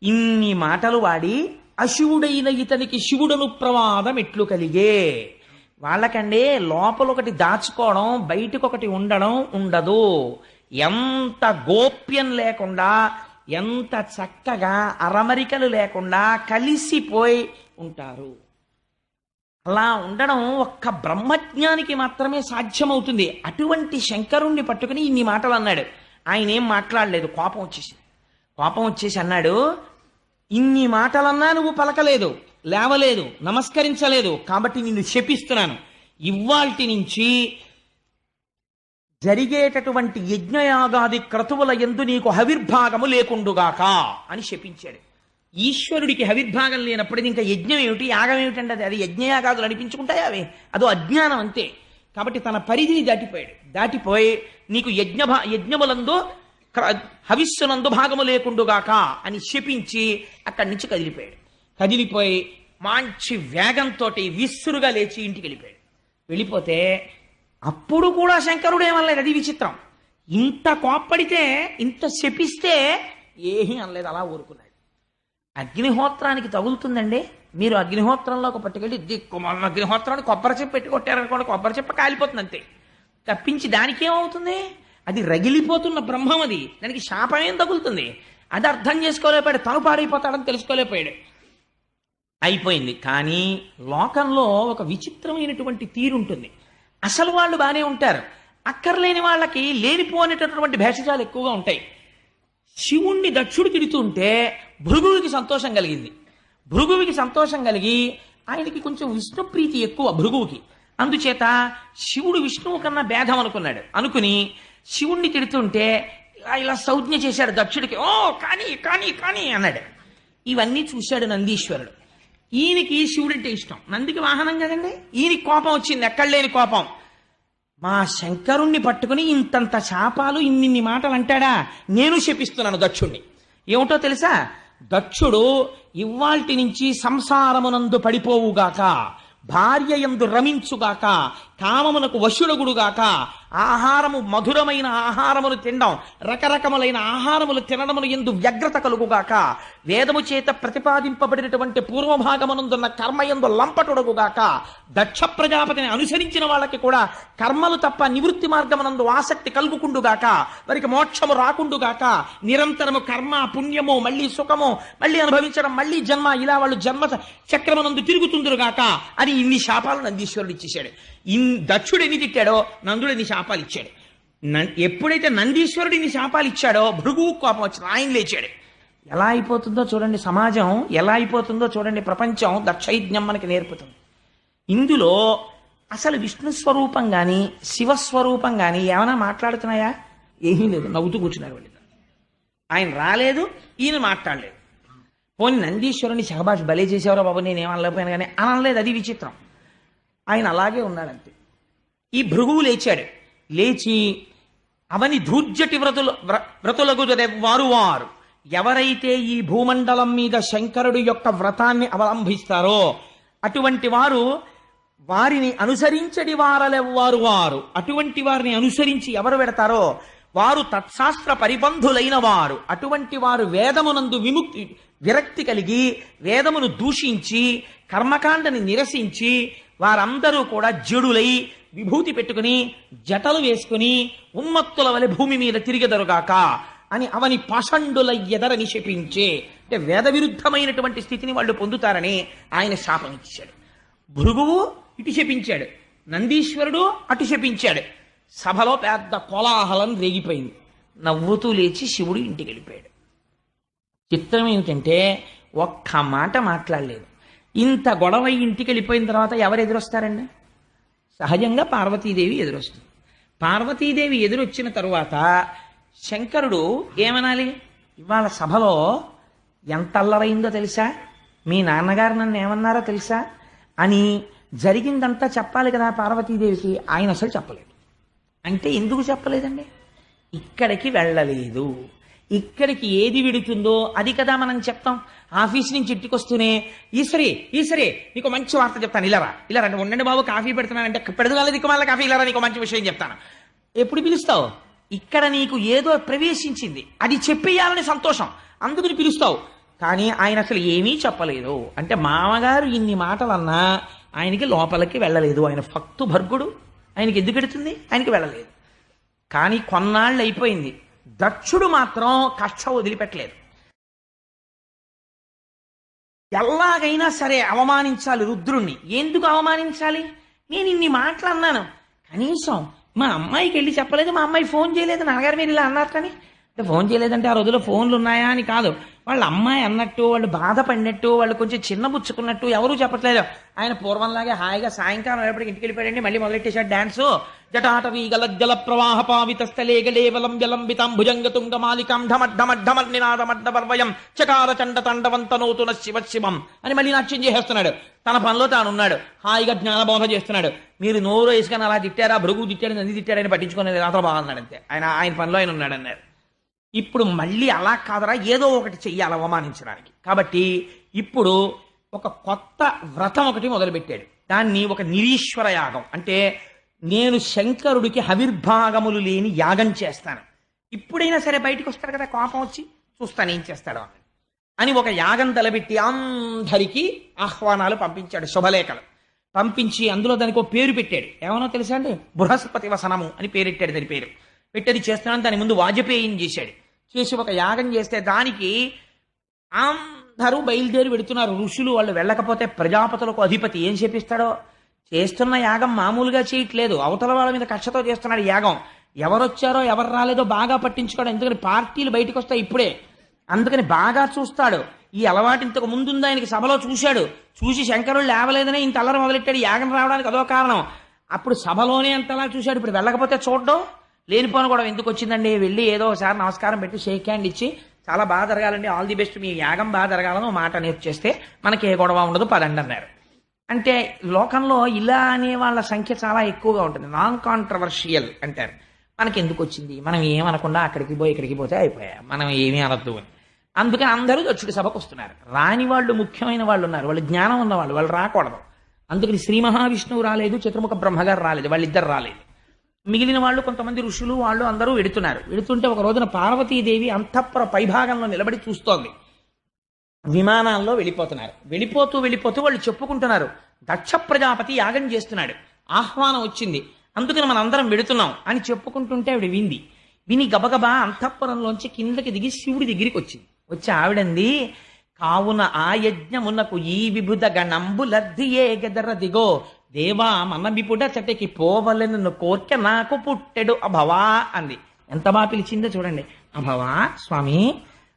S2: ఇన్ని మాటలు వాడి అశివుడైన ఇతనికి శివుడను ప్రమాదం ఎట్లు కలిగే. వాళ్ళకంటే లోపల ఒకటి దాచుకోవడం బయటకొకటి ఉండడం ఉండదు. ఎంత గోప్యం లేకుండా ఎంత చక్కగా అరమరికలు లేకుండా కలిసిపోయి ఉంటారు. అలా ఉండడం ఒక్క బ్రహ్మజ్ఞానికి మాత్రమే సాధ్యమవుతుంది. అటువంటి శంకరుణ్ణి పట్టుకుని ఇన్ని మాటలు అన్నాడు. ఆయన ఏం మాట్లాడలేదు, కోపం వచ్చేసింది. కోపం వచ్చేసి అన్నాడు, ఇన్ని మాటలన్నా నువ్వు పలకలేదు, లేవలేదు, నమస్కరించలేదు, కాబట్టి నిన్ను శపిస్తున్నాను. ఇవ్వాల్టి నుంచి జరిగేటటువంటి యజ్ఞయాగాది క్రతువుల యందు నీకు హవిర్భాగము లేకుండుగాక అని శపించాడు. ఈశ్వరుడికి హవిర్భాగం లేనప్పుడు ఇంకా యజ్ఞం ఏమిటి, యాగం ఏమిటంటే అది యజ్ఞయాగాదులు అనిపించుకుంటాయి, అవి అదో అజ్ఞానం అంతే. కాబట్టి తన పరిధిని దాటిపోయాడు. దాటిపోయి నీకు యజ్ఞములందు హవిస్సునందు భాగము లేకుండుగాక అని శపించి అక్కడి నుంచి కదిలిపోయాడు. కదిలిపోయి మంచి వేగంతో విస్సురుగా లేచి ఇంటికి వెళ్ళిపోయాడు. వెళ్ళిపోతే అప్పుడు కూడా శంకరుడు ఏమనలేదు. అది విచిత్రం. ఇంత కోప్పడితే, ఇంత శపిస్తే ఏమీ అనలేదు, అలా ఊరుకున్నాడు. అగ్నిహోత్రానికి తగులుతుందండి. మీరు అగ్నిహోత్రంలోకి పట్టుకెళ్ళి దిక్కుమాలిన అగ్నిహోత్రాన్ని కొబ్బరి చెప్పు పెట్టి కొట్టారనుకోండి, కొబ్బరి చెప్ప కాలిపోతుంది అంతే. తప్పించి దానికి ఏమవుతుంది? అది రగిలిపోతున్న బ్రహ్మం, అది దానికి శాపం ఏం తగులుతుంది? అది అర్థం చేసుకోలేకపోయాడు, తను పాడైపోతాడని తెలుసుకోలేకపోయాడు. అయిపోయింది. కానీ లోకంలో ఒక విచిత్రమైనటువంటి తీరుంటుంది. అసలు వాళ్ళు బాగానే ఉంటారు, అక్కర్లేని వాళ్ళకి లేనిపోనేటటువంటి భేషజాలు ఎక్కువగా ఉంటాయి. శివుణ్ణి దక్షుడు తిడుతుంటే భృగువుకి సంతోషం కలిగింది. భృగువుకి సంతోషం కలిగి ఆయనకి కొంచెం విష్ణు ప్రీతి ఎక్కువ భృగువుకి. అందుచేత శివుడు విష్ణువు కన్నా భేదం అనుకున్నాడు. అనుకుని శివుణ్ణి తిడుతుంటే ఇలా సంజ్ఞ చేశాడు దక్షుడికి. ఓ కానీ కానీ కానీ అన్నాడు. ఇవన్నీ చూశాడు నందీశ్వరుడు. ఈయనకి శివుడంటే ఇష్టం, నందికి వాహనం కదండి. ఈయనకి కోపం వచ్చింది, ఎక్కడ లేని కోపం. మా శంకరుణ్ణి పట్టుకుని ఇంతంత శాపాలు ఇన్నిన్ని మాటలు అంటాడా, నేను శపిస్తున్నాను దక్షుణ్ణి. ఏమిటో తెలుసా? దక్షుడు ఇవ్వాల్టి నుంచి సంసారమునందు పడిపోవుగాక, భార్య యందు రమించుగాక, కామమునకు వశుడగుడుగాక, ఆహారము మధురమైన ఆహారములు తినడం, రకరకములైన ఆహారములు తినడమును ఎందు వ్యగ్రత కలుగుగాక, వేదము చేత ప్రతిపాదింపబడినటువంటి పూర్వభాగమునందున్న కర్మయందు లంపటుడగుగాక, దక్ష ప్రజాపతిని అనుసరించిన వాళ్ళకి కూడా కర్మలు తప్ప నివృత్తి మార్గమునందు ఆసక్తి కలుగుకుండుగాక, వారికి మోక్షము రాకుండుగాక, నిరంతరము కర్మ పుణ్యము మళ్ళీ సుఖము మళ్ళీ అనుభవించడం, మళ్ళీ జన్మ, ఇలా వాళ్ళు జన్మ చక్రమునందు తిరుగుతుందురుగాక అని ఇన్ని శాపాలు నందీశ్వరుడు ఇచ్చేశాడు. దక్షుడు ఎన్ని తిట్టాడో నందుడు ఎన్ని శాపాలు ఇచ్చాడు. ఎప్పుడైతే నందీశ్వరుడు ఇన్ని శాపాలు ఇచ్చాడో భృగువు కోపం వచ్చింది, ఆయన లేచాడు. ఎలా అయిపోతుందో చూడండి సమాజం, ఎలా అయిపోతుందో చూడండి ప్రపంచం. దక్షయజ్ఞం మనకి నేర్పుతుంది. ఇందులో అసలు విష్ణు స్వరూపం కానీ శివస్వరూపం కానీ ఏమైనా మాట్లాడుతున్నాయా? ఏమీ లేదు, నవ్వుతూ కూర్చున్నారు వాళ్ళు. ఆయన రాలేదు, ఈయన మాట్లాడలేదు. పోనీ నందీశ్వరుని శహబాష్ భలే చేసేవారో బాబు, నేనేమనలేకపోయాను కానీ అనలేదు. అది విచిత్రం. ఆయన అలాగే ఉన్నాడంతే. ఈ భృగువు లేచాడు. లేచి అవని ధూర్జటి వ్రతులకు వారు ఎవరైతే ఈ భూమండలం మీద శంకరుడు యొక్క వ్రతాన్ని అవలంబిస్తారో అటువంటి వారు, వారిని అనుసరించడి వారు అటువంటి వారిని అనుసరించి ఎవరు పెడతారో వారు తత్శాస్త్ర పరిబంధులైన వారు. అటువంటి వారు వేదమునందు విరక్తి కలిగి వేదమును దూషించి కర్మకాండని నిరసించి వారందరూ కూడా జడులై విభూతి పెట్టుకుని జటలు వేసుకుని ఉన్మత్తుల వలె భూమి మీద తిరిగెదరుగాక అని అవని పాషండుల ఎదరని శపించే, అంటే వేద విరుద్ధమైనటువంటి స్థితిని వాళ్ళు పొందుతారని ఆయన శాపం ఇచ్చాడు. భృగువు ఇటు శపించాడు, నందీశ్వరుడు అటు శపించాడు. సభలో పెద్ద కోలాహలం రేగిపోయింది. నవ్వుతూ లేచి శివుడు ఇంటికి వెళ్ళిపోయాడు. చిత్రం ఏమిటంటే ఒక్క మాట మాట్లాడలేదు. ఇంత గొడవ ఇంటికి వెళ్ళిపోయిన తర్వాత ఎవరు ఎదురొస్తారండి? సహజంగా పార్వతీదేవి ఎదురొస్తుంది. పార్వతీదేవి ఎదురొచ్చిన తరువాత శంకరుడు ఏమనాలి? ఇవాళ సభలో ఎంత అల్లరైందో తెలుసా, మీ నాన్నగారు నన్ను ఏమన్నారో తెలుసా అని జరిగిందంతా చెప్పాలి కదా పార్వతీదేవికి. ఆయన అసలు చెప్పలేదు. అంటే ఎందుకు చెప్పలేదండి? ఇక్కడికి వెళ్ళలేదు. ఇక్కడికి ఏది విడుతుందో అది కదా మనం చెప్తాం. ఆఫీస్ నుంచి ఇంటికి వస్తూనే ఈశ్వరి నీకు మంచి వార్త చెప్తాను, ఇలా రండి, ఉండండి బాబు కాఫీ పెడుతున్నానంటే పెడదల దిక్కుమాల కాఫీ, ఇలా నీకు మంచి విషయం చెప్తాను. ఎప్పుడు పిలుస్తావు? ఇక్కడ నీకు ఏదో ప్రవేశించింది, అది చెప్పేయాలని సంతోషం, అందుకని పిలుస్తావు. కానీ ఆయన అసలు ఏమీ చెప్పలేదు. అంటే మామగారు ఇన్ని మాటలన్నా ఆయనకి లోపలికి వెళ్ళలేదు. ఆయన భక్తు భర్గుడు, ఆయనకి ఎందుకు ఎడుతుంది, ఆయనకి వెళ్ళలేదు. కానీ కొన్నాళ్ళు అయిపోయింది, దక్షుడు మాత్రం కక్ష వదిలిపెట్టలేదు. ఎలాగైనా సరే అవమానించాలి రుద్రుణ్ణి. ఎందుకు అవమానించాలి, నేను ఇన్ని మాటలు అన్నాను, కనీసం మా అమ్మాయికి వెళ్ళి చెప్పలేదు, మా అమ్మాయి ఫోన్ చేయలేదు, నాన్నగారు మీరు ఇలా అన్నారు. కానీ అంటే ఫోన్ చేయలేదంటే ఆ రోజుల్లో ఫోన్లు ఉన్నాయా అని కాదు, వాళ్ళ అమ్మాయి అన్నట్టు, వాళ్ళు బాధపడినట్టు, వాళ్ళు కొంచెం చిన్నబుచ్చుకున్నట్టు ఎవరూ చెప్పట్లేదు. ఆయన పూర్వంలాగే హాయిగా సాయంకాలం ఎప్పటికి ఇంటికి వెళ్ళిపోయాడండి, మళ్ళీ మొదలెట్టేశాడు డాన్సు. జటాటవీ గలజ్జల ప్రవాహ పావిత స్థలే గలేవలం జలంబితాం భుజంగతుంగ మాలికాం ఢమడ్డమడ్డమడ్డమర్నినాదమడ్డవర్వయం చకార చండ తండవంతనోతున శివ శివం అని మళ్ళీ నాట్యం చేసేస్తున్నాడు. తన పనిలో తానున్నాడు, హాయిగా జ్ఞానబోధ చేస్తున్నాడు. మీరు నోరు వేసుకొని అలా తిట్టారా, భృగు తిట్టాడు, నంది తిట్టాడని పట్టించుకునేది రాత్రి బాగున్నాడు అంతే. ఆయన పనిలో ఆయన ఉన్నాడు అన్నారు. ఇప్పుడు మళ్ళీ అలా కాదరా, ఏదో ఒకటి చెయ్యాలి అవమానించడానికి. కాబట్టి ఇప్పుడు ఒక కొత్త వ్రతం ఒకటి మొదలుపెట్టాడు. దాన్ని ఒక నిరీశ్వర యాగం, అంటే నేను శంకరుడికి హవిర్భాగములు లేని యాగం చేస్తాను, ఇప్పుడైనా సరే బయటకు వస్తాడు కదా, కోపం వచ్చి చూస్తాను ఏం చేస్తాడు అని ఒక యాగం తలబెట్టి అందరికీ ఆహ్వానాలు పంపించాడు, శుభలేఖలు పంపించి అందులో దానికి ఒక పేరు పెట్టాడు. ఏమనో తెలుసా అండి, బృహస్పతి వసనము అని పేరెట్టాడు. దాని పేరు పెట్టేది చేస్తున్నాను. దాని ముందు వాజపేయం చేశాడు. చేసి ఒక యాగం చేస్తే దానికి అందరూ బయలుదేరి వెడుతున్నారు. ఋషులు వాళ్ళు వెళ్ళకపోతే ప్రజాపతులకు అధిపతి ఏం చేపిస్తాడో. చేస్తున్న యాగం మామూలుగా చేయట్లేదు, అవతల వాళ్ళ మీద కక్షతో చేస్తున్నాడు యాగం. ఎవరొచ్చారో ఎవరు రాలేదో బాగా పట్టించుకోవడం, ఎందుకని పార్టీలు బయటకు వస్తాయి ఇప్పుడే, అందుకని బాగా చూస్తాడు. ఈ అలవాటు ఇంతకు ముందుంది ఆయనకి, సభలో చూశాడు. చూసి శంకరుడు లేవలేదనే ఇంత అల్లరి మొదలెట్టాడు. యాగం రావడానికి అదో కారణం. అప్పుడు సభలోనే అంతలా చూశాడు. ఇప్పుడు వెళ్ళకపోతే చూడడం, లేనిపోను కూడా ఎందుకు వచ్చిందండి, వెళ్ళి ఏదో ఒకసారి నమస్కారం పెట్టి షేక్ హ్యాండ్ ఇచ్చి చాలా బాగా జరగాలండి, ఆల్ ది బెస్ట్, మీ యాగం బాగా జరగాలని మాట నేర్చేస్తే మనకి ఏ గొడవ ఉండదు పదండి అన్నారు. అంటే లోకంలో ఇలా అనే వాళ్ళ సంఖ్య చాలా ఎక్కువగా ఉంటుంది. నాన్ కాంట్రవర్షియల్ అంటారు. మనకి ఎందుకు వచ్చింది, మనం ఏమనకుండా అక్కడికి పోయి ఇక్కడికి పోతే అయిపోయా, మనం ఏమీ అనద్దు అని. అందుకని అందరూ దక్షుడి సభకు వస్తున్నారు. రాని వాళ్ళు ముఖ్యమైన వాళ్ళు ఉన్నారు, వాళ్ళు జ్ఞానం ఉన్నవాళ్ళు, వాళ్ళు రాకూడదు. అందుకని శ్రీ మహావిష్ణువు రాలేదు, చతుర్ముఖ బ్రహ్మగారు రాలేదు, వాళ్ళిద్దరు రాలేదు. మిగిలిన వాళ్ళు కొంతమంది ఋషులు వాళ్ళు అందరూ వెడుతున్నారు. వెడుతుంటే ఒక రోజున పార్వతీదేవి అంతఃపుర పైభాగంలో నిలబడి చూస్తోంది. విమానాల్లో వెళ్ళిపోతున్నారు. వెళ్ళిపోతూ వాళ్ళు చెప్పుకుంటున్నారు, దక్ష ప్రజాపతి యాగం చేస్తున్నాడు, ఆహ్వానం వచ్చింది, అందుకని మనం అందరం వెడుతున్నాం అని చెప్పుకుంటుంటే ఆవిడ విని గబగబా అంతఃపురంలోంచి కిందకి దిగి శివుడి దగ్గరికి వచ్చింది. వచ్చి ఆవిడంది, కావున ఆ యజ్ఞమునకు ఈ విభుద గణంబు లబ్ధియే గదర దిగో దేవా మన విపుడ చటకి పోవలెను కోర్కె నాకు పుట్టెడు అభవా అంది. ఎంత బాగా పిలిచిందో చూడండి. అభవా, స్వామి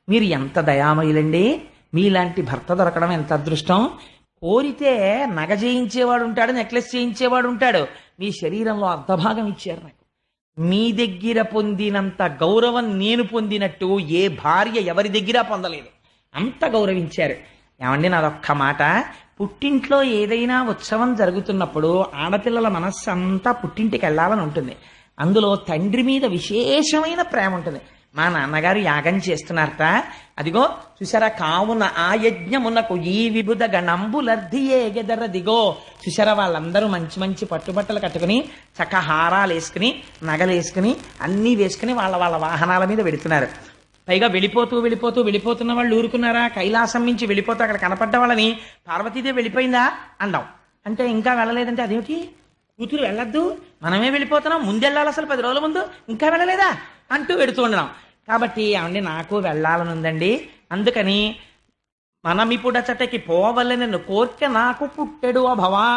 S2: మీరు ఎంత దయామయులండి, మీలాంటి భర్త దొరకడం ఎంత అదృష్టం. కోరితే నగ చేయించేవాడు ఉంటాడు, నెక్లెస్ చేయించేవాడు ఉంటాడు, మీ శరీరంలో అర్ధభాగం ఇచ్చారు నాకు. మీ దగ్గర పొందినంత గౌరవం నేను పొందినట్టు ఏ భార్య ఎవరి దగ్గర పొందలేదు, అంత గౌరవించారు. ఏమండి నాదొక్క మాట, పుట్టింట్లో ఏదైనా ఉత్సవం జరుగుతున్నప్పుడు ఆడపిల్లల మనస్సు అంతా పుట్టింటికి వెళ్ళాలని ఉంటుంది. అందులో తండ్రి మీద విశేషమైన ప్రేమ ఉంటుంది. మా నాన్నగారు యాగం చేస్తున్నారట, అదిగో చూసారా, కావున ఆ యజ్ఞమునకు ఈ విభుద గణంబులర్ధియే గెదర దిగో. చూసారా, వాళ్ళందరూ మంచి మంచి పట్టుబట్టలు కట్టుకుని చక్క హారాలు వేసుకుని నగలు వేసుకుని అన్నీ వేసుకుని వాళ్ళ వాళ్ళ వాహనాల మీద వెడుతున్నారు. పైగా వెళ్ళిపోతున్న వాళ్ళు ఊరుకున్నారా, కైలాసం నుంచి వెళ్ళిపోతూ అక్కడ కనపడ్డ వాళ్ళని పార్వతీదేవి వెళ్ళిపోయిందా అంటాం. అంటే ఇంకా వెళ్ళలేదంటే అదేమిటి, కూతురు వెళ్ళొద్దు, మనమే వెళ్ళిపోతున్నాం, ముందెళ్ళాలి అసలు 10 రోజుల ముందు, ఇంకా వెళ్ళలేదా అంటూ వెడుతూ ఉండడం. కాబట్టి ఏమండి నాకు వెళ్ళాలని ఉందండి, అందుకని మనమిపుడచటకి పోవలెనను కోర్కె నాకు పుట్టెడు అభవా,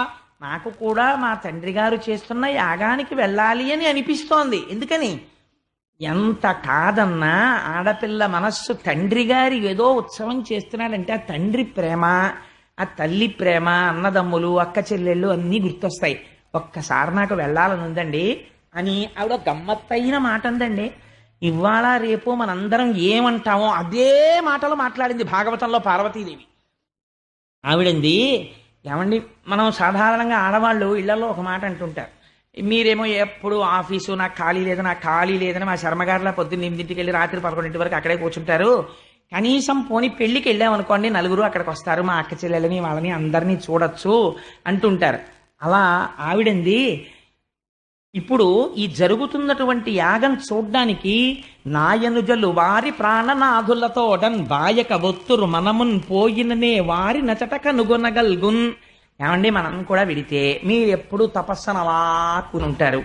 S2: నాకు కూడా మా తండ్రి గారు చేస్తున్న యాగానికి వెళ్ళాలి అని అనిపిస్తోంది. ఎందుకని, ఎంత కాదన్నా ఆడపిల్ల మనస్సు తండ్రి గారి ఏదో ఉత్సవం చేస్తున్నాడంటే ఆ తండ్రి ప్రేమ, ఆ తల్లి ప్రేమ, అన్నదమ్ములు, అక్క చెల్లెళ్ళు అన్నీ గుర్తొస్తాయి. ఒక్కసారి నాకు వెళ్ళాలని ఉందండి అని ఆవిడ గమ్మత్తైన మాట అందండి. ఇవాళ రేపు మనందరం ఏమంటామో అదే మాటలు మాట్లాడింది భాగవతంలో పార్వతీదేవి. ఆవిడంది, ఏమండి మనం సాధారణంగా ఆడవాళ్ళు ఇళ్లలో ఒక మాట అంటుంటారు, మీరేమో ఎప్పుడు ఆఫీసు నాకు ఖాళీ లేదని మా శర్మగారిలా పొద్దున్న 8ంటికి వెళ్ళి రాత్రి 11 వరకు అక్కడే కూర్చుంటారు, కనీసం పోని పెళ్లికి వెళ్ళామనుకోండి నలుగురు అక్కడికి వస్తారు, మా అక్క చెల్లెలని వాళ్ళని అందరినీ చూడొచ్చు అంటుంటారు. అలా ఆవిడంది, ఇప్పుడు ఈ జరుగుతున్నటువంటి యాగం చూడ్డానికి నాయనుజలు వారి ప్రాణనాథులతోడన్ బాయక ఒత్తురు మనమున్ పోయిననే వారి నచట కనుగొనగల్గున్. ఏమండి, మనం కూడా విడితే మీరు ఎప్పుడు తపస్సును అలా కూని ఉంటారు,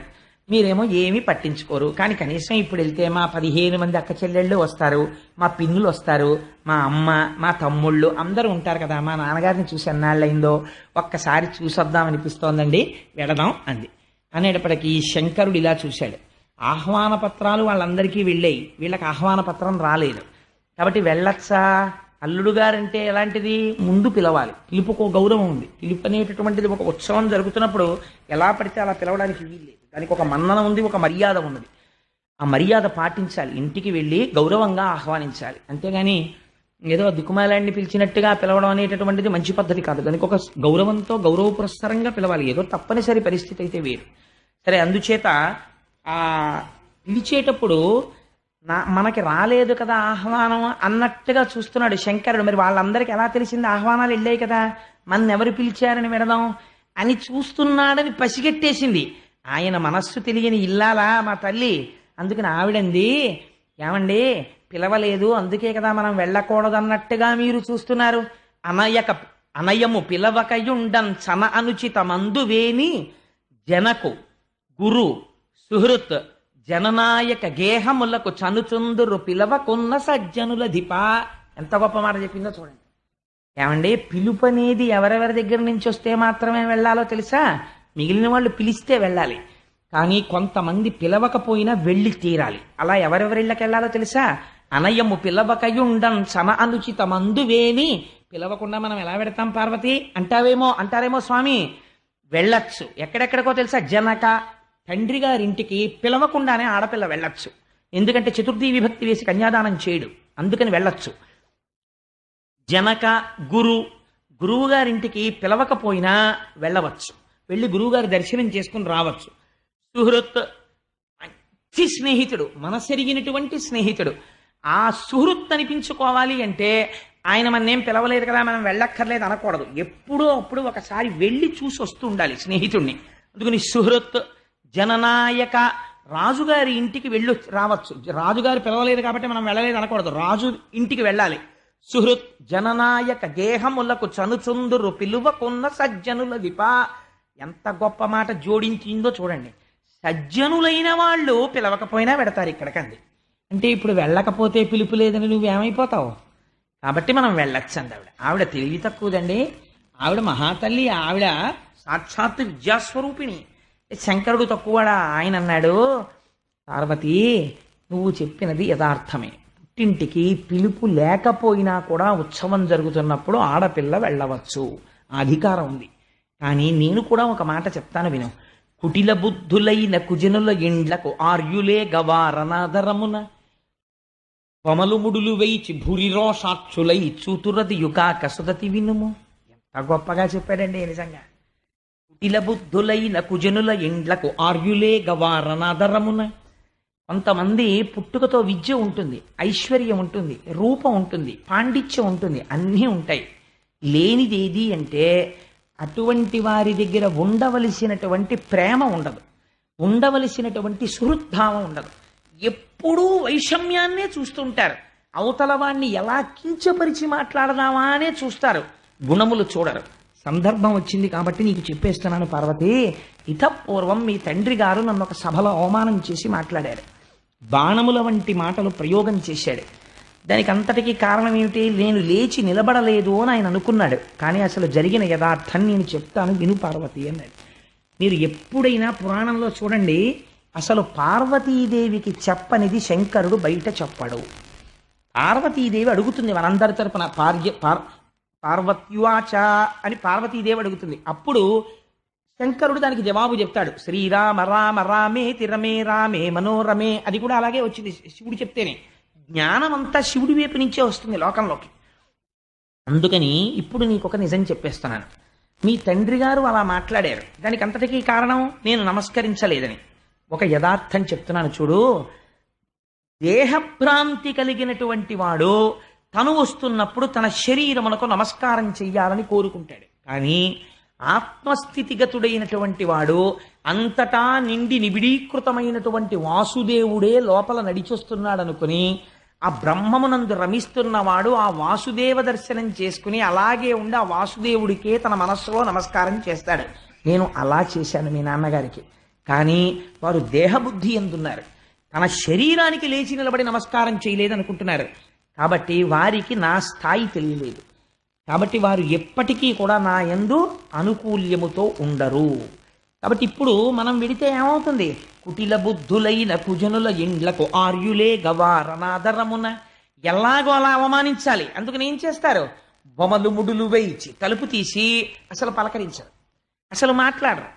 S2: మీరేమో ఏమీ పట్టించుకోరు. కానీ కనీసం ఇప్పుడు వెళ్తే మా 15 మంది అక్క చెల్లెళ్ళు వస్తారు, మా పిన్నులు వస్తారు, మా అమ్మ, మా తమ్ముళ్ళు అందరూ ఉంటారు కదా. మా నాన్నగారిని చూసి ఎన్నాళ్ళయిందో, ఒక్కసారి చూసొద్దామనిపిస్తోందండి, వెళదాం అంది. అనేటప్పటికీ శంకరుడు ఇలా చూశాడు. ఆహ్వాన పత్రాలు వాళ్ళందరికీ వెళ్ళాయి, వీళ్ళకి ఆహ్వాన పత్రం రాలేదు. కాబట్టి వెళ్ళొచ్చా? అల్లుడు గారంటే ఎలాంటిది? ముందు పిలవాలి, పిలుపుకు గౌరవం ఉంది. పిలుపు అనేటటువంటిది ఒక ఉత్సవం జరుగుతున్నప్పుడు ఎలా పడితే అలా పిలవడానికి వీల్లేదు. దానికి ఒక మన్నన ఉంది, ఒక మర్యాద ఉన్నది. ఆ మర్యాద పాటించాలి, ఇంటికి వెళ్ళి గౌరవంగా ఆహ్వానించాలి. అంతేగాని ఏదో దిక్కుమాలాన్ని పిలిచినట్టుగా పిలవడం అనేటటువంటిది మంచి పద్ధతి కాదు. దానికి ఒక గౌరవంతో గౌరవ పురస్సరంగా పిలవాలి. ఏదో తప్పనిసరి పరిస్థితి అయితే వేరు. సరే, అందుచేత ఆ పిలిచేటప్పుడు మనకి రాలేదు కదా ఆహ్వానం అన్నట్టుగా చూస్తున్నాడు శంకరుడు. మరి వాళ్ళందరికీ ఎలా తెలిసింది ఆహ్వానాలు వెళ్ళాయి కదా, మన ఎవరు పిలిచారని విడదాం అని చూస్తున్నాడని పసిగట్టేసింది. ఆయన మనస్సు తెలియని ఇల్లాలా మా తల్లి. అందుకని ఆవిడంది, ఏమండి పిలవలేదు అందుకే కదా మనం వెళ్ళకూడదన్నట్టుగా మీరు చూస్తున్నారు. అనయము పిలవకయుండన్ చన అనుచితమందువేని జనకు గురు సుహృత్ జననాయక గేహములకు చనుచుందురు పిలవకున్న సజ్జనుల ధిప. ఎంత గొప్ప మాట చెప్పిందో చూడండి. ఏమండి, పిలుపు అనేది ఎవరెవరి దగ్గర నుంచి వస్తే మాత్రమే వెళ్ళాలో తెలుసా? మిగిలిన వాళ్ళు పిలిస్తే వెళ్ళాలి, కానీ కొంతమంది పిలవకపోయినా వెళ్ళి తీరాలి. అలా ఎవరెవరిళ్ళకి వెళ్ళాలో తెలుసా? అనయము పిలవకయుండన్ చన అనుచితమందువేని. పిలవకుండా మనం ఎలా పెడతాం పార్వతి అంటారేమో స్వామి. వెళ్ళొచ్చు. ఎక్కడెక్కడికో తెలుసా? జనక, తండ్రి గారింటికి పిలవకుండానే ఆడపిల్ల వెళ్ళొచ్చు. ఎందుకంటే చతుర్థి విభక్తి వేసి కన్యాదానం చేయడు, అందుకని వెళ్ళొచ్చు. జనక, గురువు గారింటికి పిలవకపోయినా వెళ్ళవచ్చు, వెళ్ళి గురువుగారి దర్శనం చేసుకుని రావచ్చు. సుహృత్, మంచి స్నేహితుడు, మనసెరిగినటువంటి స్నేహితుడు. ఆ సుహృత్ అనిపించుకోవాలి అంటే ఆయన మన్నేం పిలవలేదు కదా మనం వెళ్ళక్కర్లేదు అనకూడదు. ఎప్పుడో అప్పుడు ఒకసారి వెళ్ళి చూసి వస్తూ ఉండాలి స్నేహితుడిని. అందుకని సుహృత్. జననాయక, రాజుగారి ఇంటికి వెళ్ళి రావచ్చు. రాజుగారు పిలవలేదు కాబట్టి మనం వెళ్ళలేదు అనకూడదు, రాజు ఇంటికి వెళ్ళాలి. సుహృత్ జననాయక గేహములకు చనుచుందురు పిలువకున్న సజ్జనుల దిప. ఎంత గొప్ప మాట జోడించిందో చూడండి. సజ్జనులైన వాళ్ళు పిలవకపోయినా పెడతారు ఇక్కడికంది. అంటే ఇప్పుడు వెళ్ళకపోతే పిలుపు లేదని నువ్వేమైపోతావు, కాబట్టి మనం వెళ్ళొచ్చు అంది ఆవిడ. ఆవిడ తెలివి తక్కువదండి, ఆవిడ మహాతల్లి, ఆవిడ సాక్షాత్ విద్యాస్వరూపిణి. శంకరుడు తక్కువడా? ఆయన అన్నాడు, పార్వతి నువ్వు చెప్పినది యథార్థమే. పుట్టింటికి పిలుపు లేకపోయినా కూడా ఉత్సవం జరుగుతున్నప్పుడు ఆడపిల్ల వెళ్ళవచ్చు, ఆ అధికారం ఉంది. కానీ నేను కూడా ఒక మాట చెప్తాను విను. కుటిల బుద్ధులైన కుజనుల ఇండ్లకు ఆర్యులే గవారనాదరమున పమలు ముడులు వేయిచి భూరిరోషాక్షులై చూతురది యుగాక సుదతి వినుము. ఎంత గొప్పగా చెప్పాడండి నిజంగా. కుటిల బుద్ధులైన కుజనుల ఇండ్లకు ఆర్యులే గవారనాదరమున. కొంతమంది పుట్టుకతో విద్య ఉంటుంది, ఐశ్వర్యం ఉంటుంది, రూపం ఉంటుంది, పాండిత్యం ఉంటుంది, అన్నీ ఉంటాయి. లేనిదేది అంటే అటువంటి వారి దగ్గర ఉండవలసినటువంటి ప్రేమ ఉండదు, ఉండవలసినటువంటి సుహృద్భావం ఉండదు. ఎప్పుడూ వైషమ్యాన్నే చూస్తుంటారు. అవతల వాణ్ణి ఎలా కించపరిచి మాట్లాడదామా అనే చూస్తారు, గుణములు చూడరు. సందర్భం వచ్చింది కాబట్టి నీకు చెప్పేస్తున్నాను పార్వతి. ఇతపూర్వం మీ తండ్రి గారు నన్ను ఒక సభలో అవమానం చేసి మాట్లాడారు, బాణముల వంటి మాటలు ప్రయోగం చేశాడు. దానికి అంతటికీ కారణం ఏమిటి? నేను లేచి నిలబడలేదు అని ఆయన అనుకున్నాడు. కానీ అసలు జరిగిన యథార్థం నేను చెప్తాను విను పార్వతి అన్నాడు. మీరు ఎప్పుడైనా పురాణంలో చూడండి, అసలు పార్వతీదేవికి చెప్పనిది శంకరుడు బయట చెప్పడు. పార్వతీదేవి అడుగుతుంది మనందరి తరపున, పార్వత్యువాచ అని పార్వతీదేవి అడుగుతుంది. అప్పుడు శంకరుడు దానికి జవాబు చెప్తాడు. శ్రీరామ రామ రామే తిరమే రామే మనోరమే. అది కూడా అలాగే వచ్చింది శివుడు చెప్తేనే. జ్ఞానం అంతా శివుడి వైపు నుంచే వస్తుంది లోకంలోకి. అందుకని ఇప్పుడు నీకు ఒక నిజం చెప్పేస్తున్నాను. మీ తండ్రి గారు అలా మాట్లాడారు, దానికి అంతటికీ కారణం నేను నమస్కరించలేదని. ఒక యథార్థం చెప్తున్నాను చూడు. దేహభ్రాంతి కలిగినటువంటి వాడు తను వస్తున్నప్పుడు తన శరీరమునకు నమస్కారం చెయ్యాలని కోరుకుంటాడు. కానీ ఆత్మస్థితిగతుడైనటువంటి వాడు అంతటా నిండి నిబిడీకృతమైనటువంటి వాసుదేవుడే లోపల నడిచొస్తున్నాడు అనుకుని ఆ బ్రహ్మమునందు రమిస్తున్నవాడు ఆ వాసుదేవ దర్శనం చేసుకుని అలాగే ఉండి ఆ వాసుదేవుడికే తన మనస్సులో నమస్కారం చేస్తాడు. నేను అలా చేశాను మీ నాన్నగారికి. కానీ వారు దేహబుద్ధి ఎందున్నారు, తన శరీరానికి లేచి నిలబడి నమస్కారం చేయలేదనుకుంటున్నారు. కాబట్టి వారికి నా స్థాయి తెలియలేదు. కాబట్టి వారు ఎప్పటికీ కూడా నా యందు అనుకూల్యముతో ఉండరు. కాబట్టి ఇప్పుడు మనం విడితే ఏమవుతుంది? కుటిల బుద్ధులైన కుజనుల ఇండ్లకు ఆర్యులే గవారనాదరమున, ఎలాగో అలా అవమానించాలి. అందుకని ఏం చేస్తారు? బొమలు ముడులు వేయించి తలుపు తీసి అసలు పలకరించరు, అసలు మాట్లాడరు.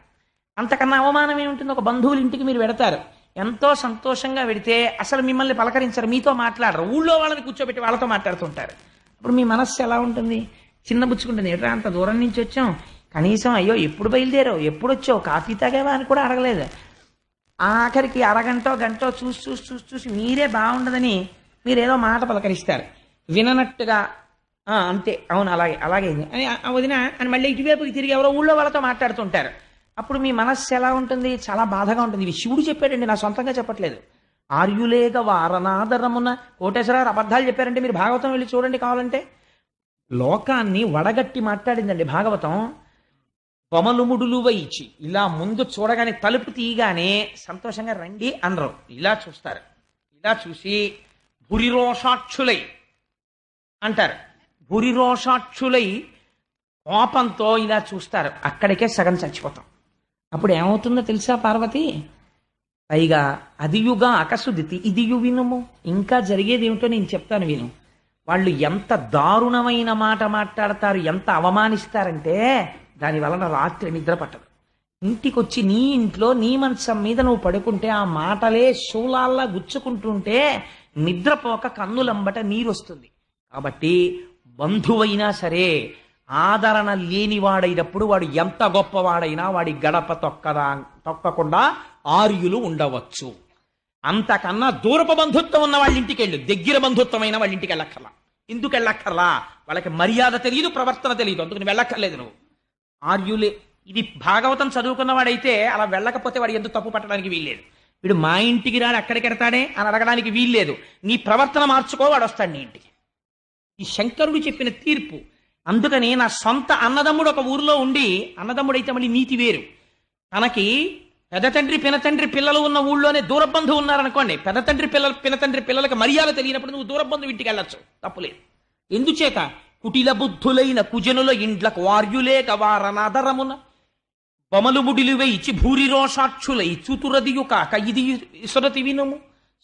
S2: అంతకన్నా అవమానం ఏముంటుంది? ఒక బంధువుల ఇంటికి మీరు వెడతారు, ఎంతో సంతోషంగా వెడితే అసలు మిమ్మల్ని పలకరించరు, మీతో మాట్లాడరు, ఊళ్ళో వాళ్ళని కూర్చోబెట్టి వాళ్ళతో మాట్లాడుతుంటారు. అప్పుడు మీ మనస్సు ఎలా ఉంటుంది? చిన్న బుచ్చుకుంటుంది. ఎట్రా అంత దూరం నుంచి వచ్చాం, కనీసం అయ్యో ఎప్పుడు బయలుదేరావు, ఎప్పుడు వచ్చావు, కాఫీ తాగావా అని కూడా అడగలేదు. ఆఖరికి అరగంటో గంటో చూసి మీరే బాగుండదని మీరేదో మాట పలకరిస్తారు. విననట్టుగా అంతే, అవును అలాగే అలాగే అని వదిన అని మళ్ళీ ఇటువైపుకి తిరిగి ఎవరో ఊళ్ళో వాళ్ళతో మాట్లాడుతుంటారు. అప్పుడు మీ మనస్సు ఎలా ఉంటుంది? చాలా బాధగా ఉంటుంది. ఇవి శివుడు చెప్పాడండి, నా సొంతంగా చెప్పట్లేదు. ఆర్యులేగ వారనాదరమున, కోటేశ్వరరావు అబద్ధాలు చెప్పారంటే మీరు భాగవతం వెళ్ళి చూడండి కావాలంటే. లోకాన్ని వడగట్టి మాట్లాడిందండి భాగవతం. బొమలు ముడులు వైచి ఇలా ముందు చూడగానే తలుపు తీయగానే సంతోషంగా రండి అనరు, ఇలా చూస్తారు. ఇలా చూసి భురిరోషాక్షులై అంటారు. భురిరోషాక్షులై కోపంతో ఇలా చూస్తారు. అక్కడికే సగం చచ్చిపోతాం. అప్పుడు ఏమవుతుందో తెలుసా పార్వతి? పైగా అదియుగా అకసుదితి ఇదియు వినుము. ఇంకా జరిగేది ఏమిటో నేను చెప్తాను విను. వాళ్ళు ఎంత దారుణమైన మాట మాట్లాడతారు, ఎంత అవమానిస్తారంటే దాని వలన రాత్రి నిద్ర పట్టదు. ఇంటికొచ్చి నీ ఇంట్లో నీ మంచం మీద నువ్వు పడుకుంటే ఆ మాటలే శూలాల్లా గుచ్చుకుంటుంటే నిద్రపోక కన్నులంబట నీరొస్తుంది. కాబట్టి బంధువైనా సరే ఆదరణ లేనివాడైనప్పుడు వాడు ఎంత గొప్పవాడైనా వాడి గడప తొక్కకుండా ఆర్యులు ఉండవచ్చు. అంతకన్నా దూరపు బంధుత్వం ఉన్న వాళ్ళ ఇంటికి వెళ్ళు, దగ్గర బంధుత్వమైన వాళ్ళ ఇంటికి వెళ్ళక్కర్లా. ఎందుకు వెళ్ళక్కర్లా? వాళ్ళకి మర్యాద తెలియదు, ప్రవర్తన తెలియదు, అందుకని వెళ్ళక్కర్లేదు నువ్వు. ఆర్యులే, ఇది భాగవతం చదువుకున్న వాడైతే అలా వెళ్ళకపోతే వాడు ఎందుకు తప్పు పట్టడానికి వీల్లేదు. వీడు మా ఇంటికి రాని అక్కడికి వెడతాడే అని అడగడానికి వీల్లేదు. నీ ప్రవర్తన మార్చుకో, వాడు వస్తాడు నీ ఇంటికి. ఈ శంకరుడు చెప్పిన తీర్పు. అందుకని నా సొంత అన్నదమ్ముడు ఒక ఊరిలో ఉండి, అన్నదమ్ముడైతే మళ్ళీ నీతి వేరు. తనకి పెదతండ్రి పినతండ్రి పిల్లలు ఉన్న ఊళ్ళోనే దూరబంధువు ఉన్నారనుకోండి, పెదతండ్రి పినతండ్రి పిల్లలకి మర్యాద తెలియనప్పుడు నువ్వు దూరబంధువు ఇంటికి వెళ్ళొచ్చు, తప్పులేదు. ఎందుచేత? కుటిల బుద్ధులైన కుజనుల ఇండ్లకు వార్యులేక వారనాదరమున బొమలు ముడిలు వేయిచి భూరి రోషాక్షులై చూతురదియు కాక ఇది ఇసురతి వినుము.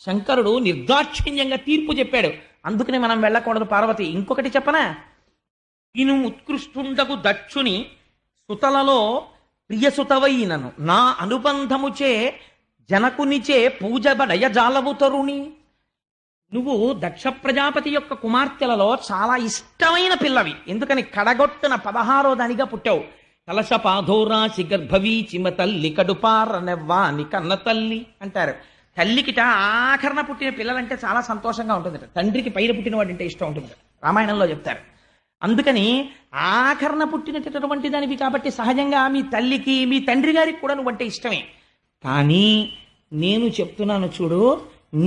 S2: శంకరుడు నిర్దాక్షిణ్యంగా తీర్పు చెప్పాడు. అందుకని మనం వెళ్ళకూడదు పార్వతి. ఇంకొకటి చెప్పనా? ఇను ఉత్కృష్టుండకు దక్షుని సుతలలో ప్రియసుతవైనను నా అనుబంధముచే జనకునిచే పూజబడయ జాలవు తరుణి. నువ్వు దక్ష ప్రజాపతి యొక్క కుమార్తెలలో చాలా ఇష్టమైన పిల్లవి. ఎందుకని? కడగొట్టున 16వ దానిగా పుట్టావు. కలశ పాధోరాశి గర్భవీ చిమ తల్లి కడుపారనెవ్వాని కన్న తల్లి అంటారు. తల్లికిట ఆఖరణ పుట్టిన పిల్లలంటే చాలా సంతోషంగా ఉంటుంది, తండ్రికి పైన పుట్టిన వాడంటే ఇష్టం ఉంటుంది, రామాయణంలో చెప్తారు. అందుకని ఆఖరణ పుట్టినటువంటి దానివి కాబట్టి సహజంగా మీ తల్లికి మీ తండ్రి గారికి కూడా నువ్వంటే ఇష్టమే. కానీ నేను చెప్తున్నాను చూడు,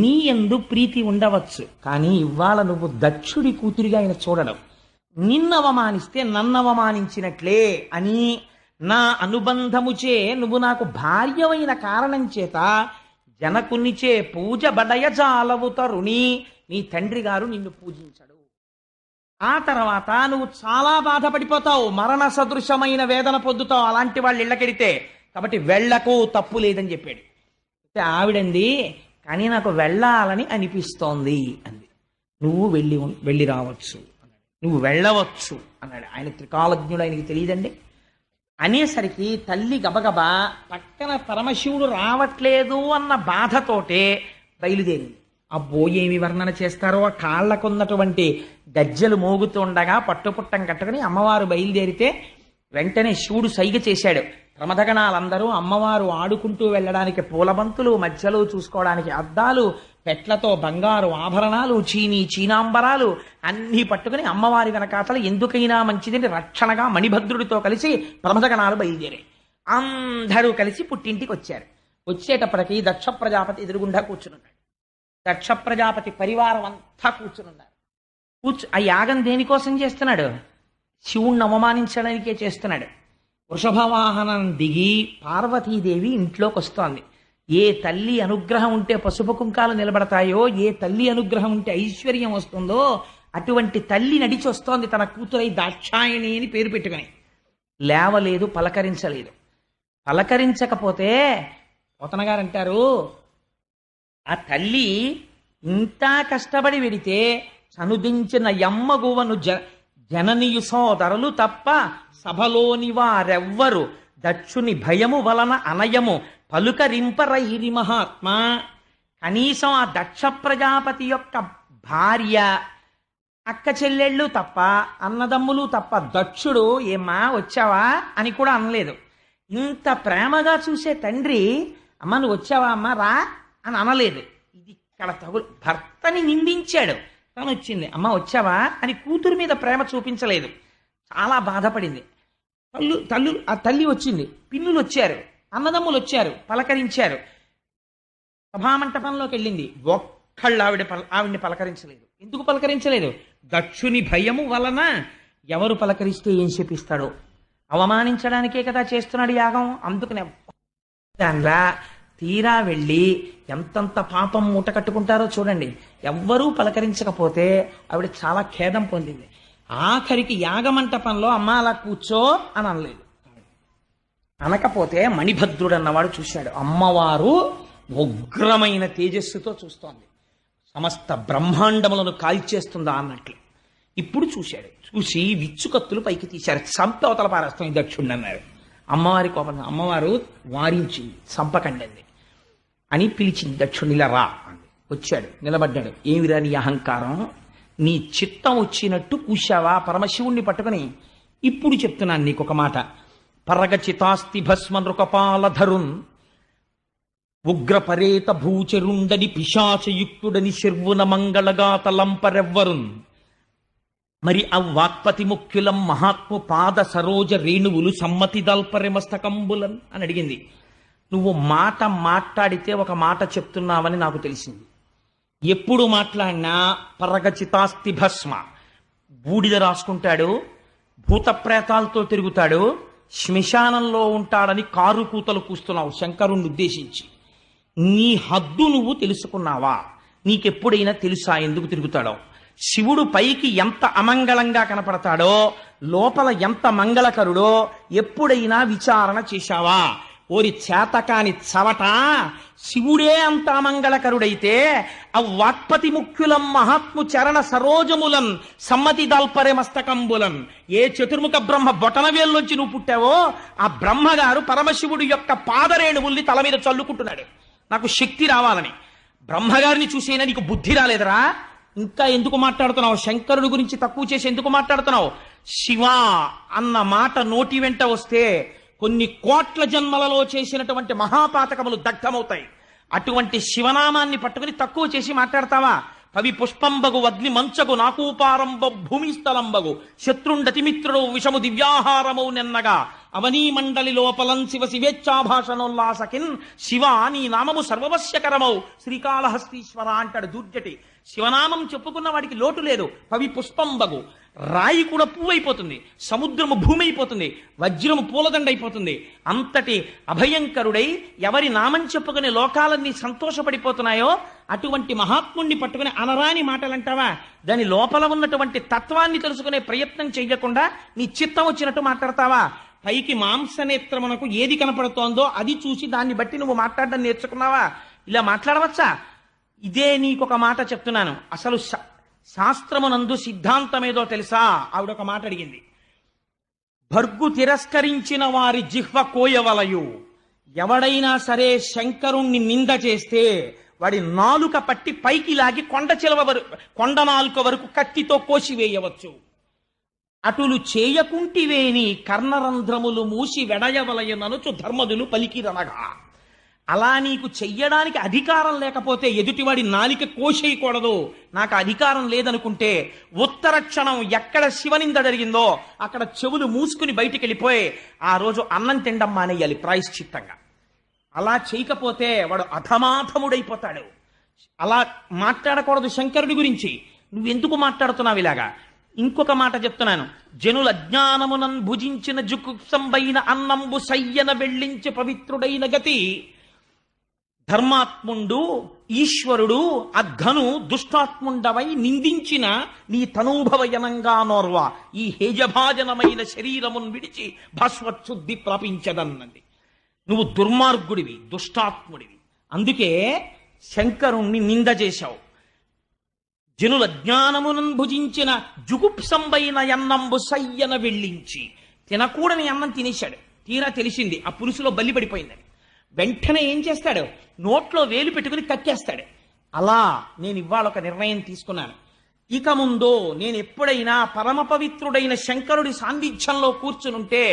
S2: నీ యందు ప్రీతి ఉండవచ్చు, కానీ ఇవాళ నువ్వు దక్షుడి కూతురిగా ఆయన చూడడం. నిన్ను అవమానిస్తే నన్ను అవమానించినట్లే అని నా అనుబంధముచే నువ్వు నాకు భార్యవైన కారణం చేత జనకునిచే పూజ బడయ జాలవు తరుణి, నీ తండ్రి గారు నిన్ను పూజించడు. ఆ తర్వాత నువ్వు చాలా బాధపడిపోతావు, మరణ సదృశమైన వేదన పొందుతావు అలాంటి వాళ్ళు ఇళ్ళకెడితే. కాబట్టి వెళ్ళకు, తప్పు లేదని చెప్పాడు. ఆవిడంది, కానీ నాకు వెళ్ళాలని అనిపిస్తోంది అంది. నువ్వు వెళ్ళి రావచ్చు అన్నాడు, నువ్వు వెళ్ళవచ్చు అన్నాడు. ఆయన త్రికాలజ్ఞుడు, ఆయనకి తెలియదండి. అనేసరికి తల్లి గబగబా పక్కన పరమశివుడు రావట్లేదు అన్న బాధతోటే బయలుదేరింది. అబ్బో ఏమి వర్ణన చేస్తారో, ఆ కాళ్లకున్నటువంటి గజ్జలు మోగుతుండగా పట్టుపుట్టం కట్టుకుని అమ్మవారు బయలుదేరితే వెంటనే శివుడు సైగ చేశాడు. ప్రమథగణాలందరూ అమ్మవారు ఆడుకుంటూ వెళ్ళడానికి పూలబంతులు, మధ్యలో చూసుకోవడానికి అద్దాలు, పెట్లతో బంగారు ఆభరణాలు, చీనాంబరాలు అన్నీ పట్టుకుని అమ్మవారి వెనకాతల ఎందుకైనా మంచిదని రక్షణగా మణిభద్రుడితో కలిసి ప్రమథగణాలు బయలుదేరాయి. అందరూ కలిసి పుట్టింటికి వచ్చారు. వచ్చేటప్పటికి దక్ష ప్రజాపతి ఎదురుగుండా కూర్చునున్నాడు. దక్ష ప్రజాపతి పరివారం అంతా కూర్చునున్నారు. ఆ యాగం దేనికోసం చేస్తున్నాడు? శివుణ్ణి అవమానించడానికే చేస్తున్నాడు. వృషభవాహనం దిగి పార్వతీదేవి ఇంట్లోకి వస్తోంది. ఏ తల్లి అనుగ్రహం ఉంటే పసుపు కుంకాలు నిలబడతాయో, ఏ తల్లి అనుగ్రహం ఉంటే ఐశ్వర్యం వస్తుందో, అటువంటి తల్లి నడిచి వస్తోంది తన కూతురై దాక్షాయణి అని పేరు పెట్టుకుని. లేవలేదు, పలకరించలేదు. పలకరించకపోతే పోతన గారు అంటారు, ఆ తల్లి ఇంత కష్టపడి వెడితే చనుదించిన యమ్మగువను జననియు సోదరులు తప్ప సభలోని వారెవ్వరు దక్షుని భయము వలన అనయము పలుకరింపరైరి మహాత్మా. కనీసం ఆ దక్ష ప్రజాపతి యొక్క భార్య, అక్క చెల్లెళ్ళు తప్ప, అన్నదమ్ములు తప్ప దక్షుడు ఏమ్మా వచ్చావా అని కూడా అనలేదు. ఇంత ప్రేమగా చూసే తండ్రి అమ్మ నువ్వు వచ్చావా అమ్మ రా అని అనలేదు. ఇది ఇక్కడ భర్తని నిందించాడు. తను వచ్చింది, అమ్మ వచ్చావా అని కూతురు మీద ప్రేమ చూపించలేదు. చాలా బాధపడింది. ఆ తల్లి వచ్చింది, పిన్నులు వచ్చారు, అన్నదమ్ములు వచ్చారు, పలకరించారు. సభామంటపంలోకి వెళ్ళింది. ఒక్కళ్ళు ఆవిడ్ని పలకరించలేదు. ఎందుకు పలకరించలేదు? దక్షుని భయము వలన. ఎవరు పలకరిస్తే ఏం చెప్పిస్తాడో, అవమానించడానికే కదా చేస్తున్నాడు యాగం. అందుకనే దానిలా తీరా వెళ్ళి ఎంతంత పాపం మూట కట్టుకుంటారో చూడండి. ఎవ్వరూ పలకరించకపోతే ఆవిడ చాలా ఖేదం పొందింది. ఆఖరికి యాగమంటపంలో అమ్మ అలా కూర్చో అని అనలేదు. అనకపోతే మణిభద్రుడు అన్నవాడు చూశాడు. అమ్మవారు ఉగ్రమైన తేజస్సుతో చూస్తోంది, సమస్త బ్రహ్మాండములను కాల్చేస్తుందా అన్నట్లు. ఇప్పుడు చూశాడు. చూసి విచ్చుకత్తులు పైకి తీశారు. చంపి అవతల పారేస్తాం ఈ దక్షుణ్ణి అన్నారు. అమ్మవారి కోపం. అమ్మవారు వారించింది, చంపకండి అని పిలిచింది. దక్షుణ్ణి ఇలా రా అంది. వచ్చాడు, నిలబడ్డాడు. ఏమిరా నీ అహంకారం? నీ చిత్తం వచ్చినట్టు కూశావా పరమశివుణ్ణి పట్టుకుని? ఇప్పుడు చెప్తున్నాను నీకు ఒక మాట. పరగచితాస్తి భస్మ నృకపాలధరున్ ఉగ్రపరేత భూచరుండని పిశాచయుక్తుడని శర్వున మంగళగాతలంపరెవ్వరున్ మరి అవ్వాక్పతి ముఖ్యులం మహాత్ము పాద సరోజ రేణువులు సమ్మతి దల్పరెమస్తకంబులన్ అని అడిగింది. నువ్వు మాట మాట్లాడితే ఒక మాట చెప్తున్నావని నాకు తెలిసింది. ఎప్పుడు మాట్లాడినా పరగచితాస్తి భస్మ, బూడిద రాసుకుంటాడు, భూతప్రేతాలతో తిరుగుతాడు, శ్మశానంలో ఉంటాడని కారు కూతలు కూస్తున్నావు శంకరుణ్ణి ఉద్దేశించి. నీ హద్దు నువ్వు తెలుసుకున్నావా? నీకెప్పుడైనా తెలుసా ఎందుకు తిరుగుతాడో? శివుడు పైకి ఎంత అమంగళంగా కనపడతాడో లోపల ఎంత మంగళకరుడో ఎప్పుడైనా విచారణ చేశావా? ఓరి చేతకాని చవట, శివుడే అంత అమంగళకరుడైతే అవ్వాక్పతి ముఖ్యులం మహాత్ము చరణ సరోజములం సమ్మతి దాల్పరే మస్తకంబులం. ఏ చతుర్ముఖ బ్రహ్మ బొటనవేల్లోంచి నువ్వు పుట్టావో ఆ బ్రహ్మగారు పరమశివుడు యొక్క పాదరేణువుల్ని తల మీద చల్లుకుంటున్నాడు నాకు శక్తి రావాలని. బ్రహ్మగారిని చూసేనా నీకు బుద్ధి రాలేదరా? ఇంకా ఎందుకు మాట్లాడుతున్నావు? శంకరుడి గురించి తక్కువ చేసి ఎందుకు మాట్లాడుతున్నావు? శివ అన్న మాట నోటి వెంట వస్తే కొన్ని కోట్ల జన్మలలో చేసినటువంటి మహాపాతకములు దగ్ధమవుతాయి. అటువంటి శివనామాన్ని పట్టుకుని తక్కువ చేసి మాట్లాడతావా? పవి పుష్పంబగు అగ్ని మంచగు నాకూపారంబ భూమిస్థలంబగు శత్రుండతిమిత్రుడు విషము దివ్యాహారమౌ నెన్నగా అవనీ మండలి లోపలం శివ శివేచ్ఛాభాషణోల్లాసకిన్ శివ నీ నామము సర్వవశ్యకరమౌ శ్రీకాళహస్తీశ్వర అంటాడు దూర్జటి. శివనామం చెప్పుకున్న వాడికి లోటు లేదు. పవి పుష్పంబగు, రాయి కూడా పువ్వైపోతుంది, సముద్రము భూమి అయిపోతుంది, వజ్రము పూలదండైపోతుంది. అంతటి అభయంకరుడై ఎవరి నామం చెప్పుకుని లోకాలన్నీ సంతోషపడిపోతున్నాయో అటువంటి మహాత్ముణ్ణి పట్టుకుని అనరాని మాటలంటావా? దాని లోపల ఉన్నటువంటి తత్వాన్ని తెలుసుకునే ప్రయత్నం చెయ్యకుండా నీ చిత్తం వచ్చినట్టు మాట్లాడతావా? పైకి మాంసనేత్రమునకు ఏది కనపడుతోందో అది చూసి దాన్ని బట్టి నువ్వు మాట్లాడడం నేర్చుకున్నావా? ఇలా మాట్లాడవచ్చా? ఇదే నీకొక మాట చెప్తున్నాను. అసలు శాస్త్రమునందు సిద్ధాంతమేదో తెలుసా? ఆవిడొక మాట అడిగింది. భర్గు తిరస్కరించిన వారి జిహ్వ కోయవలయు. ఎవడైనా సరే శంకరుణ్ణి నింద చేస్తే వాడి నాలుక పట్టి పైకి లాగి కొండ నాలుక వరకు కత్తితో కోసివేయవచ్చు. అటులు చేయకుంటివేని కర్ణరంధ్రములు మూసి వెడయవలయననుచు ధర్మదులు పలికిరనగా.
S3: అలా నీకు చెయ్యడానికి అధికారం లేకపోతే ఎదుటివాడి నాలిక కోసేయకూడదు, నాకు అధికారం లేదనుకుంటే ఉత్తర క్షణం ఎక్కడ శివనింద జరిగిందో అక్కడ చెవులు మూసుకుని బయటికి వెళ్ళిపోయి ఆ రోజు అన్నం తినడం మానేయాలి ప్రాయశ్చిత్తంగా. అలా చేయకపోతే వాడు అధమాధముడైపోతాడు. అలా మాట్లాడకూడదు శంకరుడి గురించి. నువ్వెందుకు మాట్లాడుతున్నావు ఇలాగా? ఇంకొక మాట చెప్తున్నాను. జనుల అజ్ఞానమునం భుజించిన జుకుప్సంబైన అన్నంబు సయ్యన వెళ్ళించి పవిత్రుడైన గతి ధర్మాత్ముండు ఈశ్వరుడు అఘను దుష్టాత్ముండవై నిందించిన నీ తనూభవయనంగా నోర్వ ఈ హేజభాజనమైన శరీరమును విడిచి భాస్వత్శుద్ధి ప్రాపించదన్నది. నువ్వు దుర్మార్గుడివి, దుష్టాత్ముడివి. అందుకే శంకరుణ్ణి నింద చేశావు. జనుల జ్ఞానమునం భుజించిన జుగుప్సంబైన అన్నంబు సయ్యన వెళ్ళించి, తినకూడని అన్నం తినేశాడు. తీరా తెలిసింది ఆ పులుసులో బలి పడిపోయిందని. వెంటనే ఏం చేస్తాడు? నోట్లో వేలు పెట్టుకుని కక్కేస్తాడు. అలా నేను ఇవాళ ఒక నిర్ణయం తీసుకున్నాను. ఇక ముందు నేను ఎప్పుడైనా పరమ పవిత్రుడైన శంకరుడి సాన్నిధ్యంలో కూర్చునుంటే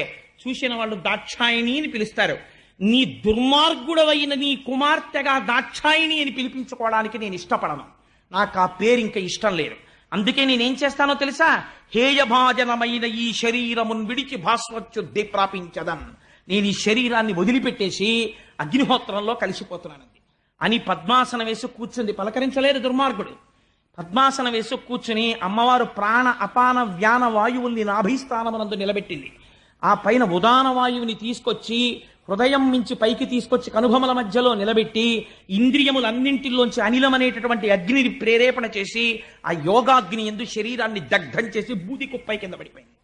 S3: చూసిన వాళ్ళు దాక్షాయిణి అని పిలుస్తారు. నీ దుర్మార్గుడవైన నీ కుమార్తెగా దాక్షాయిణి అని పిలిపించుకోవడానికి నేను ఇష్టపడను. నాకు ఆ పేరు ఇంకా ఇష్టం లేదు. అందుకే నేనేం చేస్తానో తెలుసా? హేయభాజనమైన ఈ శరీరమును విడిచి భాస్వత్శుద్ధి ప్రాపించదన్. నేను ఈ శరీరాన్ని వదిలిపెట్టేసి అగ్నిహోత్రంలో కలిసిపోతున్నానంది అని పద్మాసనం వేసి కూర్చుంది. పలకరించలేదు దుర్మార్గుడు. పద్మాసనం వేసి కూర్చుని అమ్మవారు ప్రాణ అపాన వ్యాన వాయువుల్ని నాభిస్థానమునందు నిలబెట్టింది. ఆ పైన ఉదాన వాయువుని తీసుకొచ్చి హృదయం మించి పైకి తీసుకొచ్చి కనుభమల మధ్యలో నిలబెట్టి ఇంద్రియములన్నింటిలోంచి అనిలం అనేటటువంటి అగ్నిని ప్రేరేపణ చేసి ఆ యోగాగ్ని ఎందు శరీరాన్ని దగ్ధం చేసి బూది కుప్పై కింద పడిపోయింది.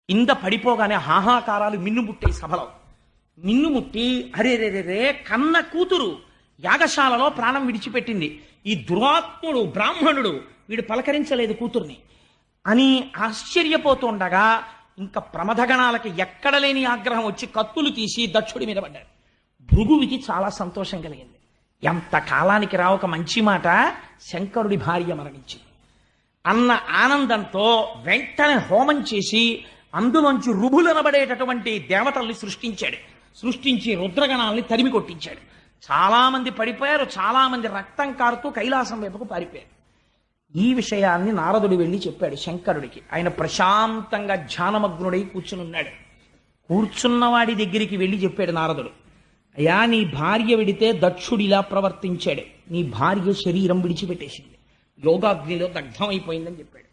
S3: కింద పడిపోగానే హాహాకారాలు మిన్నుముట్టాయి సభలో. మిన్నుముట్టి అరేరేరే కన్న కూతురు యాగశాలలో ప్రాణం విడిచిపెట్టింది. ఈ దురాత్ముడు బ్రాహ్మణుడు వీడు పలకరించలేదు కూతుర్ని అని ఆశ్చర్యపోతుండగా ఇంకా ప్రమథగణాలకి ఎక్కడ లేని ఆగ్రహం వచ్చి కత్తులు తీసి దక్షుడి మీద పడ్డారు. భృగువికి చాలా సంతోషం కలిగింది. ఎంత కాలానికి రా ఒక మంచి మాట, శంకరుడి భార్య మరణించింది అన్న ఆనందంతో వెంటనే హోమం చేసి అందులోంచి రుభులనబడేటటువంటి దేవతల్ని సృష్టించి రుద్రగణాలని తరిమి కొట్టించాడు. చాలా మంది పడిపోయారు. చాలా మంది రక్తం కారుతూ కైలాసం వైపుకు పారిపోయారు. ఈ విషయాన్ని నారదుడు వెళ్ళి చెప్పాడు శంకరుడికి. ఆయన ప్రశాంతంగా ధ్యానమగ్నుడై కూర్చునున్నాడు. కూర్చున్నవాడి దగ్గరికి వెళ్ళి చెప్పాడు నారదుడు, అయ్యా నీ భార్య విడితే దక్షుడిలా ప్రవర్తించాడు. నీ భార్య శరీరం విడిచిపెట్టేసింది, యోగాగ్నిలో దగ్ధమైపోయిందని చెప్పాడు.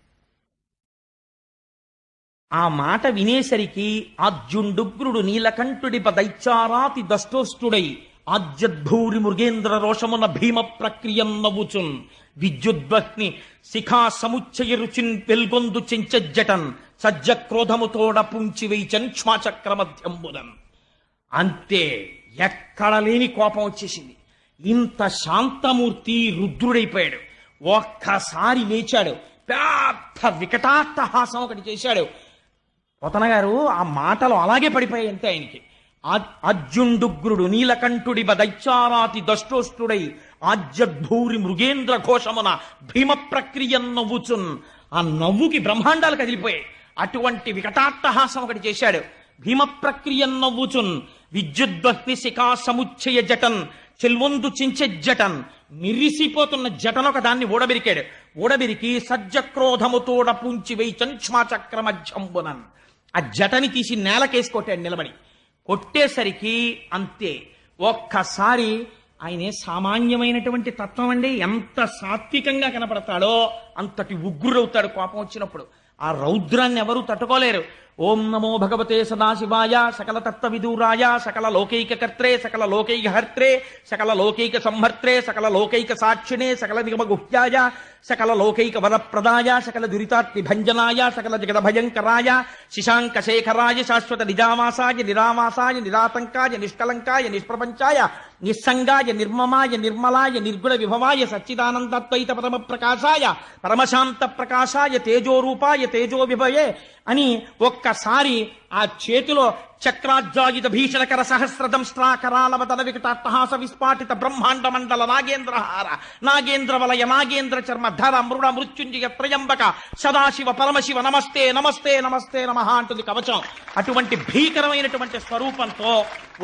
S3: ఆ మాట వినేసరికి ఆద్యుండుగ్రుడు నీలకంఠుడి దైత్యారాతి దష్టోష్టుడై ఆజ్యద్భూరి మృగేంద్ర రోషమున భీమ ప్రక్రియం నవ్వుచున్ విద్యుద్వహ్ని శిఖా సముచ్చయ రుచిన్ వెల్గొందు చెంచజ్జటన్ సజ్జ క్రోధముతోడ పుంచి వేయిచన్ శ్వాచక్రమధ్యంబుదన్. అంతే, ఎక్కడ లేని కోపం వచ్చేసింది. ఇంత శాంతమూర్తి రుద్రుడైపోయాడు. ఒక్కసారి లేచాడు, పెద్ద వికటాట్టహాసం ఒకటి చేశాడు. పోతన గారు ఆ మాటలు అలాగే పడిపోయాయి అంతే ఆయనకి. అర్జుండుగ్రుడు నీలకంఠుడి దైత్యారాతి దష్టోష్టుడై ఆజ్యద్భూరి మృగేంద్ర ఘోషమున భీమ ప్రక్రియ నవ్వుచున్. ఆ నవ్వుకి బ్రహ్మాండాలు కదిలిపోయాయి. అటువంటి వికటాట్టహాసం ఒకటి చేశాడు. భీమ ప్రక్రియ నవ్వుచున్ విద్యుద్వహ్ని శిఖా సముచ్చయ జటన్ చెల్వొందు చించెజ్జటన్. మిరిసిపోతున్న జటనొక దాన్ని ఊడబెరికాడు. ఊడబెరికి సజ్జక్రోధముతోడ పుంచి వేయిచన్ శ్వాచక్రమధ్యంబునన్. ఆ జటని తీసి నేలకేసి కొట్టాడు నిలబడి. కొట్టేసరికి అంతే, ఒక్కసారి ఆయనే సామాన్యమైనటువంటి తత్వం అండి. ఎంత సాత్వికంగా కనపడతాడో అంతటి ఉగ్రుడవుతాడు కోపం వచ్చినప్పుడు. ఆ రౌద్రాన్ని ఎవరూ తట్టుకోలేరు. ఓం నమో భగవతే సదాశివాయ సకల తత్వ విదూరాయ సకల లోకైక కర్త్రే సకల లోకైక హర్త్రే సకల లోకైక సంహర్త్రే సకల లోకైక సాక్షిణే సకల నిగమ గుహ్యాయ సకల లోకైక వరప్రదాయ సకల దురితాత్మి భంజనాయ సకల జగద భయంకరాయ శశాంక శేఖరాయ శాశ్వత నిజావాసాయ నిరావాసాయ నిరాతంకాయ నిష్కలంకాయ నిష్ప్రపంచాయ నిస్సంగాయ నిర్మమాయ నిర్మలాయ నిర్గుణ విభవాయ సచ్చిదానందద్వైత పరమ ప్రకాశాయ పరమశాంత ప్రకాశాయ తేజోరూపాయ తేజో విభయే అని ఒక్క ఒక్కసారి ఆ చేతిలో చక్రాజ్వాయుధ భీషణకర సహస్రదంష్ట్రాకరాలవతల వికటాట్టహాస విస్ఫాటిత బ్రహ్మాండ మండల నాగేంద్రహార నాగేంద్ర వలయ నాగేంద్ర చర్మ ధర మృడ మృత్యుంజయ త్రయంబక సదాశివ పరమశివ నమస్తే నమస్తే నమస్తే నమః అంటుంది కవచం. అటువంటి భీకరమైనటువంటి స్వరూపంతో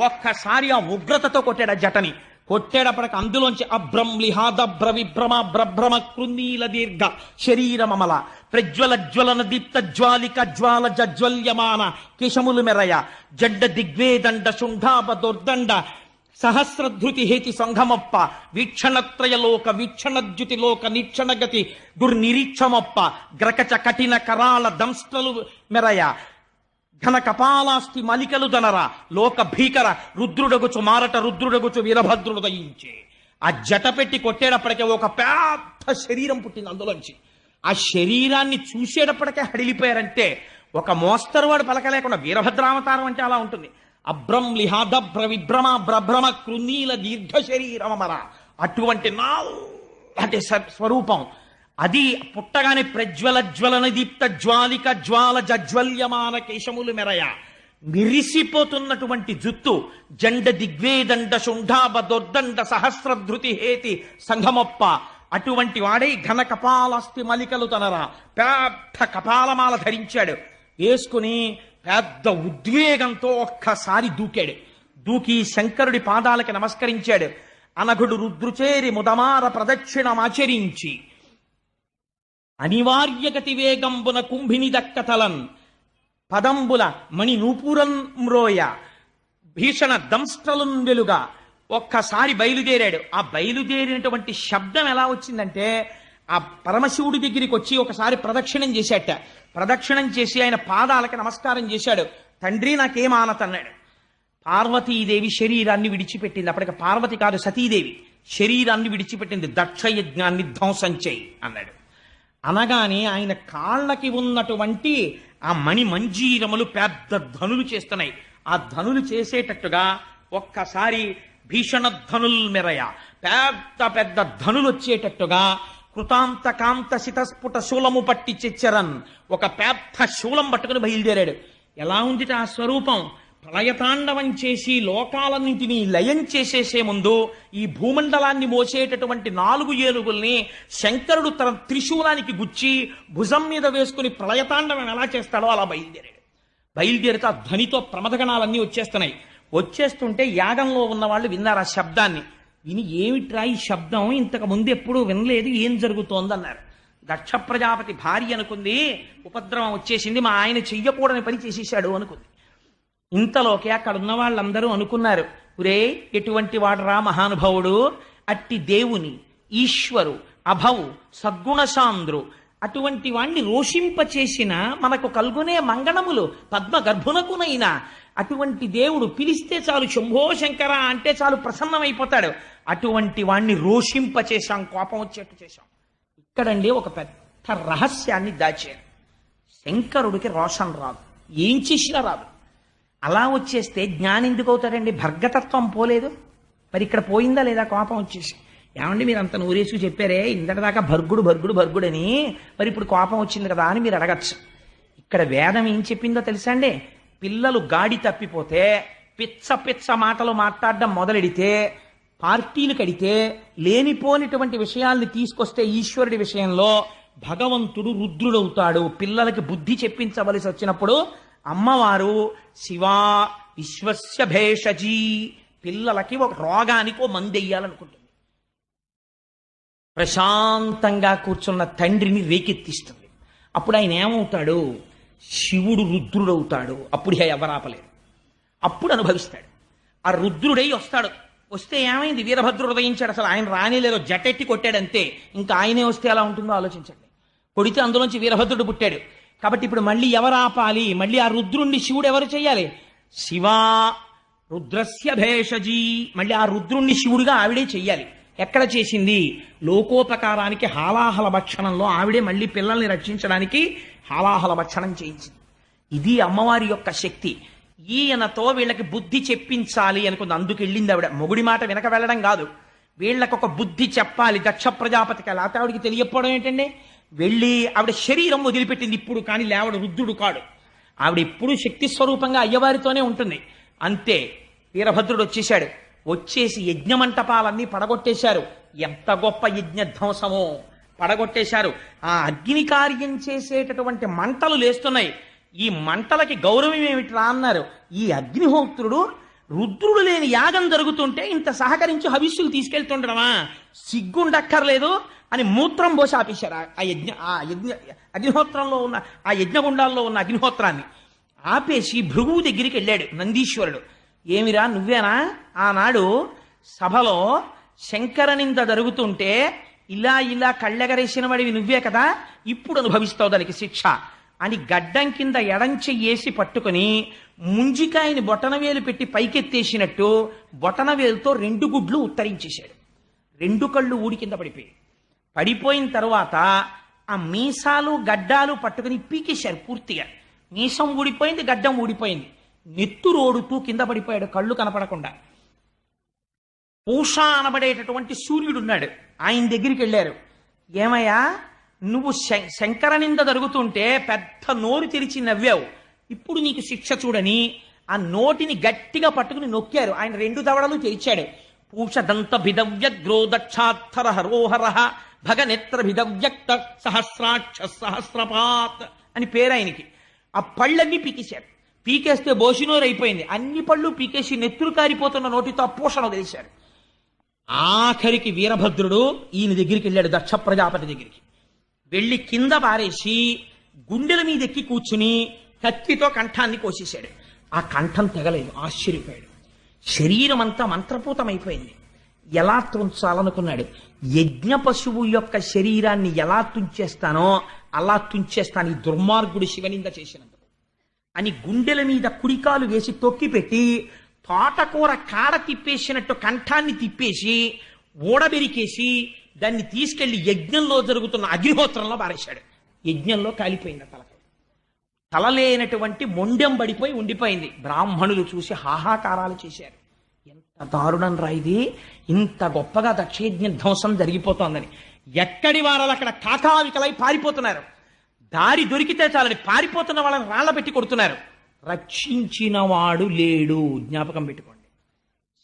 S3: ఒక్కసారి ఆ ఉగ్రతతో కొట్టాడు ఆ జటని. కొట్టేటప్పటికి అందులోంచి అభ్రంలిహాదభ్ర విభ్రమ భ్రభ్రమ కృందీల దీర్ఘ శరీరమమల ప్రజ్వల జ్వలన దీప్త జ్వాలిక జ్వాల జజ్వల్యమాన కేశములు మెరయ జడ్డ దిగ్వేదండ శుంఠాప దుర్దండ సహస్రధృతి హేతి సంఘమప్ప వీక్షణత్రయలోక వీక్షణద్యుతిలోక నీక్షణగతి దుర్నిరీక్షమప్ప గ్రకచ కఠిన కరాళ దంస్ట్రలు మెరయ ఘన కపాలాస్తి మలికలు దనర లోక భీకర రుద్రుడగుచు మారట రుద్రుడగుచు వీరభద్రుడు దయించే. ఆ జట పెట్టి కొట్టేటప్పటికే ఒక పెద్ద శరీరం పుట్టింది అందులోంచి. ఆ శరీరాన్ని చూసేటప్పటికే హడిలిపోయారంటే ఒక మోస్తరువాడు పలకలేకుండా వీరభద్రావతారం అంటే అలా ఉంటుంది. అభ్రంలిహాదభ్ర విభ్రమ భ్రభ్రమ కృనీల దీర్ఘ శరీరమర అటువంటి నాటి స్వరూపం. అది పుట్టగానే ప్రజ్వల జ్వలన దీప్త జ్వాలిక జ్వాల జజ్వల్యమాన కేశములు మెరయ మిరిసిపోతున్నటువంటి జుత్తు జండ దిగ్వేదండ శుంఠాబ దొర్దండ సహస్రధృతి హేతి సంఘమొప్ప అటువంటి వాడై ఘన కపాలాస్తి మలికలు తనరా పెద్ద కపాలమాల ధరించాడు. వేసుకుని పెద్ద ఉద్వేగంతో ఒక్కసారి దూకాడు. దూకి శంకరుడి పాదాలకి నమస్కరించాడు. అనఘుడు రుద్రుచేరి ముదమార ప్రదక్షిణమాచరించి అనివార్యగతి వేగంబున కుంభిని దక్కతలన్ పదంబుల మణి నూపురం మ్రోయ భీషణ దంస్ట్రలున్ వెలుగా ఒక్కసారి బయలుదేరాడు. ఆ బయలుదేరినటువంటి శబ్దం ఎలా వచ్చిందంటే ఆ పరమశివుడి దగ్గరికి వచ్చి ఒకసారి ప్రదక్షిణం చేశాట. ప్రదక్షిణం చేసి ఆయన పాదాలకి నమస్కారం చేశాడు. తండ్రి నాకేం ఆనతన్నాడు. పార్వతీదేవి శరీరాన్ని విడిచిపెట్టింది. అప్పటికి పార్వతి కాదు సతీదేవి శరీరాన్ని విడిచిపెట్టింది. దక్షయజ్ఞాన్ని ధ్వంసం చేయి అన్నాడు. అనగానే ఆయన కాళ్ళకి ఉన్నటువంటి ఆ మణి మంజీరములు పెద్ద ధనులు చేస్తున్నాయి. ఆ ధనులు చేసేటట్టుగా ఒక్కసారి భీషణ ధనుల్ మెరయ పెద్ద పెద్ద ధనులు వచ్చేటట్టుగా కృతాంత కాంత శితస్ఫుట శూలము పట్టి చెచ్చరన్ ఒక పెద్ద శూలం పట్టుకుని బయలుదేరాడు. ఎలా ఉంది ఆ స్వరూపం? ప్రళయతాండవం చేసి లోకాలన్నింటినీ లయం చేసేసే ముందు ఈ భూమండలాన్ని మోసేటటువంటి 4 ఏనుగుల్ని శంకరుడు తన త్రిశూలానికి గుచ్చి భుజం మీద వేసుకుని ప్రళయతాండవం ఎలా చేస్తాడో అలా బయలుదేరాడు. బయలుదేరితే ఆ ధ్వనితో ప్రమదగణాలన్నీ వచ్చేస్తున్నాయి. వచ్చేస్తుంటే యాగంలో ఉన్న వాళ్ళు విన్నారు ఆ శబ్దాన్ని. విని ఏమిట్రా ఈ శబ్దం, ఇంతకు ముందు ఎప్పుడూ వినలేదు, ఏం జరుగుతోందన్నారు. దక్ష ప్రజాపతి భార్య అనుకుంది ఉపద్రవం వచ్చేసింది, మా ఆయన చెయ్యకూడని పని చేసేశాడు అనుకుంది. ఇంతలోకి అక్కడ ఉన్న వాళ్ళందరూ అనుకున్నారు, ఒరే ఎటువంటి వాడరా మహానుభావుడు, అట్టి దేవుని ఈశ్వరు అభవు సద్గుణశాంద్రు అటువంటి వాణ్ణి రోషింపచేసిన మనకు కల్గొనే మంగళములు పద్మ గర్భునకునైనా అటువంటి దేవుడు పిలిస్తే చాలు శంభో శంకర అంటే చాలు ప్రసన్నమైపోతాడు. అటువంటి వాణ్ణి రోషింపచేశాం, కోపం వచ్చేట్టు చేశాం. ఇక్కడండి ఒక పెద్ద రహస్యాన్ని దాచారు. శంకరుడికి రోషం రాదు, ఏం చేసినా రాదు. అలా వచ్చేస్తే జ్ఞానం ఎందుకు అవుతాడండి? భర్గతత్వం పోలేదు. మరి ఇక్కడ పోయిందా లేదా కోపం వచ్చేసి? ఏమండి మీరు అంత నూరేసుకు చెప్పారే ఇంతటిదాకా భర్గుడు భర్గుడు భర్గుడని, మరి ఇప్పుడు కోపం వచ్చింది కదా అని మీరు అడగచ్చు. ఇక్కడ వేదం ఏం చెప్పిందో తెలుసా అండి? పిల్లలు గాడి తప్పిపోతే పిచ్చ పిచ్చ మాటలు మాట్లాడడం మొదలెడితే, పార్టీలు కడితే, లేనిపోనిటువంటి విషయాల్ని తీసుకొస్తే ఈశ్వరుడి విషయంలో భగవంతుడు రుద్రుడవుతాడు. పిల్లలకి బుద్ధి చెప్పించవలసి వచ్చినప్పుడు అమ్మవారు శివా విశ్వస్య భేషజీ, పిల్లలకి ఒక రోగానికి ఓ మందెయ్యాలనుకుంటుంది. ప్రశాంతంగా కూర్చున్న తండ్రిని రేకెత్తిస్తుంది. అప్పుడు ఆయన ఏమవుతాడు? శివుడు రుద్రుడవుతాడు. అప్పుడు ఎవరాపలేరు, అప్పుడు అనుభవిస్తాడు. ఆ రుద్రుడై వస్తాడు. వస్తే ఏమైంది? వీరభద్రుడు ఉదయించాడు. అసలు ఆయన రానేలేదో జటెట్టి కొట్టాడంతే. ఇంకా ఆయనే వస్తే ఎలా ఉంటుందో ఆలోచించండి. కొడితే అందులోంచి వీరభద్రుడు పుట్టాడు. కాబట్టి ఇప్పుడు మళ్ళీ ఎవరు ఆపాలి? మళ్ళీ ఆ రుద్రుణ్ణి శివుడు ఎవరు చేయాలి? శివా రుద్రస్య భేషజీ, మళ్ళీ ఆ రుద్రుణ్ణి శివుడిగా ఆవిడే చెయ్యాలి. ఎక్కడ చేసింది? లోకోపకారానికి హాలాహల భక్షణంలో ఆవిడే మళ్ళీ పిల్లల్ని రక్షించడానికి హాలాహల భక్షణం చేయించింది. ఇది అమ్మవారి యొక్క శక్తి. ఈయనతో వీళ్ళకి బుద్ధి చెప్పించాలి అనుకుంది. అందుకు వెళ్ళింది ఆవిడ. మొగుడి మాట వెనక వెళ్ళడం కాదు, వీళ్ళకొక బుద్ధి చెప్పాలి దక్ష ప్రజాపతికి. అలా ఆవిడికి తెలియకపోవడం ఏంటండి? వెళ్ళి ఆవిడ శరీరం వదిలిపెట్టింది ఇప్పుడు, కానీ లేవడు రుద్రుడు కాడు. ఆవిడ ఎప్పుడూ శక్తి స్వరూపంగా అయ్యవారితోనే ఉంటుంది. అంతే వీరభద్రుడు వచ్చేశాడు. వచ్చేసి యజ్ఞమంటపాలన్నీ పడగొట్టేశారు. ఎంత గొప్ప యజ్ఞ ధ్వంసమో పడగొట్టేశారు. ఆ అగ్ని కార్యం చేసేటటువంటి మంటలు లేస్తున్నాయి. ఈ మంటలకి గౌరవం ఏమిట్రా అన్నారు. ఈ అగ్నిహోత్రుడు రుద్రుడు లేని యాగం జరుగుతుంటే ఇంత సహకరించి హవిస్సులు తీసుకెళ్తుండడమా, సిగ్గుండక్కర్లేదు అని మూత్రం పోసి ఆపేశారు ఆ యజ్ఞ అగ్నిహోత్రంలో ఉన్న ఆ యజ్ఞగుండాల్లో ఉన్న అగ్నిహోత్రాన్ని ఆపేసి భృగువు దగ్గరికి వెళ్ళాడు నందీశ్వరుడు. ఏమిరా నువ్వేనా ఆనాడు సభలో శంకరనింద జరుగుతుంటే ఇలా ఇలా కళ్ళెగరేసిన వాడివి నువ్వే కదా, ఇప్పుడు అనుభవిస్తావు దానికి శిక్ష అని గడ్డం కింద ఎడంచెయ్యేసి పట్టుకుని ముంజికాయని బొటనవేలు పెట్టి పైకెత్తేసినట్టు బొటనవేలుతో 2 గుడ్లు ఉత్తరించేశాడు. 2 కళ్ళు ఊడి కింద పడిపోయిన తర్వాత ఆ మీసాలు గడ్డాలు పట్టుకుని పీకేశారు పూర్తిగా. మీసం ఊడిపోయింది, గడ్డం ఊడిపోయింది. నెత్తురోడుతూ కింద పడిపోయాడు కళ్ళు కనపడకుండా. పూష అనబడేటటువంటి సూర్యుడున్నాడు, ఆయన దగ్గరికి వెళ్ళారు. ఏమయ్యా నువ్వు శంకరనింద జరుగుతుంటే పెద్ద నోరు తెరిచి నవ్వావు, ఇప్పుడు నీకు శిక్ష చూడని ఆ నోటిని గట్టిగా పట్టుకుని నొక్కారు. ఆయన 2 దవడలు తెరిచాడు. పూషదంత భిదవ్యగ్రో దక్షాత్తర హరోహర భగనేత్ర భిదవ్యక్త సహస్రాక్ష సహస్రపాత్ అని పేరు ఆయనకి. ఆ పళ్ళన్నీ పీకేశారు. పీకేస్తే బోసినోరు అయిపోయింది. అన్ని పళ్ళు పీకేసి నెత్తురు కారిపోతున్న నోటితో పూషణ వదిలేశారు. ఆఖరికి వీరభద్రుడు ఈయన దగ్గరికి వెళ్ళాడు, దక్ష ప్రజాపతి దగ్గరికి వెళ్ళి కింద పారేసి గుండెల మీద ఎక్కి కూర్చుని కత్తితో కంఠాన్ని కోసేశాడు. ఆ కంఠం తెగలేదు. ఆశ్చర్యపోయాడు. శరీరం అంతా మంత్రపూతమైపోయింది. ఎలా తుంచాలనుకున్నాడు. యజ్ఞ పశువు యొక్క శరీరాన్ని ఎలా తుంచేస్తానో అలా తుంచేస్తాను ఈ దుర్మార్గుడు శివనింద చేసినందుకు అని గుండెల మీద కుడికాలు వేసి తొక్కిపెట్టి తోటకూర కాడ తిప్పేసినట్టు కంఠాన్ని తిప్పేసి ఊడబెరికేసి దాన్ని తీసుకెళ్లి యజ్ఞంలో జరుగుతున్న అగ్నిహోత్రంలో పారేశాడు. యజ్ఞంలో కాలిపోయింది తల లేనటువంటి మొండెం పడిపోయి ఉండిపోయింది. బ్రాహ్మణులు చూసి హాహాకారాలు చేశారు. ఎంత దారుణం రా ఇది, ఇంత గొప్పగా దక్షయజ్ఞ ధ్వంసం జరిగిపోతోందని. ఎక్కడి వారాలు అక్కడ కాకావికలై పారిపోతున్నారు. దారి దొరికితే చాలని పారిపోతున్న వాళ్ళని రాళ్ల పెట్టి కొడుతున్నారు. రక్షించిన వాడు లేడు. జ్ఞాపకం పెట్టుకోండి.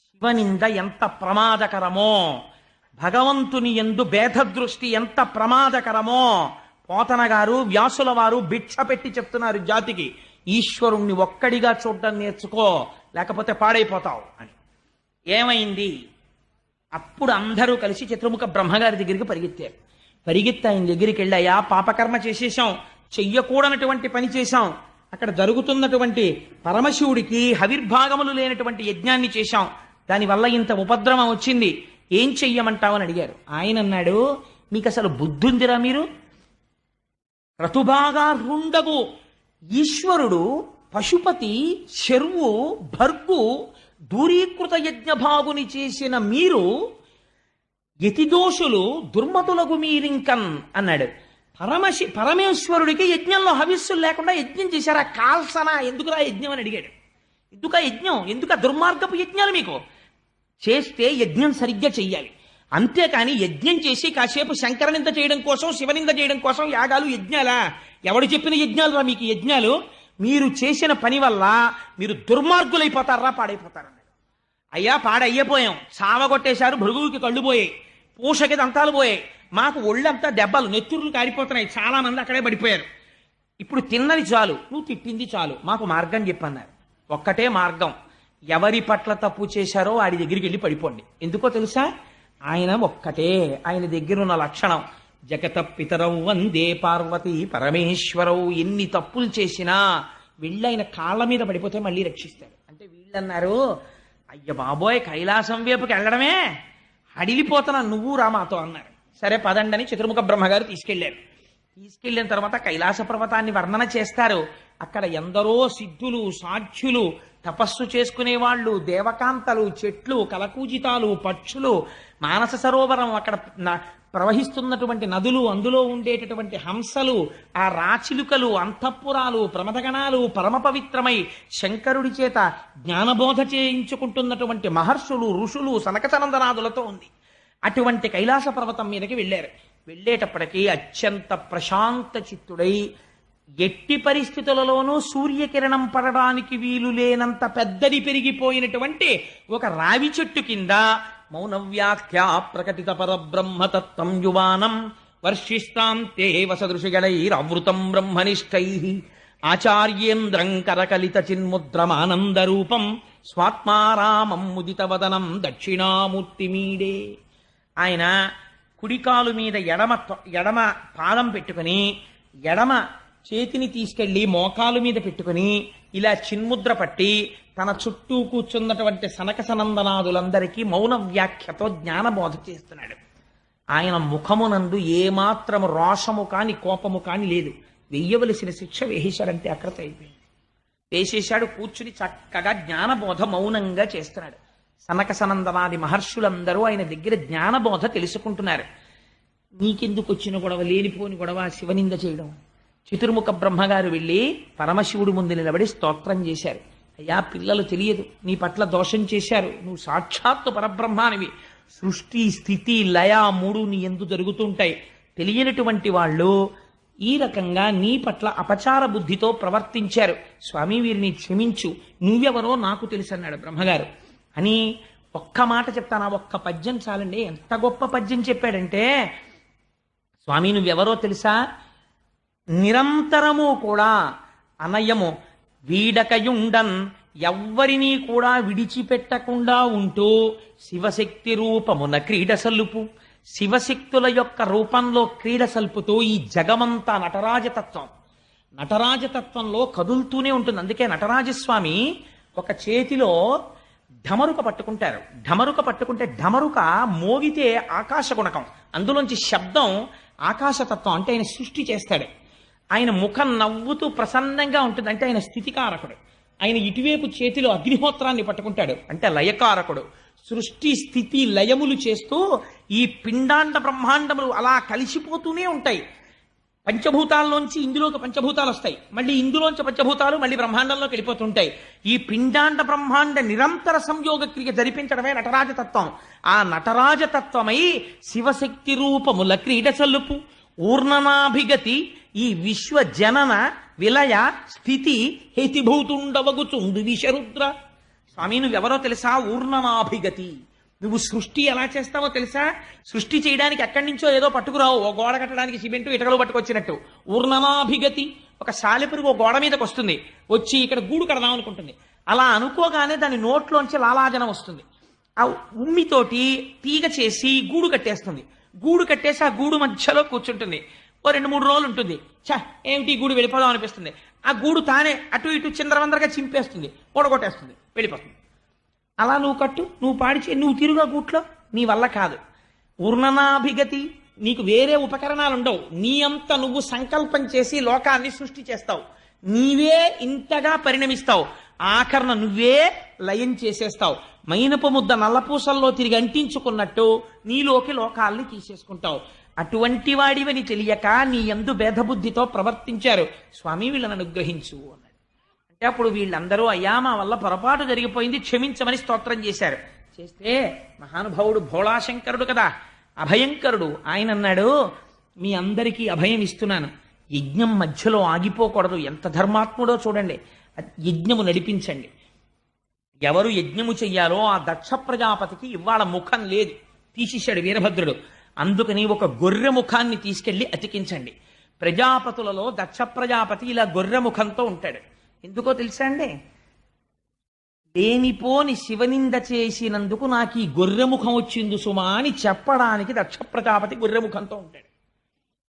S3: శివనింద ఎంత ప్రమాదకరమో, భగవంతుని యందు భేదదృష్టి ఎంత ప్రమాదకరమో పోతన గారు వ్యాసుల వారు భిక్ష పెట్టి చెప్తున్నారు జాతికి. ఈశ్వరుణ్ణి ఒక్కడిగా చూడడం నేర్చుకో, లేకపోతే పాడైపోతావు అని. ఏమైంది? అప్పుడు అందరూ కలిసి చతుర్ముఖ బ్రహ్మగారి దగ్గరికి పరిగెత్తారు. పరిగెత్తి ఆయన దగ్గరికి వెళ్ళాయా, పాపకర్మ చేసేశాం, చెయ్యకూడనటువంటి పని చేశాం, అక్కడ జరుగుతున్నటువంటి పరమశివుడికి హవిర్భాగములు లేనటువంటి యజ్ఞాన్ని చేశాం, దానివల్ల ఇంత ఉపద్రవం వచ్చింది, ఏం చెయ్యమంటావు అని అడిగారు. ఆయన అన్నాడు, మీకు అసలు బుద్ధుందిరా మీరు? క్రతుబాగా రుండగు ఈశ్వరుడు పశుపతి శర్వు భర్గు దూరీకృత యజ్ఞభాగుని చేసిన మీరు యతిదోషులు దుర్మతులకు మీరింకన్ అన్నాడు. పరమేశ్వరుడికి యజ్ఞంలో హవిస్సులు లేకుండా యజ్ఞం చేశారా? కాల్సన ఎందుకురా యజ్ఞం అని అడిగాడు. ఎందుక యజ్ఞం, ఎందుక దుర్మార్గపు యజ్ఞాలు? మీకు చేస్తే యజ్ఞం సరిగ్గా చెయ్యాలి, అంతేకాని యజ్ఞం చేసి కాసేపు శంకరనింద చేయడం కోసం శివనింద చేయడం కోసం యాగాలు యజ్ఞాలా? ఎవడు చెప్పిన యజ్ఞాలు రా మీకు యజ్ఞాలు? మీరు చేసిన పని వల్ల మీరు దుర్మార్గులైపోతారా, పాడైపోతారన్నాడు. అయ్యా పాడయ్యపోయాం, చావగొట్టేశారు, భృగువుకి కళ్ళు పోయాయి, పూషకి దంతాలు పోయాయి, మాకు ఒళ్ళంతా దెబ్బలు నెత్తుర్లు కారిపోతున్నాయి, చాలా మంది అక్కడే పడిపోయారు. ఇప్పుడు తిన్నది చాలు, నువ్వు తిట్టింది చాలు, మాకు మార్గం చెప్పన్నారు. ఒక్కటే మార్గం, ఎవరి పట్ల తప్పు చేశారో వాడి దగ్గరికి వెళ్ళి పడిపోండి. ఎందుకో తెలుసా? ఆయన ఒక్కటే, ఆయన దగ్గర ఉన్న లక్షణం జగత పితరవు వందే పార్వతి పరమేశ్వరవు. ఎన్ని తప్పులు చేసినా వీళ్ళు ఆయన కాళ్ళ మీద పడిపోతే మళ్ళీ రక్షిస్తాడు. అంటే వీళ్ళన్నారు, అయ్య బాబోయ్ కైలాసం వైపుకి వెళ్ళడమే అడిలిపోతున్నా, నువ్వు రా మాతో అన్నారు. సరే పదండి అని చతుర్ముఖ బ్రహ్మగారు తీసుకెళ్లారు. తీసుకెళ్లిన తర్వాత కైలాస పర్వతాన్ని వర్ణన చేస్తారు. అక్కడ ఎందరో సిద్ధులు సాధ్యులు తపస్సు చేసుకునే వాళ్ళు, దేవకాంతలు, చెట్లు, కలకూజితాలు, పక్షులు, మానస సరోవరం, అక్కడ ప్రవహిస్తున్నటువంటి నదులు, అందులో ఉండేటటువంటి హంసలు, ఆ రాచిలుకలు, అంతఃపురాలు, ప్రమదగణాలు, పరమ పవిత్రమై శంకరుడి చేత జ్ఞానబోధ చేయించుకుంటున్నటువంటి మహర్షులు, ఋషులు, సనకసనందనాదులతో ఉంది. అటువంటి కైలాస పర్వతం మీదకి వెళ్ళారు. వెళ్ళేటప్పటికీ అత్యంత ప్రశాంత చిత్తుడై ఎట్టి పరిస్థితులలోనూ సూర్యకిరణం పడడానికి వీలు లేనంత పెద్దది పెరిగిపోయినటువంటి ఒక రావి చెట్టు కింద మౌన వ్యాఖ్యా ప్రకటిత పరబ్రహ్మతత్వం యువానం వర్షిస్తాం తే వసదృషిగణైరవృతం బ్రహ్మనిష్టై ఆచార్యేంద్రం కరకలిత చిన్ముద్రమానందరూపం స్వాత్మారామం ముదితవదనం దక్షిణామూర్తిమీడే. ఆయన కుడికాలు మీద ఎడమ పాదం పెట్టుకుని ఎడమ చేతిని తీసుకెళ్లి మోకాలు మీద పెట్టుకుని ఇలా చిన్ముద్ర పట్టి తన చుట్టూ కూర్చున్నటువంటి సనక సనందనాదులందరికీ మౌన వ్యాఖ్యతో జ్ఞానబోధ చేస్తున్నాడు. ఆయన ముఖమునందు ఏమాత్రము రోషము కాని కోపము కాని లేదు. వెయ్యవలసిన శిక్ష వేసేశాడంటే అక్కడతో అయిపోయింది. వేసేశాడు, కూర్చుని చక్కగా జ్ఞానబోధ మౌనంగా చేస్తున్నాడు. సనక సనందనాది మహర్షులందరూ ఆయన దగ్గర జ్ఞానబోధ తెలుసుకుంటున్నారు. నీకెందుకు వచ్చిన గొడవ, లేనిపోని గొడవ, శివనింద చేయడం. చతుర్ముఖ బ్రహ్మగారు వెళ్ళి పరమశివుడి ముందు నిలబడి స్తోత్రం చేశారు. అయ్యా, పిల్లలు తెలియదు, నీ పట్ల దోషం చేశారు, నువ్వు సాక్షాత్తు పరబ్రహ్మానివి, సృష్టి స్థితి లయ మూడు నీ ఎందు జరుగుతుంటాయి, తెలియనటువంటి వాళ్ళు ఈ రకంగా నీ పట్ల అపచార బుద్ధితో ప్రవర్తించారు, స్వామి వీరిని క్షమించు, నువ్వెవరో నాకు తెలుసు అన్నాడు బ్రహ్మగారు. అని ఒక్క మాట చెప్తాను, ఒక్క పద్యం చాలండి. ఎంత గొప్ప పద్యం చెప్పాడంటే, స్వామి నువ్వెవరో తెలుసా, నిరంతరము కూడా అనయము వీడకయుండన్ ఎవ్వరినీ కూడా విడిచిపెట్టకుండా ఉంటూ శివశక్తి రూపమున క్రీడ సల్లుపు, శివశక్తుల యొక్క రూపంలో క్రీడ సల్పుతూ ఈ జగమంతా నటరాజతత్వంలో కదులుతూనే ఉంటుంది. అందుకే నటరాజస్వామి ఒక చేతిలో ఢమరుక పట్టుకుంటారు. ఢమరుక పట్టుకుంటే ఢమరుక మోగితే ఆకాశ గుణకం, అందులోంచి శబ్దం ఆకాశతత్వం, అంటే ఆయన సృష్టి చేస్తాడు. ఆయన ముఖం నవ్వుతూ ప్రసన్నంగా ఉంటుంది, అంటే ఆయన స్థితికారకుడు. ఆయన ఇటువైపు చేతిలో అగ్నిహోత్రాన్ని పట్టుకుంటాడు, అంటే లయకారకుడు. సృష్టి స్థితి లయములు చేస్తూ ఈ పిండాండ బ్రహ్మాండములు అలా కలిసిపోతూనే ఉంటాయి. పంచభూతాల్లోంచి ఇందులోకి పంచభూతాలు వస్తాయి, మళ్ళీ ఇందులోంచి పంచభూతాలు మళ్ళీ బ్రహ్మాండంలోకి వెళ్ళిపోతుంటాయి. ఈ పిండాండ బ్రహ్మాండ నిరంతర సంయోగ క్రియ జరిపించడమే నటరాజతత్వం. ఆ నటరాజతత్వమై శివశక్తి రూపముల క్రీడ చల్లుపు ఊర్ణనాభిగతి ఈ విశ్వ జనన విలయ స్థితి హేతిభూతుండవగుచుండు విషరుద్ర. స్వామి నువ్వెవరో తెలుసా, ఊర్ణనాభిగతి. నువ్వు సృష్టి ఎలా చేస్తావో తెలుసా, సృష్టి చేయడానికి ఎక్కడి నుంచో ఏదో పట్టుకురావు, ఓ గోడ కట్టడానికి సిమెంటు ఇటకలు పట్టుకొచ్చినట్టు. ఊర్ణనాభిగతి, ఒక సాలెపురుగు ఓ గోడ మీదకి వస్తుంది, వచ్చి ఇక్కడ గూడు కడదాం అనుకుంటుంది. అలా అనుకోగానే దాని నోట్లోంచి లాలాజనం వస్తుంది. ఆ ఉమ్మితోటి తీగ చేసి గూడు కట్టేస్తుంది. గూడు కట్టేసి ఆ గూడు మధ్యలో కూర్చుంటుంది. ఓ 2-3 రోజులు ఉంటుంది. ఏమిటి గూడు వెళ్ళిపోదాం అనిపిస్తుంది. ఆ గూడు తానే అటు ఇటు చిందరవందరగా చింపేస్తుంది, ఓడగొట్టేస్తుంది, వెళ్ళిపోతుంది. అలా నువ్వు కట్టు, నువ్వు పాడిచే, నువ్వు తిరుగా గూట్లో, నీ వల్ల కాదు. ఊర్ణనాభిగతి, నీకు వేరే ఉపకరణాలు ఉండవు. నీ అంత నువ్వు సంకల్పం చేసి లోకాన్ని సృష్టి చేస్తావు, నీవే ఇంతగా పరిణమిస్తావు, ఆఖరణ నువ్వే లయం చేసేస్తావు. మైనపు ముద్ద నల్లపూసల్లో తిరిగి అంటించుకున్నట్టు నీలోకి లోకాల్ని తీసేసుకుంటావు. అటువంటి వాడివని తెలియక నీ యందు భేదబుద్ధితో ప్రవర్తించారు, స్వామి వీళ్ళని అనుగ్రహించు అన్నాడు. అంటే అప్పుడు వీళ్ళందరూ అయ్యా మా వల్ల పొరపాటు జరిగిపోయింది, క్షమించమని స్తోత్రం చేశారు. చేస్తే మహానుభావుడు భోళాశంకరుడు కదా, అభయంకరుడు, ఆయన అన్నాడు మీ అందరికీ అభయం ఇస్తున్నాను, యజ్ఞం మధ్యలో ఆగిపోకూడదు. ఎంత ధర్మాత్ముడో చూడండి, యజ్ఞము నడిపించండి. ఎవరు యజ్ఞము చెయ్యాలో ఆ దక్ష ప్రజాపతికి ఇవాళ ముఖం లేదు, తీసేశాడు వీరభద్రుడు. అందుకని ఒక గొర్రె ముఖాన్ని తీసుకెళ్లి అతికించండి. ప్రజాపతులలో దక్ష ప్రజాపతి ఇలా గొర్రె ముఖంతో ఉంటాడు. ఎందుకో తెలుసా అండి, లేనిపోని శివనింద చేసినందుకు నాకు ఈ గొర్రె ముఖం వచ్చింది సుమా అని చెప్పడానికి దక్ష ప్రజాపతి గొర్రె ముఖంతో ఉంటాడు.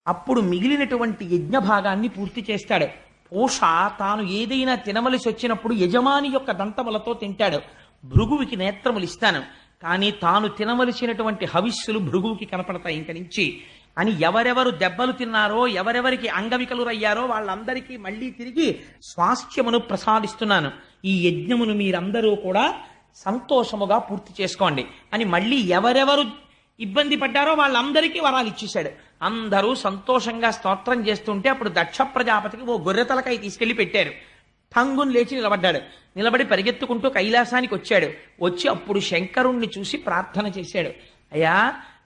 S3: అప్పుడు మిగిలినటువంటి యజ్ఞ భాగాన్ని పూర్తి చేస్తాడు. పూష తాను ఏదైనా తినవలసి వచ్చినప్పుడు యజమాని యొక్క దంతములతో తింటాడు. భృగువుకి నేత్రములు ఇస్తాను, కానీ తాను తినవలసినటువంటి హవిస్సులు భృగువుకి కనపడతాయి ఇంక నుంచి అని ఎవరెవరు దెబ్బలు తిన్నారో, ఎవరెవరికి అంగవికలురయ్యారో వాళ్ళందరికీ మళ్ళీ తిరిగి స్వాస్థ్యమును ప్రసాదిస్తున్నాను. ఈ యజ్ఞమును మీరందరూ కూడా సంతోషముగా పూర్తి చేసుకోండి అని మళ్ళీ ఎవరెవరు ఇబ్బంది పడ్డారో వాళ్ళందరికీ వరాలు ఇచ్చేశాడు. అందరూ సంతోషంగా స్తోత్రం చేస్తుంటే అప్పుడు దక్ష ప్రజాపతికి ఓ గొర్రె తలకాయ తీసుకెళ్లి పెట్టారు. ఠంగుని లేచి నిలబడ్డాడు. నిలబడి పరిగెత్తుకుంటూ కైలాసానికి వచ్చాడు. వచ్చి అప్పుడు శంకరుణ్ణి చూసి ప్రార్థన చేశాడు, అయ్యా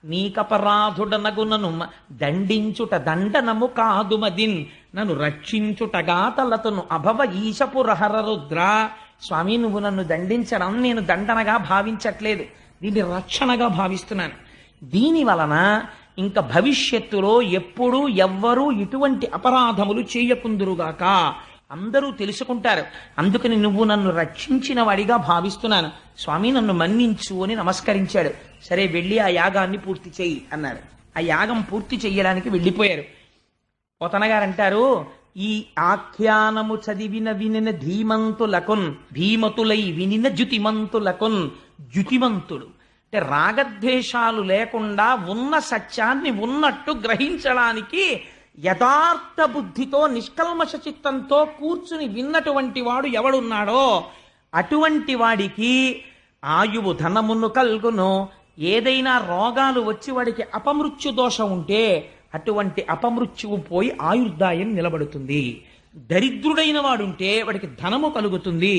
S3: నీకపరాధుడనగునను దండించుట దండనము కాదు మదిన్ నన్ను రక్షించుటగా తలతను అభవ ఈశపురహర రుద్ర. స్వామి, నువ్వు నన్ను దండించడం నేను దండనగా భావించట్లేదు, దీన్ని రక్షణగా భావిస్తున్నాను. దీని వలన ఇంకా భవిష్యత్తులో ఎప్పుడూ ఎవ్వరూ ఇటువంటి అపరాధములు చేయకుందురుగాక, అందరూ తెలుసుకుంటారు. అందుకని నువ్వు నన్ను రక్షించిన వాడిగా భావిస్తున్నాను స్వామి, నన్ను మన్నించు అని నమస్కరించాడు. సరే, వెళ్ళి ఆ యాగాన్ని పూర్తి చెయ్యి అన్నారు. ఆ యాగం పూర్తి చెయ్యడానికి వెళ్ళిపోయారు. పోతనగారు అంటారు, ఈ ఆఖ్యానము చదివిన వినిన ధీమంతులకున్ ధీమతులై వినిన జుతిమంతులకున్. జుతిమంతుడు అంటే రాగద్వేషాలు లేకుండా ఉన్న సత్యాన్ని ఉన్నట్టు గ్రహించడానికి యథార్థ బుద్ధితో నిష్కల్మష చిత్తంతో కూర్చుని విన్నటువంటి వాడు ఎవడున్నాడో అటువంటి వాడికి ఆయువు ధనమును కల్గును. ఏదైనా రోగాలు వచ్చి వాడికి అపమృత్యు దోషం ఉంటే అటువంటి అపమృత్యువు పోయి ఆయుర్దాయం నిలబడుతుంది. దరిద్రుడైన వాడుంటే వాడికి ధనము కలుగుతుంది.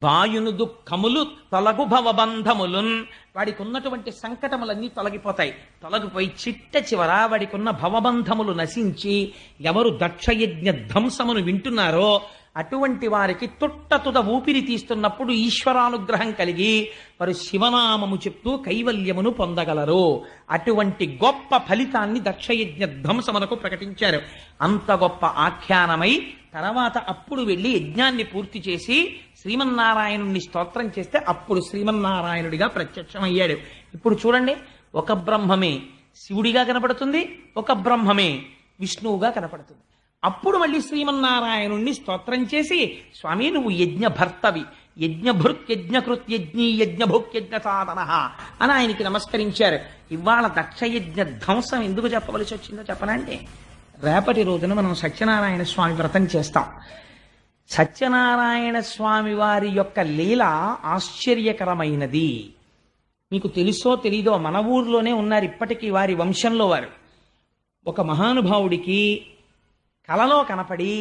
S3: బాయును దుఃఖములు తొలగు భవబంధములున్. వాడికి ఉన్నటువంటి సంకటములన్నీ తొలగిపోయి చిట్ట చివర వాడికి ఉన్న భవబంధములు నశించి ఎవరు దక్షయజ్ఞ ధ్వంసమును వింటున్నారో అటువంటి వారికి తుట్టతుద ఊపిరి తీస్తున్నప్పుడు ఈశ్వరానుగ్రహం కలిగి వారు శివనామము చెప్తూ కైవల్యమును పొందగలరు. అటువంటి గొప్ప ఫలితాన్ని దక్షయజ్ఞ ధ్వంసమునకు ప్రకటించారు. అంత గొప్ప ఆఖ్యానమై తర్వాత అప్పుడు వెళ్ళి యజ్ఞాన్ని పూర్తి చేసి శ్రీమన్నారాయణుణ్ణి స్తోత్రం చేస్తే అప్పుడు శ్రీమన్నారాయణుడిగా ప్రత్యక్షమయ్యాడు. ఇప్పుడు చూడండి, ఒక బ్రహ్మమే శివుడిగా కనపడుతుంది, ఒక బ్రహ్మమే విష్ణువుగా కనపడుతుంది. అప్పుడు మళ్ళీ శ్రీమన్నారాయణుణ్ణి స్తోత్రం చేసి, స్వామి నువ్వు యజ్ఞ భర్తవి, యజ్ఞభృత్ యజ్ఞకృత్ యజ్ఞీ యజ్ఞభుక్ యజ్ఞ సాధన అని ఆయనకి నమస్కరించారు. ఇవాళ దక్షయజ్ఞ ధ్వంసం ఎందుకు చెప్పవలసి వచ్చిందో చెప్పనంటే, రేపటి రోజున మనం సత్యనారాయణ స్వామి వ్రతం చేస్తాం. సత్యనారాయణ స్వామి వారి యొక్క లీల ఆశ్చర్యకరమైనది. మీకు తెలుసో తెలీదో, మన ఊర్లోనే ఉన్నారు ఇప్పటికీ వారి వంశంలో వారు. ఒక మహానుభావుడికి కలలో కనపడి,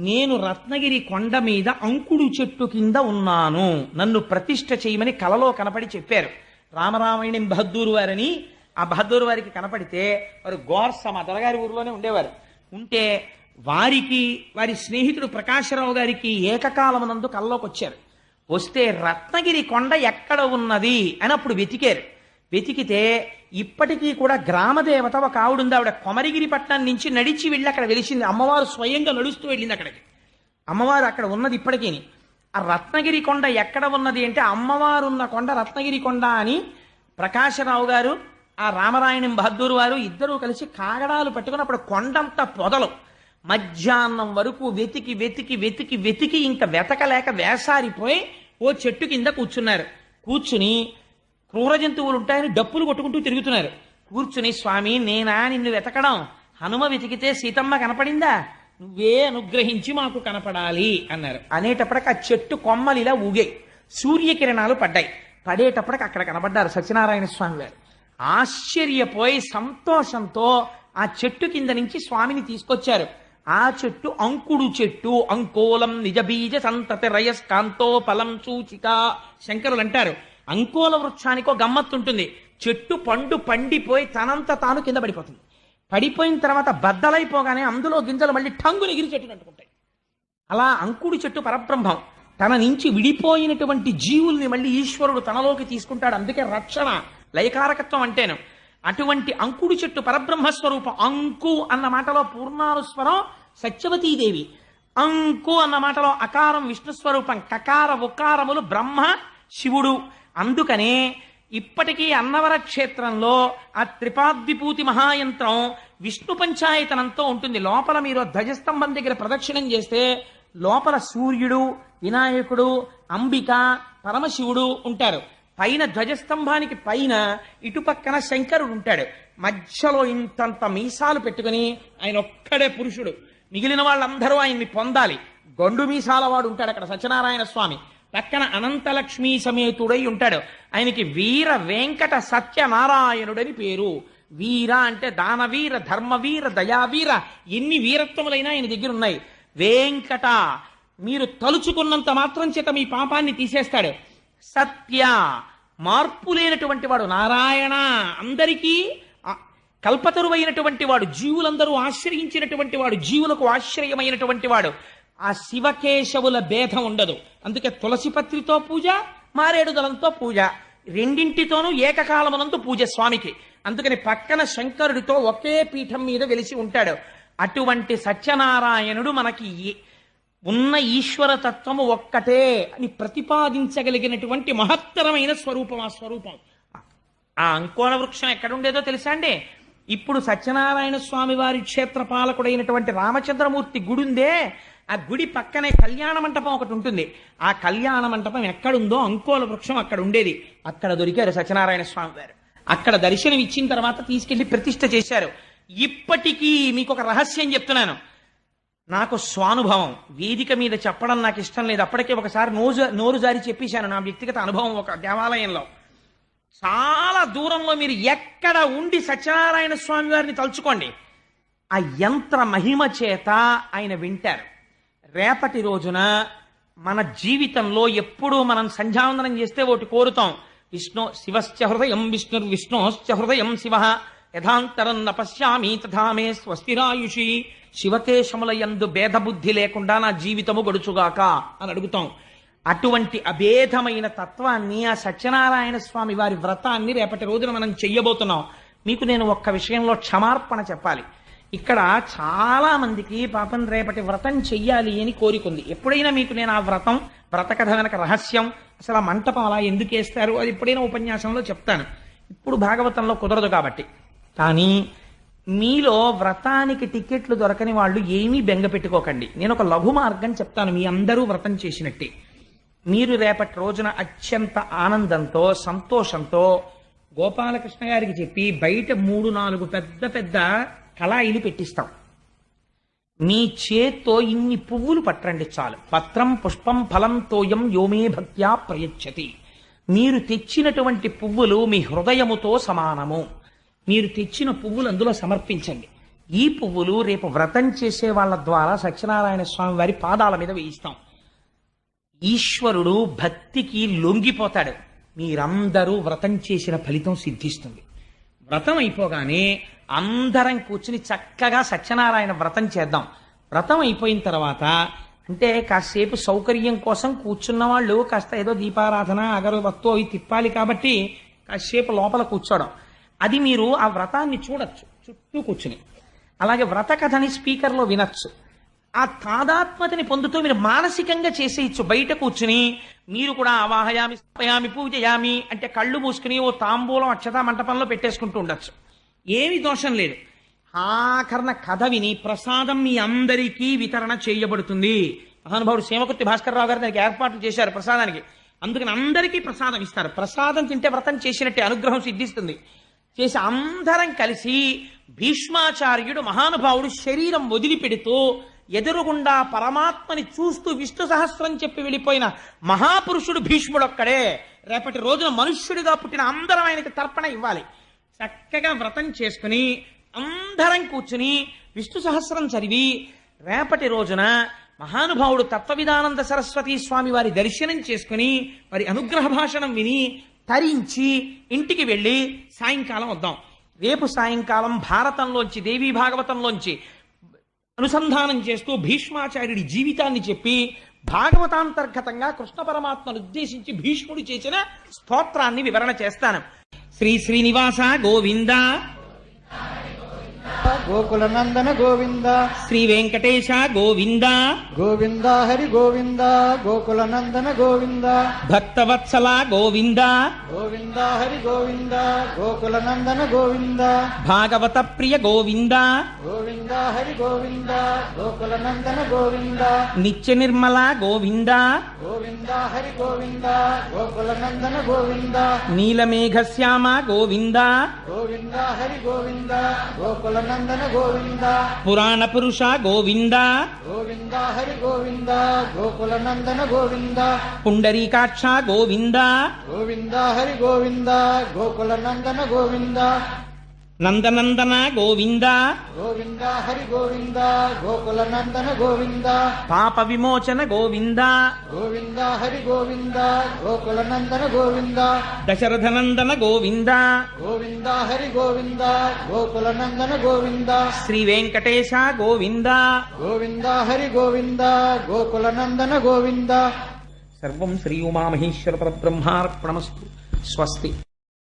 S3: నేను రత్నగిరి కొండ మీద అంకుడు చెట్టు కింద ఉన్నాను, నన్ను ప్రతిష్ఠ చేయమని కలలో కనపడి చెప్పారు. రామరామాయణం బహద్దూరు వారని ఆ బహద్దూరు వారికి కనపడితే వారు గోర్స మా దొరగారి ఊరిలోనే ఉండేవారు. ఉంటే వారికి వారి స్నేహితుడు ప్రకాశరావు గారికి ఏకకాలమునందు కల్లోకి వచ్చారు. వస్తే రత్నగిరి కొండ ఎక్కడ ఉన్నది అని అప్పుడు వెతికారు. వెతికితే ఇప్పటికీ కూడా గ్రామదేవత ఒక ఆవిడుంది. ఆవిడ కొమరిగిరి పట్టణం నుంచి నడిచి వెళ్ళి అక్కడ వెలిసింది. అమ్మవారు స్వయంగా నడుస్తూ వెళ్ళింది అక్కడికి. అమ్మవారు అక్కడ ఉన్నది ఇప్పటికీ. ఆ రత్నగిరి కొండ ఎక్కడ ఉన్నది అంటే, అమ్మవారు ఉన్న కొండ రత్నగిరి కొండ అని ప్రకాశరావు గారు ఆ రామరాయణం బహద్దూరు వారు ఇద్దరూ కలిసి కాగడాలు పట్టుకుని అప్పుడు కొండంతా పొదలు మధ్యాహ్నం వరకు వెతికి వెతికి వెతికి వెతికి ఇంకా వెతకలేక వేసారిపోయి ఓ చెట్టు కింద కూర్చున్నారు. కూర్చుని క్రూర జంతువులు ఉంటాయని డప్పులు కొట్టుకుంటూ తిరుగుతున్నారు. కూర్చుని, స్వామి నేనా నిన్ను వెతకడం, హనుమ వెతికితే సీతమ్మ కనపడిందా, నువ్వే అనుగ్రహించి మాకు కనపడాలి అన్నారు. అనేటప్పటికి ఆ చెట్టు కొమ్మలు ఇలా ఊగాయి, సూర్యకిరణాలు పడ్డాయి. పడేటప్పటికి అక్కడ కనపడ్డారు సత్యనారాయణ స్వామి వారు. ఆశ్చర్యపోయి సంతోషంతో ఆ చెట్టు కింద నుంచి స్వామిని తీసుకొచ్చారు. ఆ చెట్టు అంకుడు చెట్టు. అంకోలం నిజబీజ సంతతి రయస్కాంతో ఫలం సూచిక. శంకరులు అంటారు, అంకోల వృక్షానికో గమ్మత్తుంటుంది. చెట్టు పండు పండిపోయి తనంత తాను కింద పడిపోతుంది. పడిపోయిన తర్వాత బద్దలైపోగానే అందులో గింజలు మళ్ళీ టంగుని ఎగిరి చెట్టుని అంటుకుంటాయి. అలా అంకుడు చెట్టు పరబ్రహ్మం. తన నుంచి విడిపోయినటువంటి జీవుల్ని మళ్ళీ ఈశ్వరుడు తనలోకి తీసుకుంటాడు. అందుకే రక్షణ, లయకారకత్వం అంటేను. అటువంటి అంకుడు చెట్టు పరబ్రహ్మస్వరూపం. అంకు అన్న మాటలో పూర్ణానుస్వరం సత్యవతీదేవి, అంకు అన్న మాటలో అకారం విష్ణుస్వరూపం, కకార ఉకారములు బ్రహ్మ శివుడు. అందుకనే ఇప్పటికీ అన్నవర క్షేత్రంలో ఆ త్రిపాద్విభూతి మహాయంత్రం విష్ణు పంచాయతనంతో ఉంటుంది. లోపల మీరు ధ్వజస్తంభం దగ్గర ప్రదక్షిణం చేస్తే లోపల సూర్యుడు, వినాయకుడు, అంబిక, పరమశివుడు ఉంటారు. పైన ధ్వజస్తంభానికి పైన ఇటుపక్కన శంకరుడు ఉంటాడు. మధ్యలో ఇంతంత మీసాలు పెట్టుకుని ఆయన ఒక్కడే పురుషుడు, మిగిలిన వాళ్ళందరూ ఆయన్ని పొందాలి. గొండు మీసాల వాడు ఉంటాడు అక్కడ సత్యనారాయణ స్వామి. పక్కన అనంతలక్ష్మీ సమేతుడై ఉంటాడు. ఆయనకి వీర వెంకట సత్యనారాయణుడని పేరు. వీర అంటే దానవీర, ధర్మవీర, దయావీర, ఎన్ని వీరత్వములైనా ఆయన దగ్గర ఉన్నాయి. వెంకట, మీరు తలుచుకున్నంత మాత్రం చేత మీ పాపాన్ని తీసేస్తాడు. సత్య, మార్పు లేనటువంటి వాడు నారాయణ, అందరికీ కల్పతరువైనటువంటి వాడు, జీవులందరూ ఆశ్రయించినటువంటి వాడు, జీవులకు ఆశ్రయమైనటువంటి వాడు. ఆ శివకేశవుల భేదం ఉండదు. అందుకే తులసిపత్రితో పూజ, మారేడుదలంతో పూజ, రెండింటితోనూ ఏకకాలమునందు పూజ స్వామికి. అందుకని పక్కన శంకరుడితో ఒకే పీఠం మీద వెలిసి ఉంటాడు. అటువంటి సత్యనారాయణుడు మనకి ఉన్న ఈశ్వర తత్వము ఒక్కటే అని ప్రతిపాదించగలిగినటువంటి మహత్తరమైన స్వరూపం. ఆ స్వరూపం ఆ అంకోల వృక్షం ఎక్కడుండేదో తెలుసా అండి? ఇప్పుడు సత్యనారాయణ స్వామి వారి క్షేత్ర పాలకుడైనటువంటి రామచంద్రమూర్తి గుడి ఉందే, ఆ గుడి పక్కనే కళ్యాణ మంటపం ఒకటి ఉంటుంది. ఆ కళ్యాణ మంటపం ఎక్కడుందో అంకోల వృక్షం అక్కడ ఉండేది. అక్కడ దొరికారు సత్యనారాయణ స్వామి వారు. అక్కడ దర్శనం ఇచ్చిన తర్వాత తీసుకెళ్లి ప్రతిష్ఠ చేశారు. ఇప్పటికీ మీకు ఒక రహస్యం చెప్తున్నాను. నాకు స్వానుభవం, వేదిక మీద చెప్పడం నాకు ఇష్టం లేదు. అప్పటికే ఒకసారి నోరు జారి చెప్పేశాను నా వ్యక్తిగత అనుభవం. ఒక దేవాలయంలో చాలా దూరంలో మీరు ఎక్కడ ఉండి సత్యనారాయణ స్వామి వారిని తలుచుకోండి, ఆ యంత్ర మహిమ చేత ఆయన వింటారు. రేపటి రోజున మన జీవితంలో ఎప్పుడూ మనం సంధ్యావందనం చేస్తే ఒకటి కోరుతాం, విష్ణు శివశ్చ హృదయం విష్ణోశ్చ హృదయం శివ యథాంతరం న పశ్యామి తథా మే స్వస్తిరాయుషి. శివకేశముల యందు భేదబుద్ధి లేకుండా నా జీవితము గడుచుగాక అని అడుగుతాం. అటువంటి అభేదమైన తత్వాన్ని, ఆ సత్యనారాయణ స్వామి వారి వ్రతాన్ని రేపటి రోజున మనం చెయ్యబోతున్నాం. మీకు నేను ఒక్క విషయంలో క్షమార్పణ చెప్పాలి. ఇక్కడ చాలా మందికి పాపం రేపటి వ్రతం చెయ్యాలి అని కోరికుంది. ఎప్పుడైనా మీకు నేను ఆ వ్రత కథ వెనక రహస్యం, అసలు ఆ మంటపం అలా ఎందుకు వేస్తారు, అది ఎప్పుడైనా ఉపన్యాసంలో చెప్తాను. ఇప్పుడు భాగవతంలో కుదరదు కాబట్టి. కానీ మీలో వ్రతానికి టికెట్లు దొరకని వాళ్ళు ఏమీ బెంగ పెట్టుకోకండి. నేను ఒక లఘు మార్గం చెప్తాను, మీ అందరూ వ్రతం చేసినట్టే. మీరు రేపటి రోజున అత్యంత ఆనందంతో సంతోషంతో గోపాలకృష్ణ గారికి చెప్పి బయట 3-4 పెద్ద పెద్ద కళాయిలు పెట్టిస్తాం. మీ చేత్తో ఇన్ని పువ్వులు పట్టండి చాలు. పత్రం పుష్పం ఫలం తోయం యోమే భక్త్యా ప్రయచ్చతి. మీరు తెచ్చినటువంటి పువ్వులు మీ హృదయముతో సమానము. మీరు తెచ్చిన పువ్వులు అందులో సమర్పించండి. ఈ పువ్వులు రేపు వ్రతం చేసే వాళ్ళ ద్వారా సత్యనారాయణ స్వామి వారి పాదాల మీద వేయిస్తాం. ఈశ్వరుడు భక్తికి లొంగిపోతాడు. మీరందరూ వ్రతం చేసిన ఫలితం సిద్ధిస్తుంది. వ్రతం అయిపోగానే అందరం కూర్చుని చక్కగా సత్యనారాయణ వ్రతం చేద్దాం. వ్రతం అయిపోయిన తర్వాత అంటే కాసేపు సౌకర్యం కోసం కూర్చున్న వాళ్ళు కాస్త ఏదో దీపారాధన అగరబత్తు అవి తిప్పాలి కాబట్టి కాసేపు లోపల కూర్చోవడం, అది మీరు ఆ వ్రతాన్ని చూడొచ్చు చుట్టూ కూర్చుని. అలాగే వ్రత కథని స్పీకర్లో వినొచ్చు. ఆ తాదాత్మతని పొందుతూ మీరు మానసికంగా చేసేయచ్చు. బయట కూర్చుని మీరు కూడా అవాహయామి సమయామి పూజయామి అంటే కళ్ళు మూసుకుని ఓ తాంబూలం అక్షతా మంటపంలో పెట్టేసుకుంటూ ఉండొచ్చు. ఏమి దోషం లేదు. ఆఖరణ కథ విని ప్రసాదం మీ అందరికీ వితరణ చేయబడుతుంది. మహానుభావుడు సేమకుర్తి భాస్కర్రావు గారు దానికి ఏర్పాట్లు చేశారు ప్రసాదానికి. అందుకని అందరికీ ప్రసాదం ఇస్తారు. ప్రసాదం తింటే వ్రతం చేసినట్టే, అనుగ్రహం సిద్ధిస్తుంది. చేసి అందరం కలిసి భీష్మాచార్యుడు మహానుభావుడు శరీరం వదిలిపెడుతూ ఎదురుగుండా పరమాత్మని చూస్తూ విష్ణు సహస్రం చెప్పి వెళ్ళిపోయిన మహాపురుషుడు భీష్ముడొక్కడే. రేపటి రోజున మనుష్యుడిగా పుట్టిన అందరం ఆయనకి తర్పణ ఇవ్వాలి. చక్కగా వ్రతం చేసుకుని అందరం కూర్చుని విష్ణు సహస్రం చదివి రేపటి రోజున మహానుభావుడు తత్వవిధానంద సరస్వతీ స్వామి వారి దర్శనం చేసుకుని వారి అనుగ్రహ భాషణం విని తరించి ఇంటికి వెళ్ళి సాయంకాలం వద్దాం. రేపు సాయంకాలం భారతంలోంచి దేవీ భాగవతంలోంచి అనుసంధానం చేస్తూ భీష్మాచార్యుడి జీవితాన్ని చెప్పి భాగవతాంతర్గతంగా కృష్ణ పరమాత్మను ఉద్దేశించి భీష్ముడు చేసిన స్తోత్రాన్ని వివరణ చేస్తాను. శ్రీ శ్రీనివాస గోవింద,
S1: గోకుల నందన గోవింద,
S3: శ్రీ వెంకటేశ గోవింద,
S1: గోవింద హరి గోవింద, గోకుల నందన గోవింద,
S3: భక్తవత్సల గోవింద,
S1: గోవింద హరి గోవింద, గోకుల నందన గోవింద,
S3: భాగవత ప్రియ గోవింద,
S1: గోవింద హరి గోవింద, గోకుల నందన గోవింద,
S3: నిత్య నిర్మల గోవింద,
S1: గోవింద హరి గోవింద, గోకుల నందన గోవింద,
S3: నీలమేఘశ్యామ గోవింద,
S1: గోవింద హరి గోవింద, గోకుల నందన గోవింద,
S3: పురాణ పురుష గోవింద,
S1: గోవింద హరి గోవింద, గోకుల నందన గోవింద,
S3: పుండరీకాక్ష గోవింద,
S1: గోవింద హరి గోవింద, గోకుల నందన గోవింద,
S3: నందనందన గోవింద
S1: గోవింద హరి గోవింద గోకుల నందన గోవింద
S3: పాప విమోచన గోవింద
S1: గోవింద హరి గోవింద గోకుల నందన గోవింద
S3: దశరథనందన గోవింద
S1: గోవింద హరి గోవింద గోకుల నందన గోవింద
S3: శ్రీ వెంకటేశ గోవింద
S1: గోవింద హరి గోవింద గోకుల నందన గోవింద.
S3: సర్వం శ్రీ ఉమామహేశ్వర పరబ్రహ్మార్పణమస్తు. స్వస్తి.